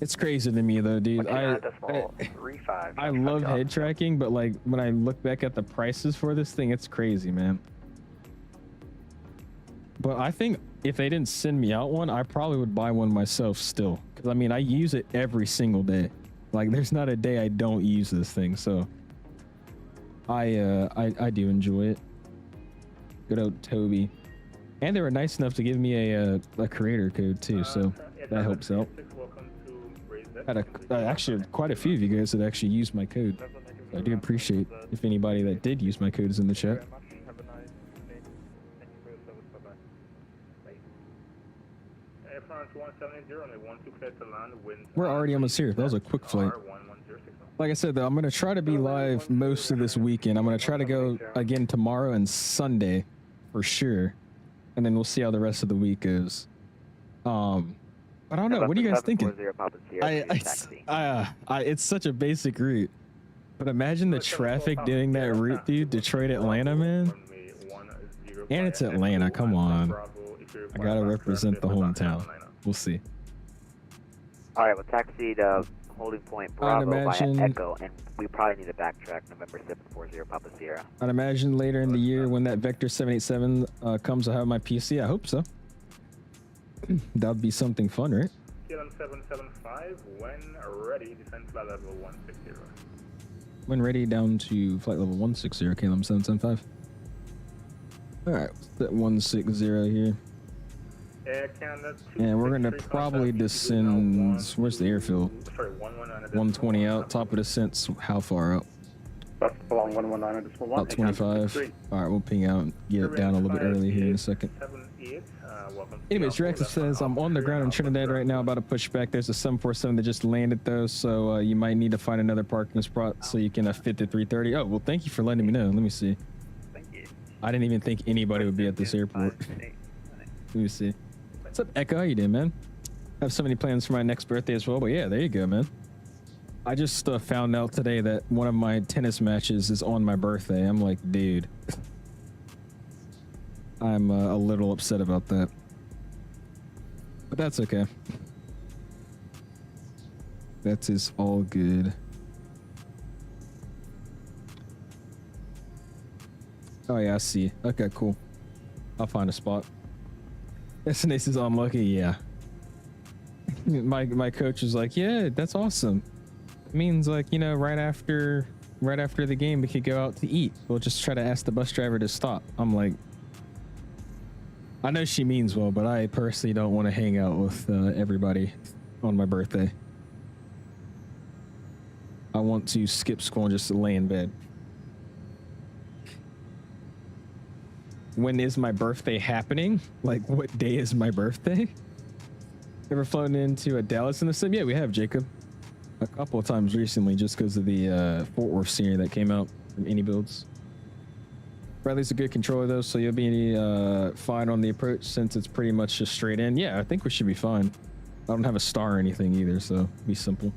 It's crazy to me though, dude. I love head tracking, but like when I look back at the prices for this thing, it's crazy, man. But I think if they didn't send me out one, I probably would buy one myself still. Because I mean, I use it every single day. Like there's not a day I don't use this thing, so I do enjoy it. Good old Toby. And they were nice enough to give me a creator code too, so that helps out. Had actually quite a few of you guys that actually used my code. So I do appreciate if anybody that did use my code is in the chat. We're already almost here. That was a quick flight. Like I said though, I'm gonna try to be live most of this weekend. I'm gonna try to go again tomorrow and Sunday for sure, and then we'll see how the rest of the week goes. I don't know. What are you guys thinking? It's such a basic route, but imagine the traffic doing that route, dude. Detroit, Atlanta, man. And it's Atlanta. Come on. I gotta represent the hometown. We'll see. All right, we'll taxi to holding point Bravo via Echo, and we probably need to backtrack November 740 Papa Sierra. I'd imagine later in the year when that Vector 787 comes, I'll have my PC. I hope so. That would be something fun, right? KLM 775, when ready, descend flight level 160. When ready, down to flight level 160, KLM 775. Alright, set 160 here. And we're gonna probably descend, where's the airfield? 120 out, top of descent, how far out? About 25. Alright, we'll ping out and get it down a little bit early here in a second. Anyways, Rex says, I'm on the ground in Trinidad right now, about to push back. There's a 747 that just landed though, so you might need to find another parking spot so you can fit the 330. Oh, well, thank you for letting me know. Let me see. Thank you. I didn't even think anybody would be at this airport. Let me see. What's up, Echo? How you doing, man? I have so many plans for my next birthday as well, but yeah, there you go, man. I just found out today that one of my tennis matches is on my birthday. I'm like, dude. I'm a little upset about that. But that's okay. That is all good. Oh yeah, I see. Okay, cool. I'll find a spot. SNA says unlucky, yeah. My coach was like, yeah, that's awesome. It means like, you know, right after the game we could go out to eat. We'll just try to ask the bus driver to stop. I'm like, I know she means well, but I personally don't want to hang out with everybody on my birthday. I want to skip school and just lay in bed. When is my birthday happening? Like, what day is my birthday? Ever flown into Dallas in the sim? Yeah, we have, Jacob. A couple of times recently, just because of the Fort Worth scenery that came out from inibuilds. Bradley's a good controller though, so you'll be fine on the approach since it's pretty much just straight in. Yeah, I think we should be fine. I don't have a star or anything either, so it'll be simple.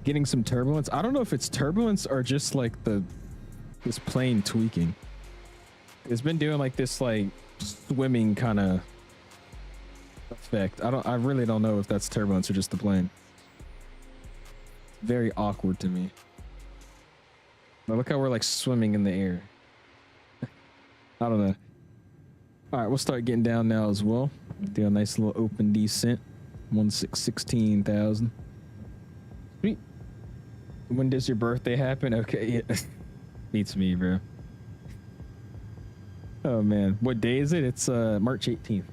Getting some turbulence. I don't know if it's turbulence or just like this plane tweaking. It's been doing like this like swimming kind of effect. I really don't know if that's turbulence or just the plane. Very awkward to me. But look how we're like swimming in the air. I don't know. All right, we'll start getting down now as well. Do a nice little open descent. 16,000. Sweet. When does your birthday happen? Okay, yeah. Beats me, bro. Oh man, what day is it? It's March 18th.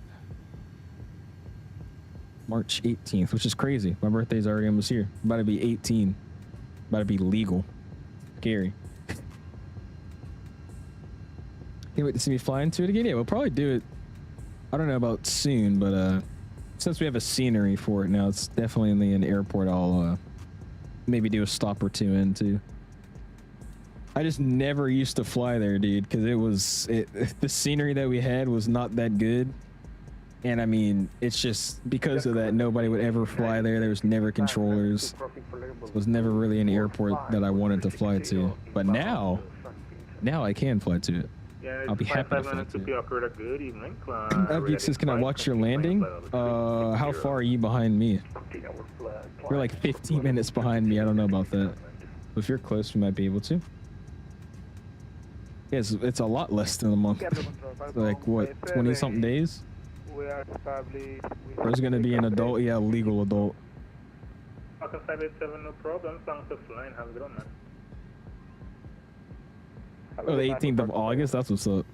March 18th, which is crazy. My birthday's already almost here. I'm about to be 18. About to be legal. Scary. Can't wait to see me fly into it again. Yeah, we'll probably do it. I don't know about soon, but since we have a scenery for it now, it's definitely in the airport. I'll maybe do a stop or two into. I just never used to fly there, dude, because the scenery that we had was not that good. And I mean, it's just because of that, nobody would ever fly there. There was never controllers. It was never really an airport that I wanted to fly to. But now I can fly to it. I'll be happy to fly to it. Abgeek says, can I watch your landing? How far are you behind me? You're like 15 minutes behind me. I don't know about that. But if you're close, we might be able to. Yeah, it's a lot less than a month. Like, what, 20-something days? Or is it going to be an adult? Yeah, legal adult. Okay, 587, no problem. Thanks for flying. Have a good one, man. Oh, the 18th of August? That's what's up.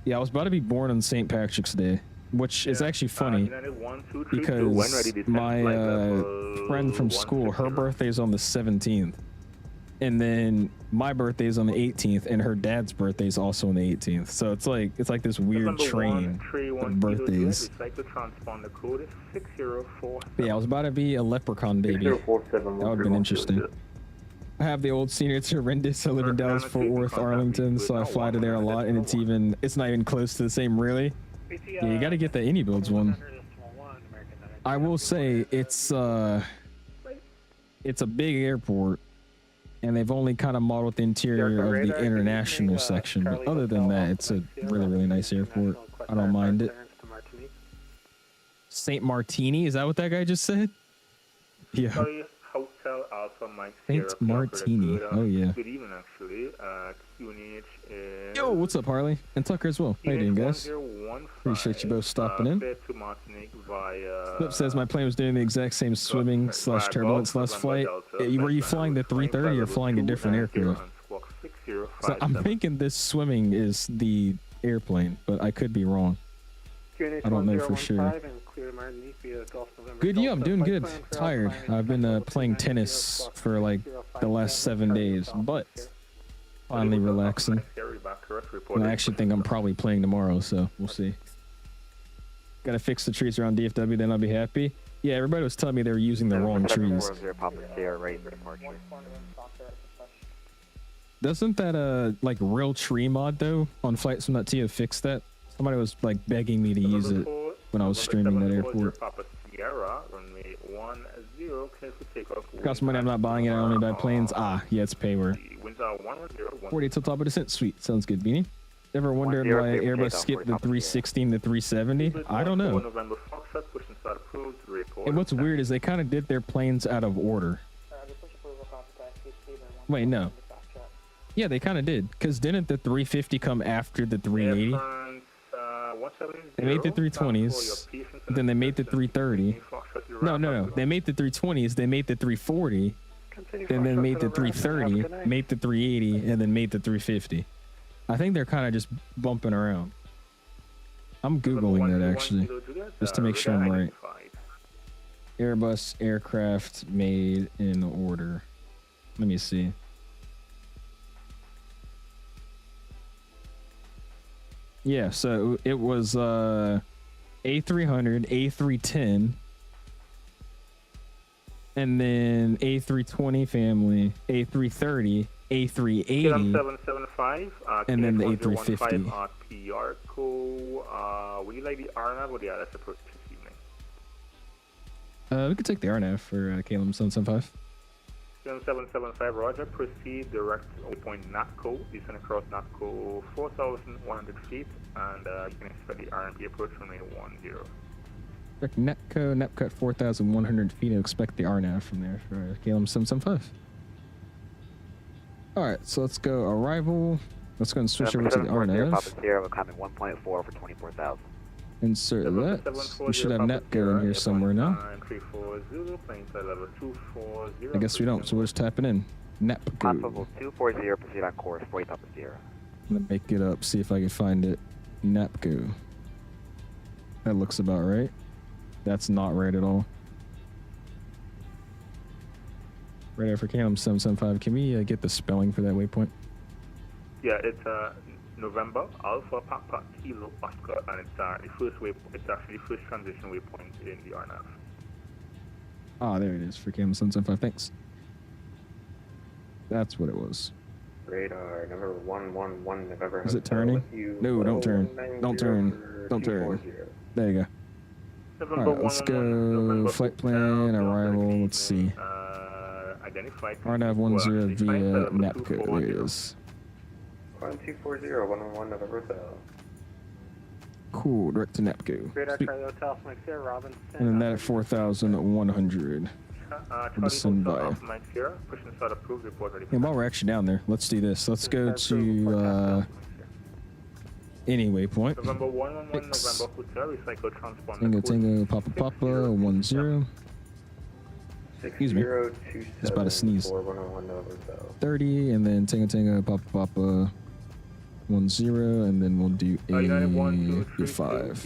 Yeah, I was about to be born on St. Patrick's Day, which is actually funny because my friend from school, her birthday is on the 17th. And then my birthday is on the 18th, and her dad's birthday is also on the 18th. So it's like this weird train of birthdays. Yeah, I was about to be a leprechaun baby. That would have been interesting. I have the old senior. It's horrendous. I live in Dallas, Fort Worth, Arlington, so I fly to there a lot, and it's not even close to the same, really. Yeah, you got to get the inibuilds one. I will say it's a big airport. And they've only kind of modeled the interior of the international section. But other than that, it's a really, really nice airport. I don't mind it. St. Martini? Is that what that guy just said? Yeah. St. Martini. Oh, yeah. Good evening, actually. Yo, what's up, Harley? And Tucker as well. How you doing, guys? Appreciate you both stopping in. Flip says my plane was doing the exact same swimming / turbulence last flight. Were you flying the 330 or flying a different aircraft? So I'm thinking this swimming is the airplane, but I could be wrong. I don't know for sure. Good, yeah, I'm doing good. Tired. I've been playing tennis for like the last 7 days, but finally relaxing. And I actually think I'm probably playing tomorrow, so we'll see. Gotta fix the trees around DFW, then I'll be happy. Yeah, everybody was telling me they were using the wrong trees. Doesn't that like real tree mod though on FLIGHTSIM.to fix that? Somebody was like begging me to use it when I was streaming that airport. Cost money, I'm not buying it, I only buy planes. Ah, yeah, it's payware. 40 till top of descent. Sweet, sounds good, Beanie. Ever wondered why Airbus skipped the 360 and the 370? I don't know. And what's weird is they kind of did their planes out of order. Wait, no. Yeah, they kind of did. Because didn't the 350 come after the 380? They made the 320s, then they made the 330. No. They made the 320s, they made the 340, then they made the 330, made the 380, and then made the 350. I think they're kind of just bumping around. I'm Googling that actually, just to make sure I'm right. Airbus aircraft made in order. Let me see. Yeah, so it was A300, A310, and then A320 family, A330, A380, 775, and then the A350. 𝐕𝐄𝐑𝐓𝐈𝐂𝐀𝐋𝐒𝐈𝐌. Would you like the RNAV or the ILS approach this evening? We could take the RNAV for 𝐂𝐨𝐴775. 7775, roger. Proceed direct waypoint NAPCO. Descend across NAPCO 4,100 feet, and you can expect the RNP approach from runway 10. Direct NAPCO at 4,100 feet. And expect the RNAV from there for 𝐂𝐨𝐴775. All right, so let's go arrival. Let's go and switch over to the RNAV. Papa Sierra, we're coming 1.4 for 24,000. Insert that. We should have NAPCO in here somewhere now. I guess we don't, so we'll just tap it in. NAPCO. Possible 240, proceed on course, 40 Papa Sierra. I'm gonna make it up, see if I can find it. NAPCO. That looks about right. That's not right at all. Right after 𝐂𝐨𝐴775. Can we get the spelling for that waypoint? Yeah, it's November Alpha Papa Kilo Oscar, and it's the first waypoint. It's actually the first transition waypoint in the RNAV. Ah, there it is for 𝐂𝐨𝐴775. Thanks. That's what it was. Radar number 111 November. Is it turning? No, don't turn. Don't turn. Don't turn. There you go. All right, let's go. Flight plan, arrival. Let's see. RNAV 10 via NAPCO. There it is. 1240 111 November Bell. Cool, direct to NAPCO. Radar Charlie Hotel, Mike Sierra, Robinson. And then that at 4,100. Send by. And while we're actually down there, let's do this. Let's go to any waypoint. November 111 November Hotel, recycle transponder. Tango Papa 10. Excuse me. Just about to sneeze. 30, and then Tango Papa 10, and then we'll do A5.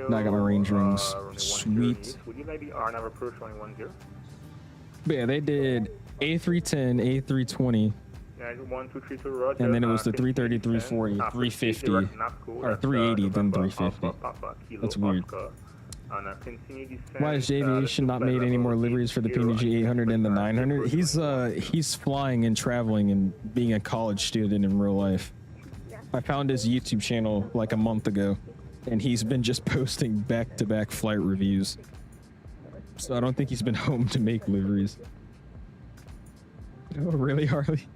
Now I got my range rings. Sweet. Would you like the RNAV approach running 10? But yeah, they did A310, A320. And then it was the 330, 340, 350, or 380, then 350. That's weird. Why has Aviation not made any more liveries for the PNG 800 and the 900? He's flying and traveling and being a college student in real life. I found his YouTube channel like a month ago, and he's been just posting back-to-back flight reviews. So I don't think he's been home to make liveries. Oh, really, Harley?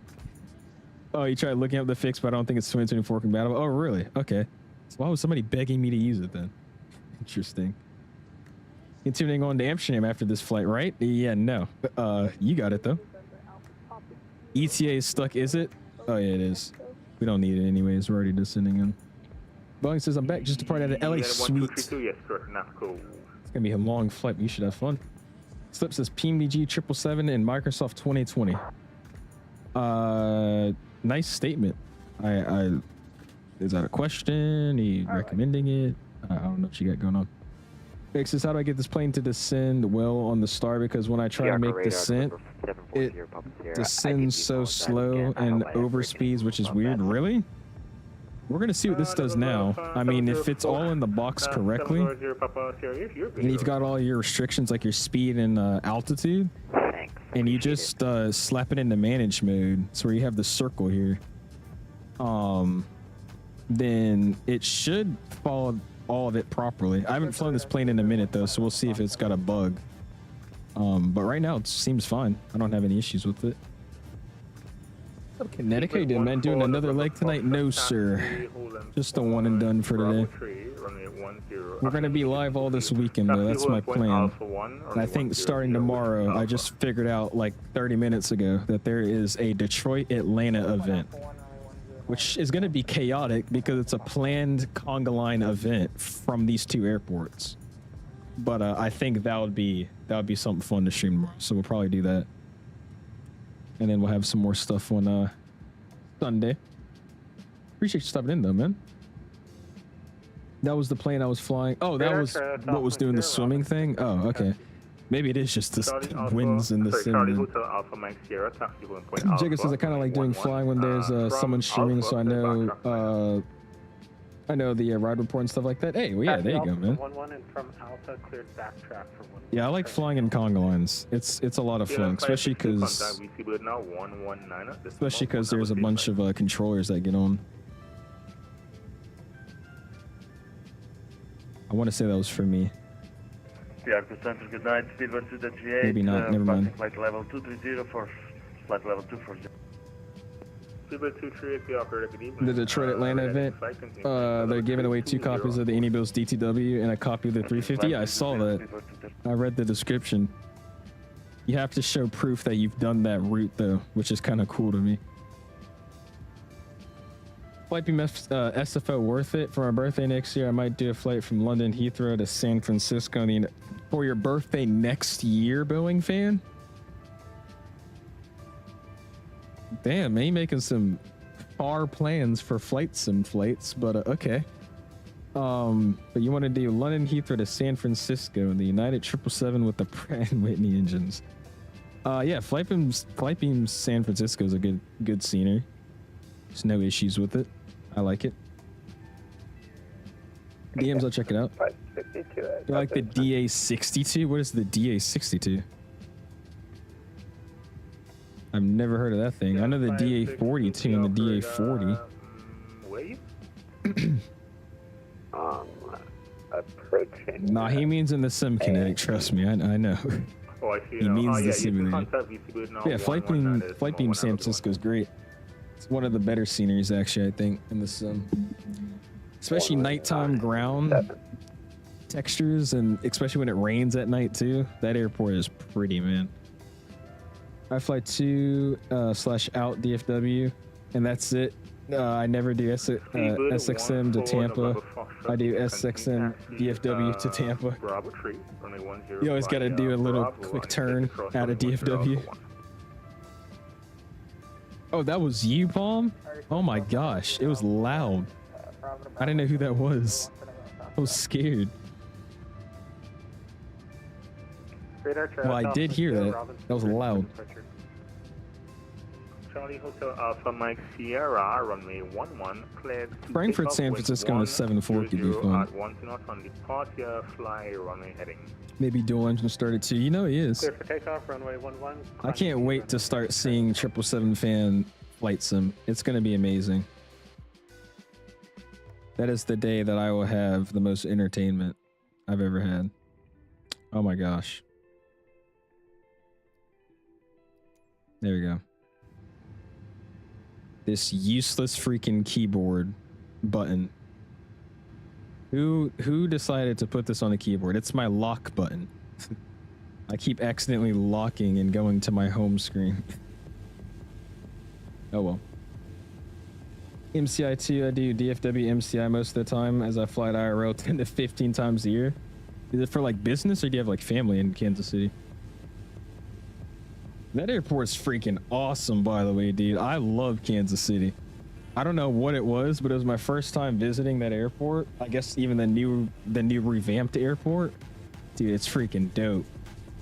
Oh, you tried looking up the fix, but I don't think it's 2024 compatible. Oh, really? Okay. So why was somebody begging me to use it then? Interesting. Continuing on to Amsterdam after this flight, right? Yeah, no. You got it though. ETA is stuck, is it? Oh yeah, it is. We don't need it anyways. We're already descending in. Boeing says I'm back. Just departed out of LA. Sweet. It's gonna be a long flight. But you should have fun. Slip says PMDG 777 and Microsoft 2020. Nice statement. Is that a question? Are you recommending it? I don't know what you got going on. Fixes, how do I get this plane to descend well on the star? Because when I try to make descent, it descends so slow and overspeeds, which is weird. Really? We're gonna see what this does now. I mean, if it's all in the box correctly, and you've got all your restrictions like your speed and altitude, and you just slap it into manage mode, so where you have the circle here, then it should follow all of it properly. I haven't flown this plane in a minute though, so we'll see if it's got a bug. But right now it seems fine. I don't have any issues with it. What's up, Kinetic? How you doing, man? Doing another leg tonight? No, sir. Just the one and done for today. We're going to be live all this weekend, though. That's my plan. And I think starting tomorrow, I just figured out like 30 minutes ago that there is a Detroit-Atlanta event, which is going to be chaotic because it's a planned conga line event from these two airports. But I think that would be something fun to stream tomorrow, so we'll probably do that. And then we'll have some more stuff on Sunday. Appreciate you stopping in, though, man. That was the plane I was flying. Oh, that was what was doing the swimming thing? Oh, okay. Maybe it is just the winds in the sim. Jacob says I kind of like doing flying when there's someone streaming, so I know the ride report and stuff like that. Hey, well, yeah, there you go, man. Yeah, I like flying in conga lines. It's a lot of fun, especially because there's a bunch of controllers that get on. I want to say that was for me. Yeah, Center, good night. Speedbird to the G8. Maybe not, never mind. Flight level 230 for flight level 240. The Detroit Atlanta event, they're giving away 2 copies of the inibuilds DTW and a copy of the 350. I saw that. I read the description. You have to show proof that you've done that route, though, which is kind of cool to me. Flight beam SFO worth it? For my birthday next year, I might do a flight from London Heathrow to San Francisco. For your birthday next year, Boeing fan? Damn, man, you making some far plans for flight sim flights, but okay. But you want to do London Heathrow to San Francisco and the United 777 with the Pratt & Whitney engines. Yeah, flight beam San Francisco is a good scenery. There's no issues with it. I like it. DMs, I'll check it out. Do you like the DA62? What is the DA62? I've never heard of that thing. I know the DA42 and the DA40. Approaching. Nah, he means in the sim kinetic. Trust me, I know. Oh, I see. He means the yeah, simulator. Yeah, flight beam San Francisco is great. It's one of the better sceneries, actually, I think, in the sim. Especially nighttime ground textures, and especially when it rains at night too. That airport is pretty, man. I fly to /out DFW, and that's it. I never do SXM to Tampa. I do SXM DFW to Tampa. You always got to do a little quick turn out of DFW. Oh, that was you, Palm? Oh my gosh, it was loud. I didn't know who that was. I was scared. Well, I did hear that. That was loud. Charlie Hotel Alpha Mike Sierra, runway 11, cleared. Frankfurt, San Francisco on a 7-4 could be fun. At 1 knot on departure, fly runway heading. Maybe dual engine started too. You know he is. Clear for takeoff, runway 11. I can't wait to start seeing 777 fan flight sim. It's going to be amazing. That is the day that I will have the most entertainment I've ever had. Oh my gosh. There we go. This useless freaking keyboard button. Who decided to put this on the keyboard? It's my lock button. I keep accidentally locking and going to my home screen. Oh well. MCI 2, I do DFW MCI most of the time as I fly to IRL 10 to 15 times a year. Is it for like business, or do you have like family in Kansas City? That airport's freaking awesome, by the way, dude. I love Kansas City. I don't know what it was, but it was my first time visiting that airport. I guess even the new revamped airport. Dude, it's freaking dope.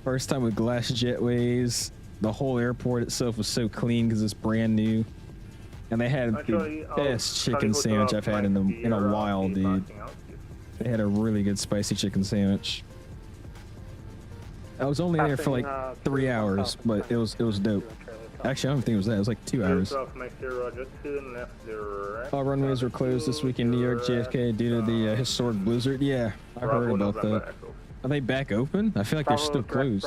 First time with glass jetways. The whole airport itself was so clean because it's brand new. And they had the best chicken sandwich I've had in a while, dude. They had a really good spicy chicken sandwich. I was only there for like 3 hours, but it was dope. Actually, I don't think it was that. It was like 2 hours. All runways were closed this week in New York, JFK, due to the historic blizzard. Yeah, I heard about that. Are they back open? I feel like they're still closed.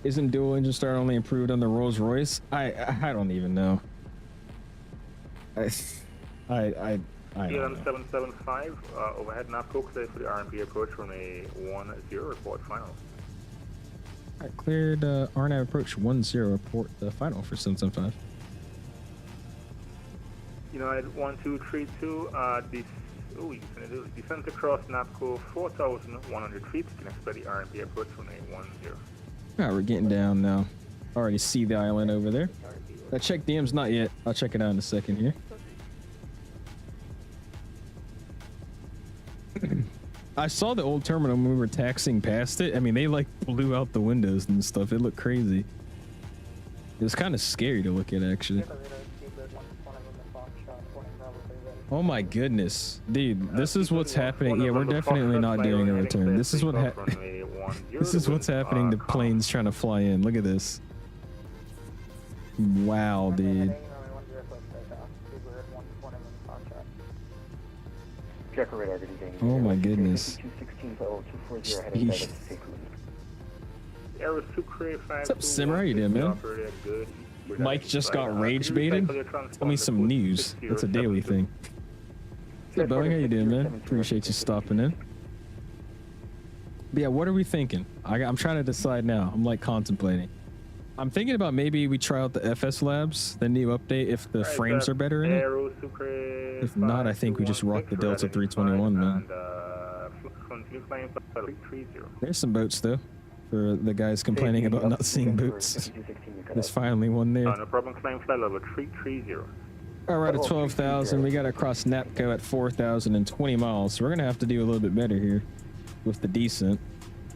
Isn't dual engine start only improved on the Rolls Royce? I don't even know. I don't know. 775, overhead NAVCO, clear for the RMP approach from a 1-0, report final. Alright, cleared RNAV approach 1-0, report the final for 775. United 1232, descent across NAVCO 4,100 feet, can expect the RMP approach from a 1-0. Alright, we're getting down now. Already see the island over there. I checked DMs, not yet. I'll check it out in a second here. I saw the old terminal when we were taxiing past it. I mean, they like blew out the windows and stuff. It looked crazy. It was kind of scary to look at, actually. Oh my goodness, dude! This is what's happening. Yeah, we're definitely not doing a return. This is what this is what's happening to planes trying to fly in. Look at this. Wow, dude. Oh my goodness. What's up, Simmer? How you doing, man? Mike just got rage baited? Tell me some news. That's a daily thing. What's up, Boeing? How you doing, man? Appreciate you stopping in. But yeah, what are we thinking? I'm trying to decide now. I'm like contemplating. I'm thinking about maybe we try out the FS Labs, the new update, if the frames are better in it. If not, I think we just rock the Delta 321, man. There's some boats, though, for the guys complaining about not seeing boats. There's finally one there. No problem, climb flight level 330. All right, at 12,000, we got to cross NAPCO at 4,020 miles. So we're going to have to do a little bit better here with the descent.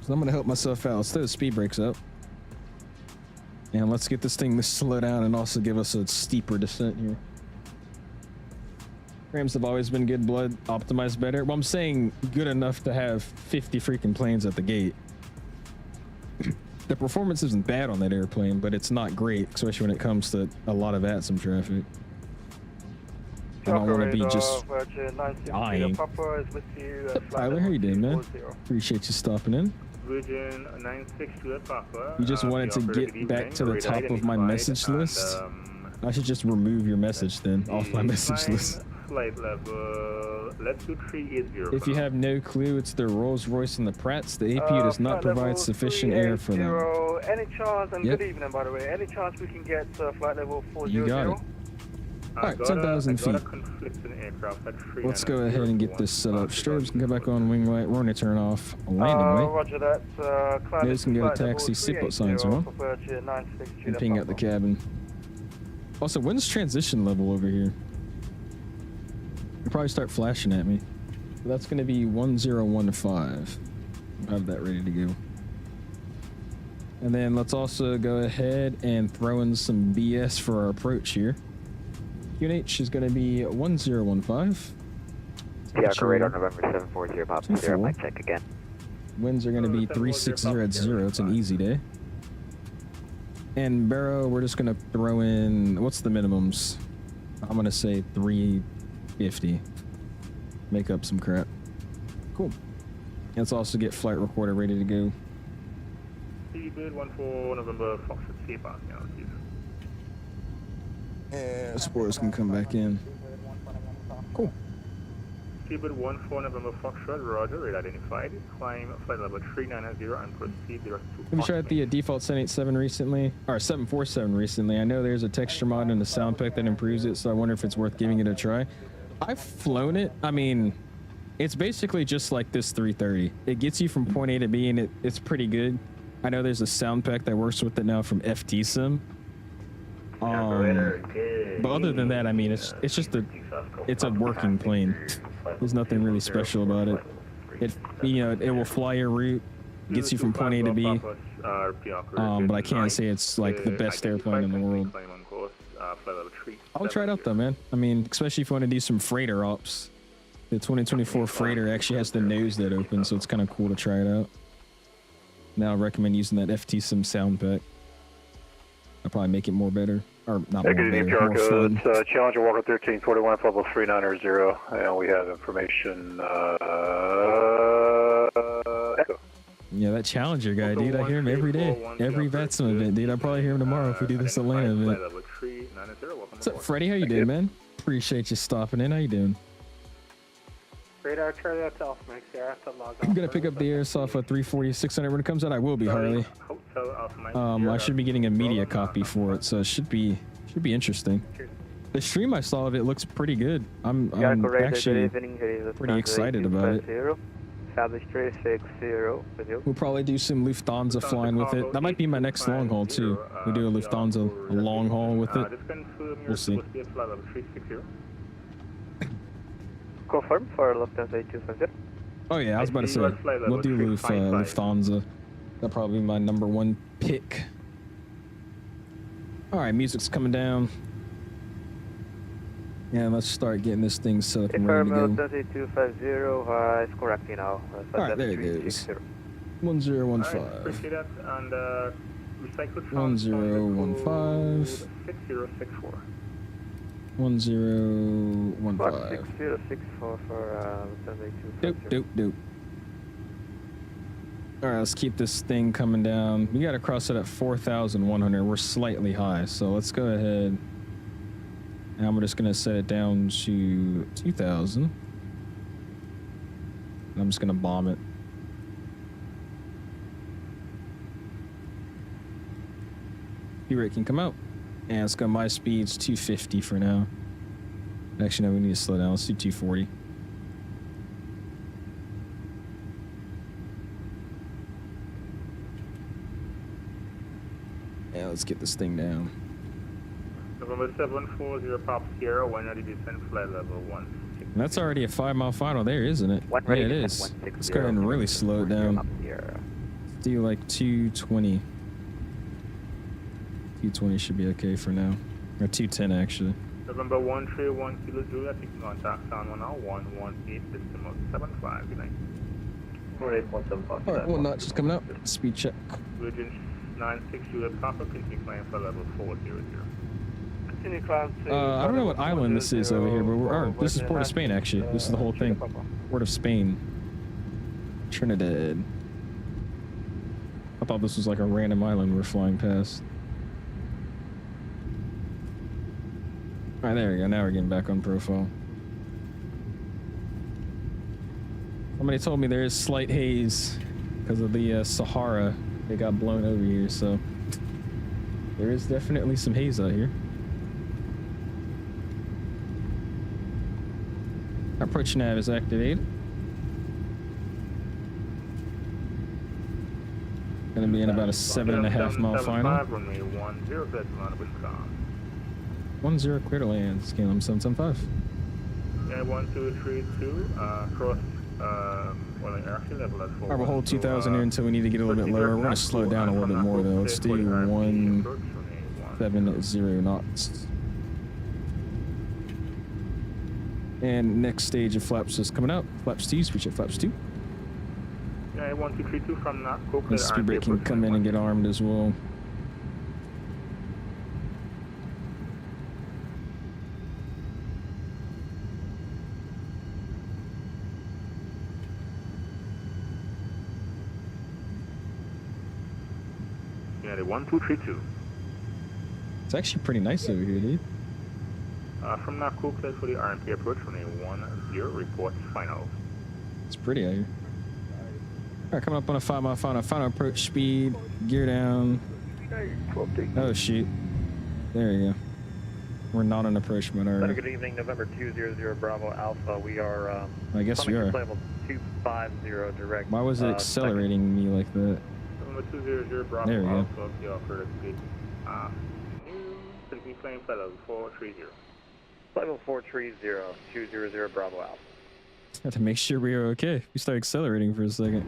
So I'm going to help myself out. Let's throw the speed brakes up. And let's get this thing to slow down and also give us a steeper descent here. Frames have always been good blood, optimized better. Well, I'm saying good enough to have 50 freaking planes at the gate. The performance isn't bad on that airplane, but it's not great, especially when it comes to a lot of VATSIM traffic. I don't want to be just dying. Tyler, how you doing, man? Appreciate you stopping in. You just wanted to get back to the top of my message list? I should just remove your message then, off my message list. Flight level, let's do 380. If you have no clue, it's the Rolls-Royce and the Pratts. The APU does not provide sufficient air for them. Any chance, and good evening by the way, any chance we can get flight level 400? You got it. Alright, 10,000 feet. Let's go ahead and get this set up. Strobes can go back on wing right. We're going to turn off landing right. Roger that. Nose can go to taxi. Seatbelt signs are on. And ping out the cabin. Also, when's transition level over here? You'll probably start flashing at me. So that's going to be 1015. I'll have that ready to go. And then let's also go ahead and throw in some BS for our approach here. QNH is going to be 1015. Tiago radar November 740, Papa 0, mic check again. Winds are going to be 360 at 0. It's an easy day. And Barrow, we're just going to throw in, what's the minimums? I'm going to say 350. Make up some crap. Cool. Let's also get flight recorder ready to go. Seabird 14 November Foxtrot Seapass now. And Spores can come back in. Cool. Seabird 14 November Foxtrot, Roger, rate identified. Climb flight level 390 and proceed direct to Have you tried the default 787 recently? Or 747 recently? I know there's a texture mod and a sound pack that improves it, so I wonder if it's worth giving it a try. I've flown it. I mean, it's basically just like this 330. It gets you from point A to B, and it's pretty good. I know there's a sound pack that works with it now from FTSIM. But other than that, I mean, it's just a working plane. There's nothing really special about it. It will fly your route, gets you from point A to B. But I can't say it's like the best airplane in the world. I'll try it out though, man. I mean, especially if you want to do some freighter ops. The 2024 freighter actually has the nose that opens, so it's kind of cool to try it out. Now I recommend using that FTSIM sound pack. I'll probably make it more better. Or not more better, more fun. It's Challenger Walker 1341, level 390, and we have information, Echo. Yeah, that Challenger guy, dude. I hear him every day. Every VATSIM event, dude. I'll probably hear him tomorrow if we do this Atlanta event. What's up, Freddie? How you doing, man? Appreciate you stopping in. How you doing? Radar Charlie, that's Alpha Mike here. I have to log off. I'm gonna pick up the Airsoft 340-600 when it comes out. I will be, Harley. I should be getting a media copy for it, so it should be interesting. The stream I saw of it looks pretty good. I'm actually pretty excited about it. We'll probably do some Lufthansa flying with it. That might be my next long haul too. We do a Lufthansa long haul with it. We'll see. Confirm for Lufthansa 250. Oh yeah, I was about to say we'll do Lufthansa. That'll probably be my #1 pick. All right, music's coming down. Yeah, let's start getting this thing set up and ready to go. Lufthansa 250 is correcting now. Alright, there it goes. 1015. Appreciate that. And recycle 1015. 6064. 1015. 6064 for Lufthansa 250. Dope. Alright, let's keep this thing coming down. We gotta cross it at 4,100. We're slightly high, so let's go ahead. And I'm just gonna set it down to 2,000. And I'm just gonna bomb it. P-rate can come out. And let's go. My speed's 250 for now. Actually, no, we need to slow down. Let's do 240. Yeah, let's get this thing down. November 740 Pop Sierra, 190 descent, flight level 1. That's already a 5-mile final there, isn't it? Yeah, it is. Let's go ahead and really slow it down. Let's do like 220. 220 should be okay for now. Or 210 actually. November 131 Kilo Julia, taking contact on 118 decimal 75. Good night. 48175. Alright, one notch is coming out. Speed check. Virgin 96 Juliet Papa, continue flying for level 400. Continue cloud. I don't know what island this is over here, but this is Port of Spain actually. This is the whole thing. Port of Spain. Trinidad. I thought this was like a random island we're flying past. Alright, there we go. Now we're getting back on profile. Somebody told me there is slight haze because of the Sahara. It got blown over here, so there is definitely some haze out here. Approach nav is activated. Gonna be in about a 7.5 mile final. 10 clear to land. Scale 775. Yeah, 1232. Cross. Well, actually level at 4. Alright, we'll hold 2,000 here until we need to get a little bit lower. We're gonna slow it down a little bit more though. Let's do 170 knots. And next stage of flaps is coming out. Flaps 2, speed check flaps 2. Yeah, 1232 from that. And speed brake can come in and get armed as well. Yeah, the 1232. It's actually pretty nice over here, dude. From Naco, clear for the RMP approach from a 10 report final. It's pretty out here. Alright, coming up on a 5-mile final. Final approach speed, gear down. Oh shoot. There you go. We're not on approach mode already. Good evening, November 200 Bravo Alpha. We are I guess we are. Level 250 direct. Why was it accelerating me like that? November 200 Bravo there we Alpha, go. the offer is good. New plane flight level 430. Level 430, 200 Bravo Alpha. Had to make sure we were okay. We started accelerating for a second.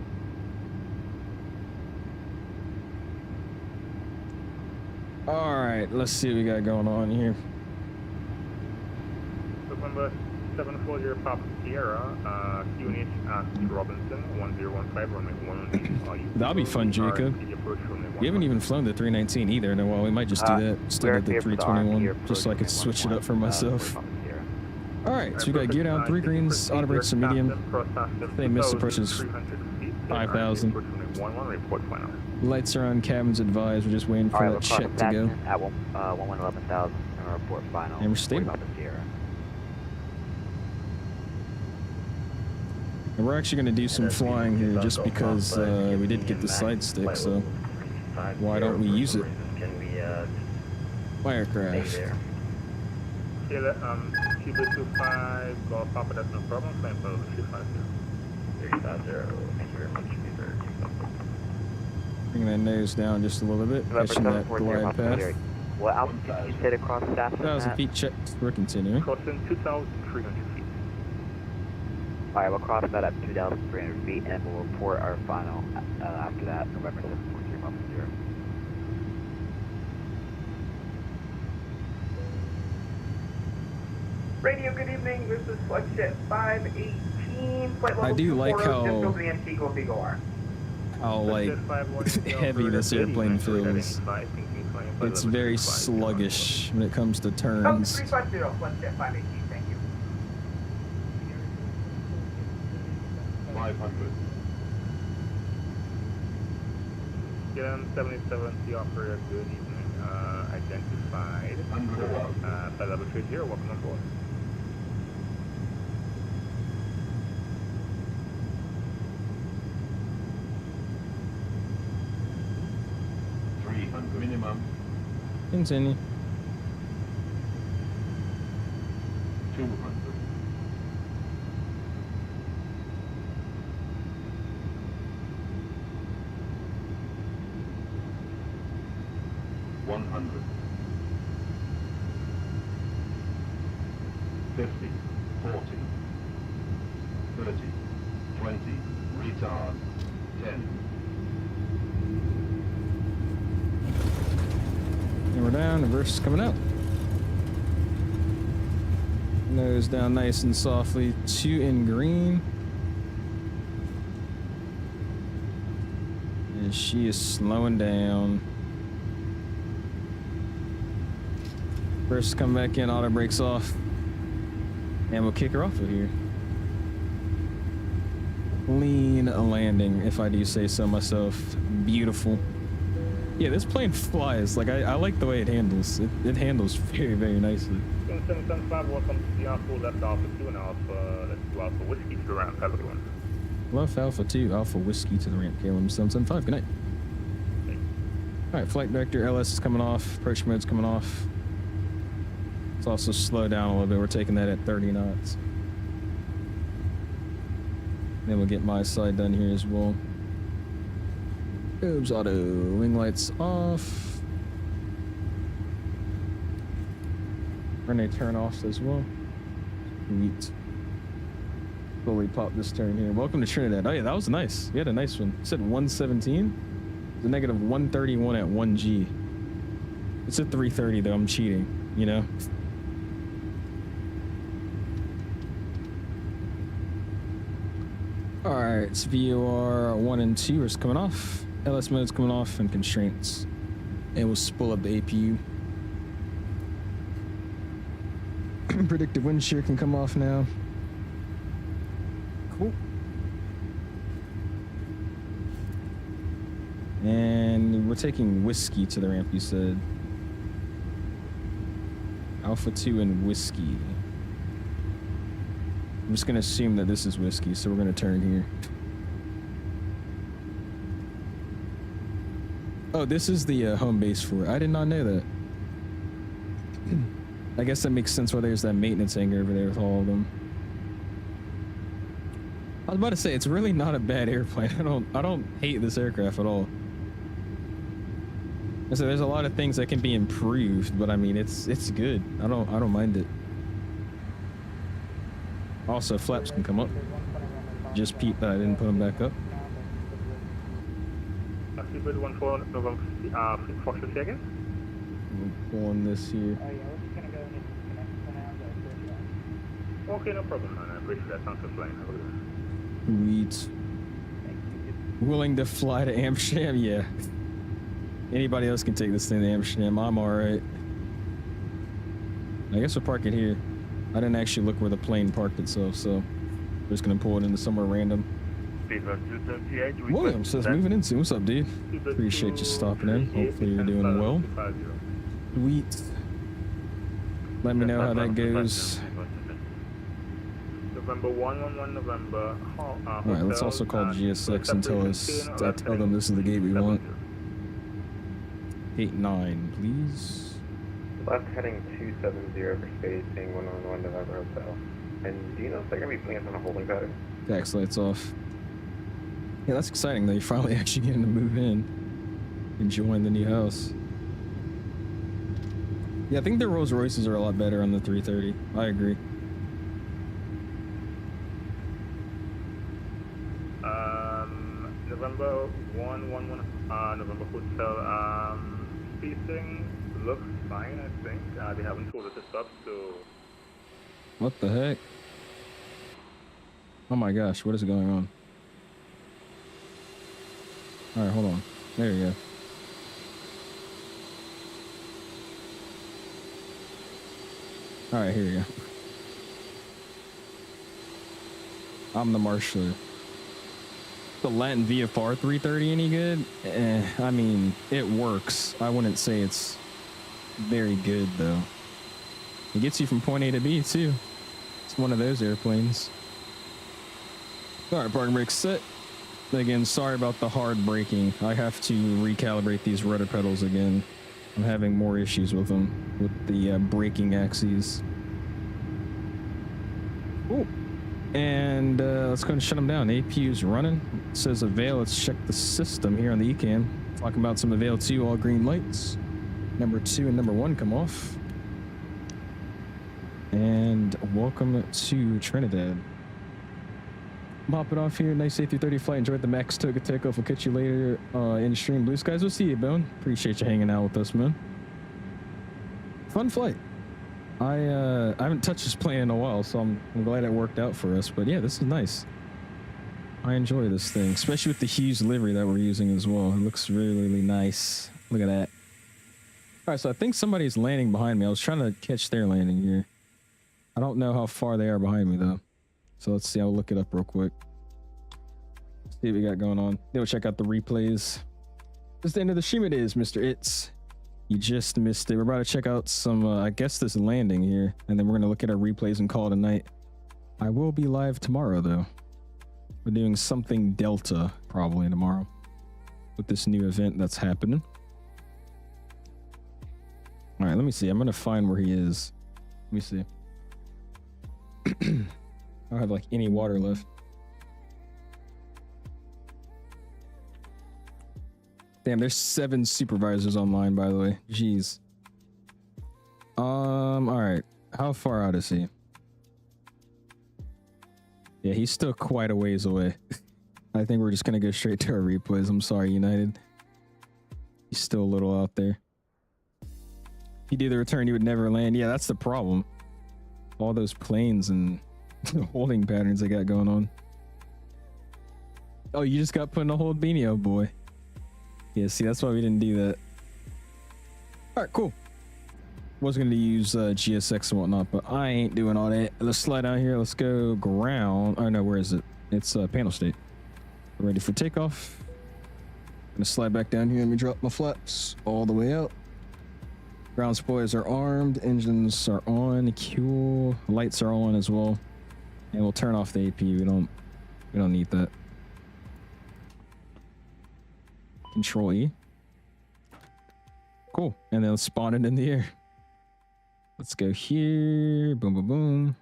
Alright, let's see what we got going on here. November 740 Pop Sierra, QNH at Robinson, 1015, runway 1. That'll be fun, Jacob. We haven't even flown the 319 either in a while. We might just do that instead of the 321, just so I could switch it up for myself. Alright, so we got gear down, 3 greens, auto brakes are medium. They missed approaches 5,000. Report final. Lights are on, cabins advised. We're just waiting for that check to go. At 11,000, report final. And we're stable. And we're actually going to do some flying here just because we did get the side stick, so why don't we use it? Firecraft. Cuba 25, Golf Papa, that's no problem. Flying for 350. 350, thank you very much. Bring that nose down just a little bit, catching that glide path. What altitude did you hit across staff? 2,000 feet checked. We're continuing. Crossing 2,300 feet. Alright, we'll cross that at 2,300 feet and we'll report our final after that, November 74310. Radio, good evening. This is FLIGHTSIMEXPO 518. Flight level I do like how heavy this airplane feels. It's very sluggish when it comes to turns. 350, FLIGHTSIMEXPO 518, thank you. 500. Get 77, the operator, good evening. Identified. Flight level 30, welcome on board. Minimum. Continue. 200. 100. 50. 40. 30. 20. Retard. 10. And we're down, reverse is coming out. Nose down nice and softly, 2 in green. And she is slowing down. First come back in, auto brakes off. And we'll kick her off of here. Clean landing, if I do say so myself. Beautiful. Yeah, this plane flies. Like, I like the way it handles. It handles very, very nicely. 775, welcome to the Alpha, left Alpha 2 and Alpha, let's do Alpha Whiskey to the ramp. Have a good one. Left Alpha 2, Alpha Whiskey to the ramp. KLM 775, good night. Alright, flight vector, LS is coming off. Approach mode's coming off. Let's also slow down a little bit. We're taking that at 30 knots. Then we'll get my side done here as well. Oops, auto. Wing lights off. Renee turn offs as well. Sweet. Slowly pop this turn here. Welcome to Trinidad. Oh yeah, that was nice. You had a nice one. You said 117? It's a negative 131 at 1G. It's a 330 though. I'm cheating, you know? Alright, it's VOR 1 and 2 is coming off. LS mode's coming off and constraints. And we'll spool up the APU. Predictive wind shear can come off now. Cool. And we're taking whiskey to the ramp, you said. Alpha 2 and whiskey. I'm just gonna assume that this is whiskey, so we're gonna turn here. Oh, this is the home base for it. I did not know that. I guess that makes sense why there's that maintenance hangar over there with all of them. I was about to say, it's really not a bad airplane. I don't hate this aircraft at all. So there's a lot of things that can be improved, but I mean it's good. I don't mind it. Also, flaps can come up. Just peep that I didn't put them back up. Seabird 14, November 4 seconds. We'll go on this here. Okay, no problem, man. I appreciate that. Thanks for flying. Sweet. Willing to fly to Amsterdam? Yeah. Anybody else can take this thing to Amsterdam. I'm alright. I guess we'll park it here. I didn't actually look where the plane parked itself, so we're just gonna pull it into somewhere random. Speedbird 278. William says moving in soon. What's up, dude? Appreciate you stopping in. Hopefully you're doing well. Sweet. Let me know how that goes. November 111 November. Alright, let's also call GSX and tell them this is the gate we want. 89, please. Left heading 270 for spacing 111 November Hotel. And do you know if they're going to be putting us on a holding pattern? Tax lights off. Yeah, that's exciting though. You're finally actually getting to move in. Enjoying the new house. Yeah, I think the Rolls Royces are a lot better on the 330. I agree. November 111 November Hotel. Spacing looks fine, I think. They haven't told us to stop, so. What the heck? Oh my gosh, what is going on? Alright, hold on. There you go. Alright, here you go. I'm the marshaller. The Latin VFR 330 any good? I mean, it works. I wouldn't say it's very good though. It gets you from point A to B too. It's one of those airplanes. Alright, parking brake set. Again, sorry about the hard braking. I have to recalibrate these rudder pedals again. I'm having more issues with them, with the braking axes. Ooh. And let's go and shut them down. APU's running. It says avail. Let's check the system here on the ECAM. Talking about some avail 2, all green lights. Number 2 and number 1 come off. And welcome to Trinidad. Pop it off here. Nice A330 flight. Enjoyed the Max Toga takeoff. We'll catch you later in stream. Blue skies. We'll see you, Bone. Appreciate you hanging out with us, man. Fun flight. I haven't touched this plane in a while, so I'm glad it worked out for us. But yeah, this is nice. I enjoy this thing, especially with the Hughes livery that we're using as well. It looks really, really nice. Look at that. All right, so I think somebody's landing behind me. I was trying to catch their landing here. I don't know how far they are behind me though. So let's see. I'll look it up real quick. See what we got going on. Then we'll check out the replays. This is the end of the stream. It is, Mr. It's. You just missed it. We're about to check out some, I guess this landing here, and then we're going to look at our replays and call it a night. I will be live tomorrow, though. We're doing something Delta probably tomorrow with this new event that's happening. All right, let me see. I'm going to find where he is. Let me see. I don't have like any water left. Damn, there's 7 supervisors online, by the way. Jeez. All right. How far out is he? Yeah, he's still quite a ways away. I think we're just gonna go straight to our replays. I'm sorry, United. He's still a little out there. If he did the return, he would never land. Yeah, that's the problem. All those planes and holding patterns they got going on. Oh, you just got put in a hold, Beanie? Oh boy. Yeah, see, that's why we didn't do that. All right, cool. Was going to use GSX and whatnot, but I ain't doing all that. Let's slide out here. Let's go ground. Oh, no, where is it? It's panel state. We're ready for takeoff. Gonna slide back down here. Let me drop my flaps all the way out. Ground spoilers are armed. Engines are on. Fuel lights are on as well. And we'll turn off the AP. We don't need that. Control E. Cool. And then let's spawn it in the air. Let's go here. Boom, boom, boom.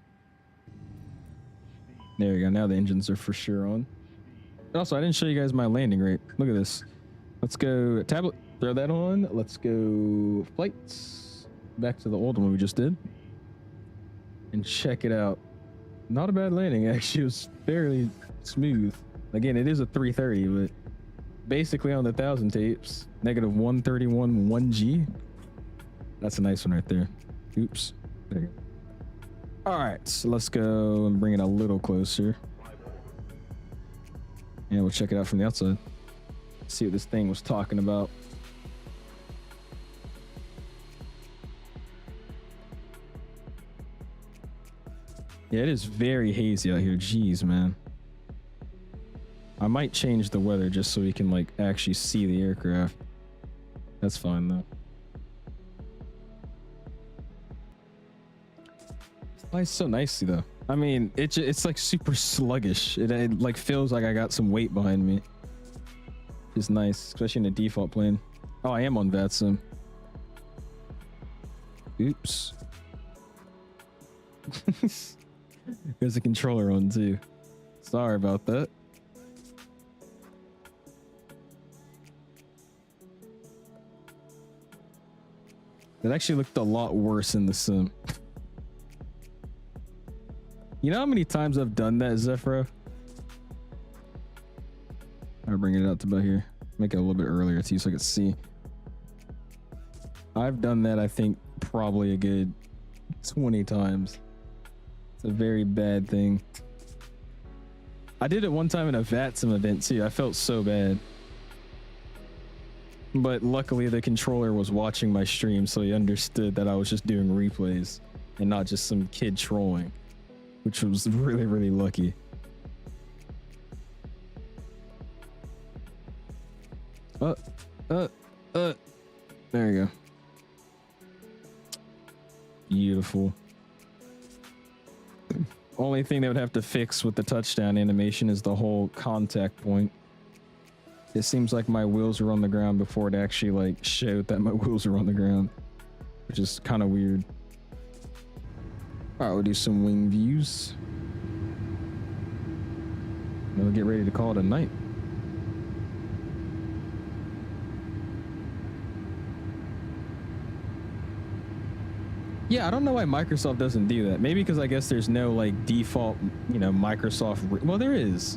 There we go. Now the engines are for sure on. Also, I didn't show you guys my landing rate. Look at this. Let's go tablet. Throw that on. Let's go flights. Back to the old one we just did. And check it out. Not a bad landing, actually. It was fairly smooth. Again, it is a 330, but basically on the 1,000 tapes. Negative 131 1G. That's a nice one right there. Oops. There you go. All right, so let's go and bring it a little closer. And we'll check it out from the outside. See what this thing was talking about. Yeah, it is very hazy out here. Jeez, man. I I might change the weather just so we can like actually see the aircraft. That's fine though. It flies so nicely though. I mean, it's like super sluggish. It like feels like I got some weight behind me. It's nice, especially in a default plane. Oh, I am on VATSIM. Oops. There's a controller on too. Sorry about that. It actually looked a lot worse in the sim. You know how many times I've done that, 𝐓𝐸? I'll bring it out to about here. Make it a little bit earlier too so I can see. I've done that, I think, probably a good 20 times. It's a very bad thing. I did it one time in a VATSIM event too. I felt so bad. But luckily the controller was watching my stream, so he understood that I was just doing replays and not just some kid trolling, which was really, really lucky. There you go. Beautiful. Only thing they would have to fix with the touchdown animation is the whole contact point. It seems like my wheels are on the ground before it actually like showed that my wheels are on the ground, which is kind of weird. All right, we'll do some wing views. And we'll get ready to call it a night. Yeah, I don't know why Microsoft doesn't do that. Maybe because I guess there's no like default, you know, Microsoft. Well, there is,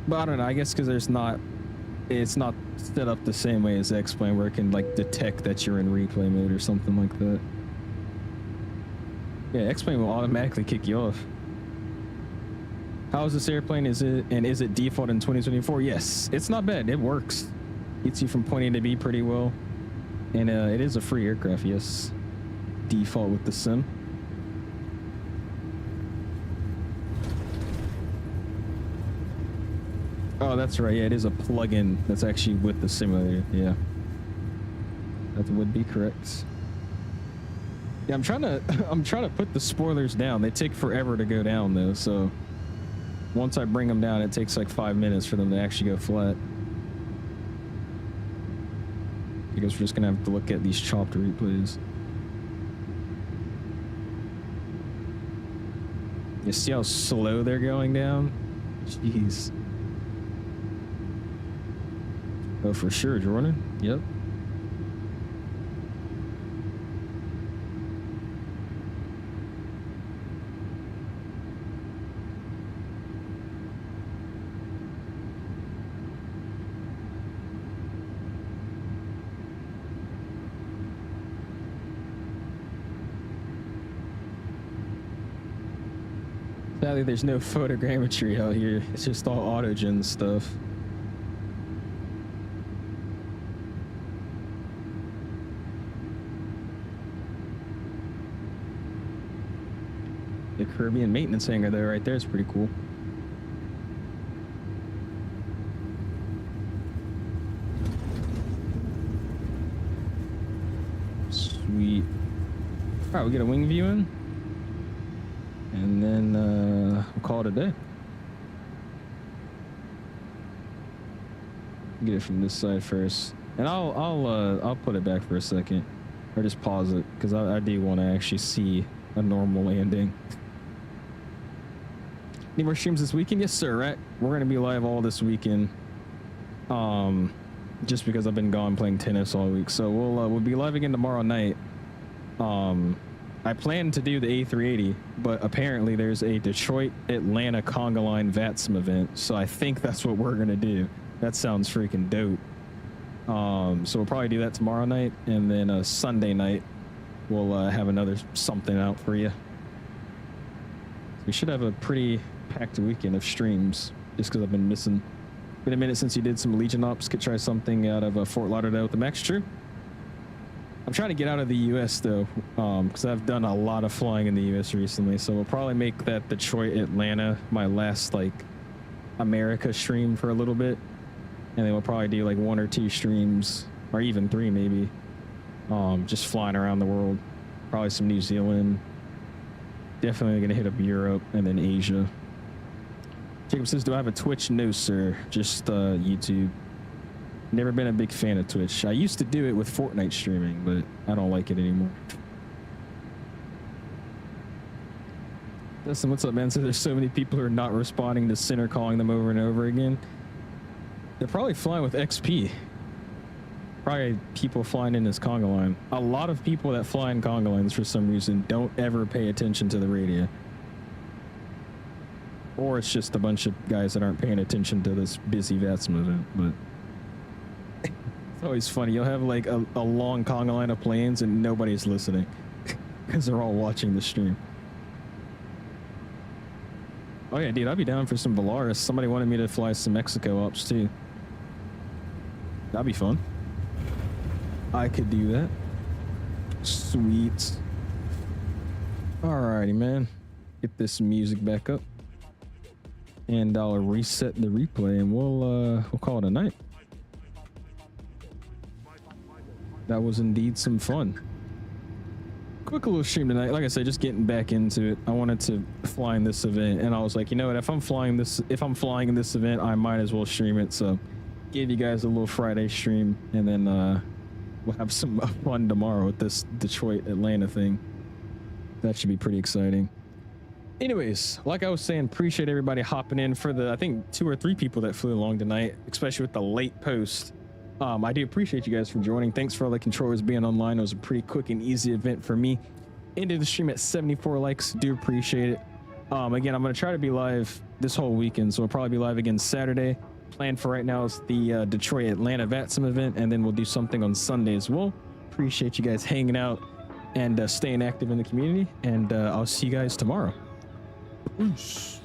but I don't know. I guess because there's not. It's not set up the same way as X-Plane where it can like detect that you're in replay mode or something like that. Yeah, X-Plane will automatically kick you off. How is this airplane? Is it default in 2024? Yes, it's not bad. It works. Gets you from point A to B pretty well. And it is a free aircraft, yes. Default with the sim. Oh, that's right. Yeah, it is a plug-in that's actually with the simulator. Yeah, that would be correct. Yeah, I'm trying to put the spoilers down. They take forever to go down though. So once I bring them down, it takes like 5 minutes for them to actually go flat. Because we're just gonna have to look at these chopped replays. You see how slow they're going down? Jeez. Oh, for sure, Jordan. Yep. Sadly, there's no photogrammetry out here. It's just all autogen stuff. The Caribbean maintenance hangar there, right there, is pretty cool. Sweet. All right, we get a wing view in, and then we'll call it a day. Get it from this side first, and I'll put it back for a second, or just pause it because I do want to actually see a normal landing. Any more streams this weekend? Yes, sir. Right, we're gonna be live all this weekend. Just because I've been gone playing tennis all week, so we'll be live again tomorrow night. I plan to do the A380, but apparently there's a Detroit, Atlanta, conga line VATSIM event, so I think that's what we're gonna do. That sounds freaking dope. So we'll probably do that tomorrow night, and then Sunday night we'll have another something out for you. We should have a pretty packed weekend of streams, just because I've been missing. Been a minute since you did some Legion ops. Could try something out of Fort Lauderdale with the Max True. I'm trying to get out of the U.S. though, because I've done a lot of flying in the U.S. recently. So we'll probably make that Detroit, Atlanta my last like America stream for a little bit, and then we'll probably do like 1 or 2 streams, or even 3 maybe, just flying around the world. Probably some New Zealand. Definitely gonna hit up Europe and then Asia. Jacob says, do I have a Twitch? No, sir. Just YouTube. Never been a big fan of Twitch. I used to do it with Fortnite streaming, but I don't like it anymore. Listen, what's up, man? So there's so many people who are not responding to Center calling them over and over again. They're probably flying with XP. Probably people flying in this conga line. A lot of people that fly in conga lines for some reason don't ever pay attention to the radio. Or it's just a bunch of guys that aren't paying attention to this busy VATSIM event, but it's always funny. You'll have like a long conga line of planes and nobody's listening because they're all watching the stream. Oh yeah, dude, I'd be down for some Volaris. Somebody wanted me to fly some Mexico ops too. That'd be fun. I could do that. Sweet. Alrighty, man. Get this music back up. And I'll reset the replay and we'll call it a night. That was indeed some fun. Quick little stream tonight. Like I said, just getting back into it. I wanted to fly in this event and I was like, you know what, if I'm flying in this event, I might as well stream it. So gave you guys a little Friday stream and then we'll have some fun tomorrow with this Detroit Atlanta thing. That should be pretty exciting. Anyways, like I was saying, appreciate everybody hopping in for the, I think 2 or 3 people that flew along tonight, especially with the late post. I do appreciate you guys for joining. Thanks for all the controllers being online. It was a pretty quick and easy event for me. Ended the stream at 74 likes. Do appreciate it. Again, I'm going to try to be live this whole weekend, so we'll probably be live again Saturday. Plan for right now is the Detroit Atlanta VATSIM event, and then we'll do something on Sunday as well. Appreciate you guys hanging out and staying active in the community, and I'll see you guys tomorrow. Peace.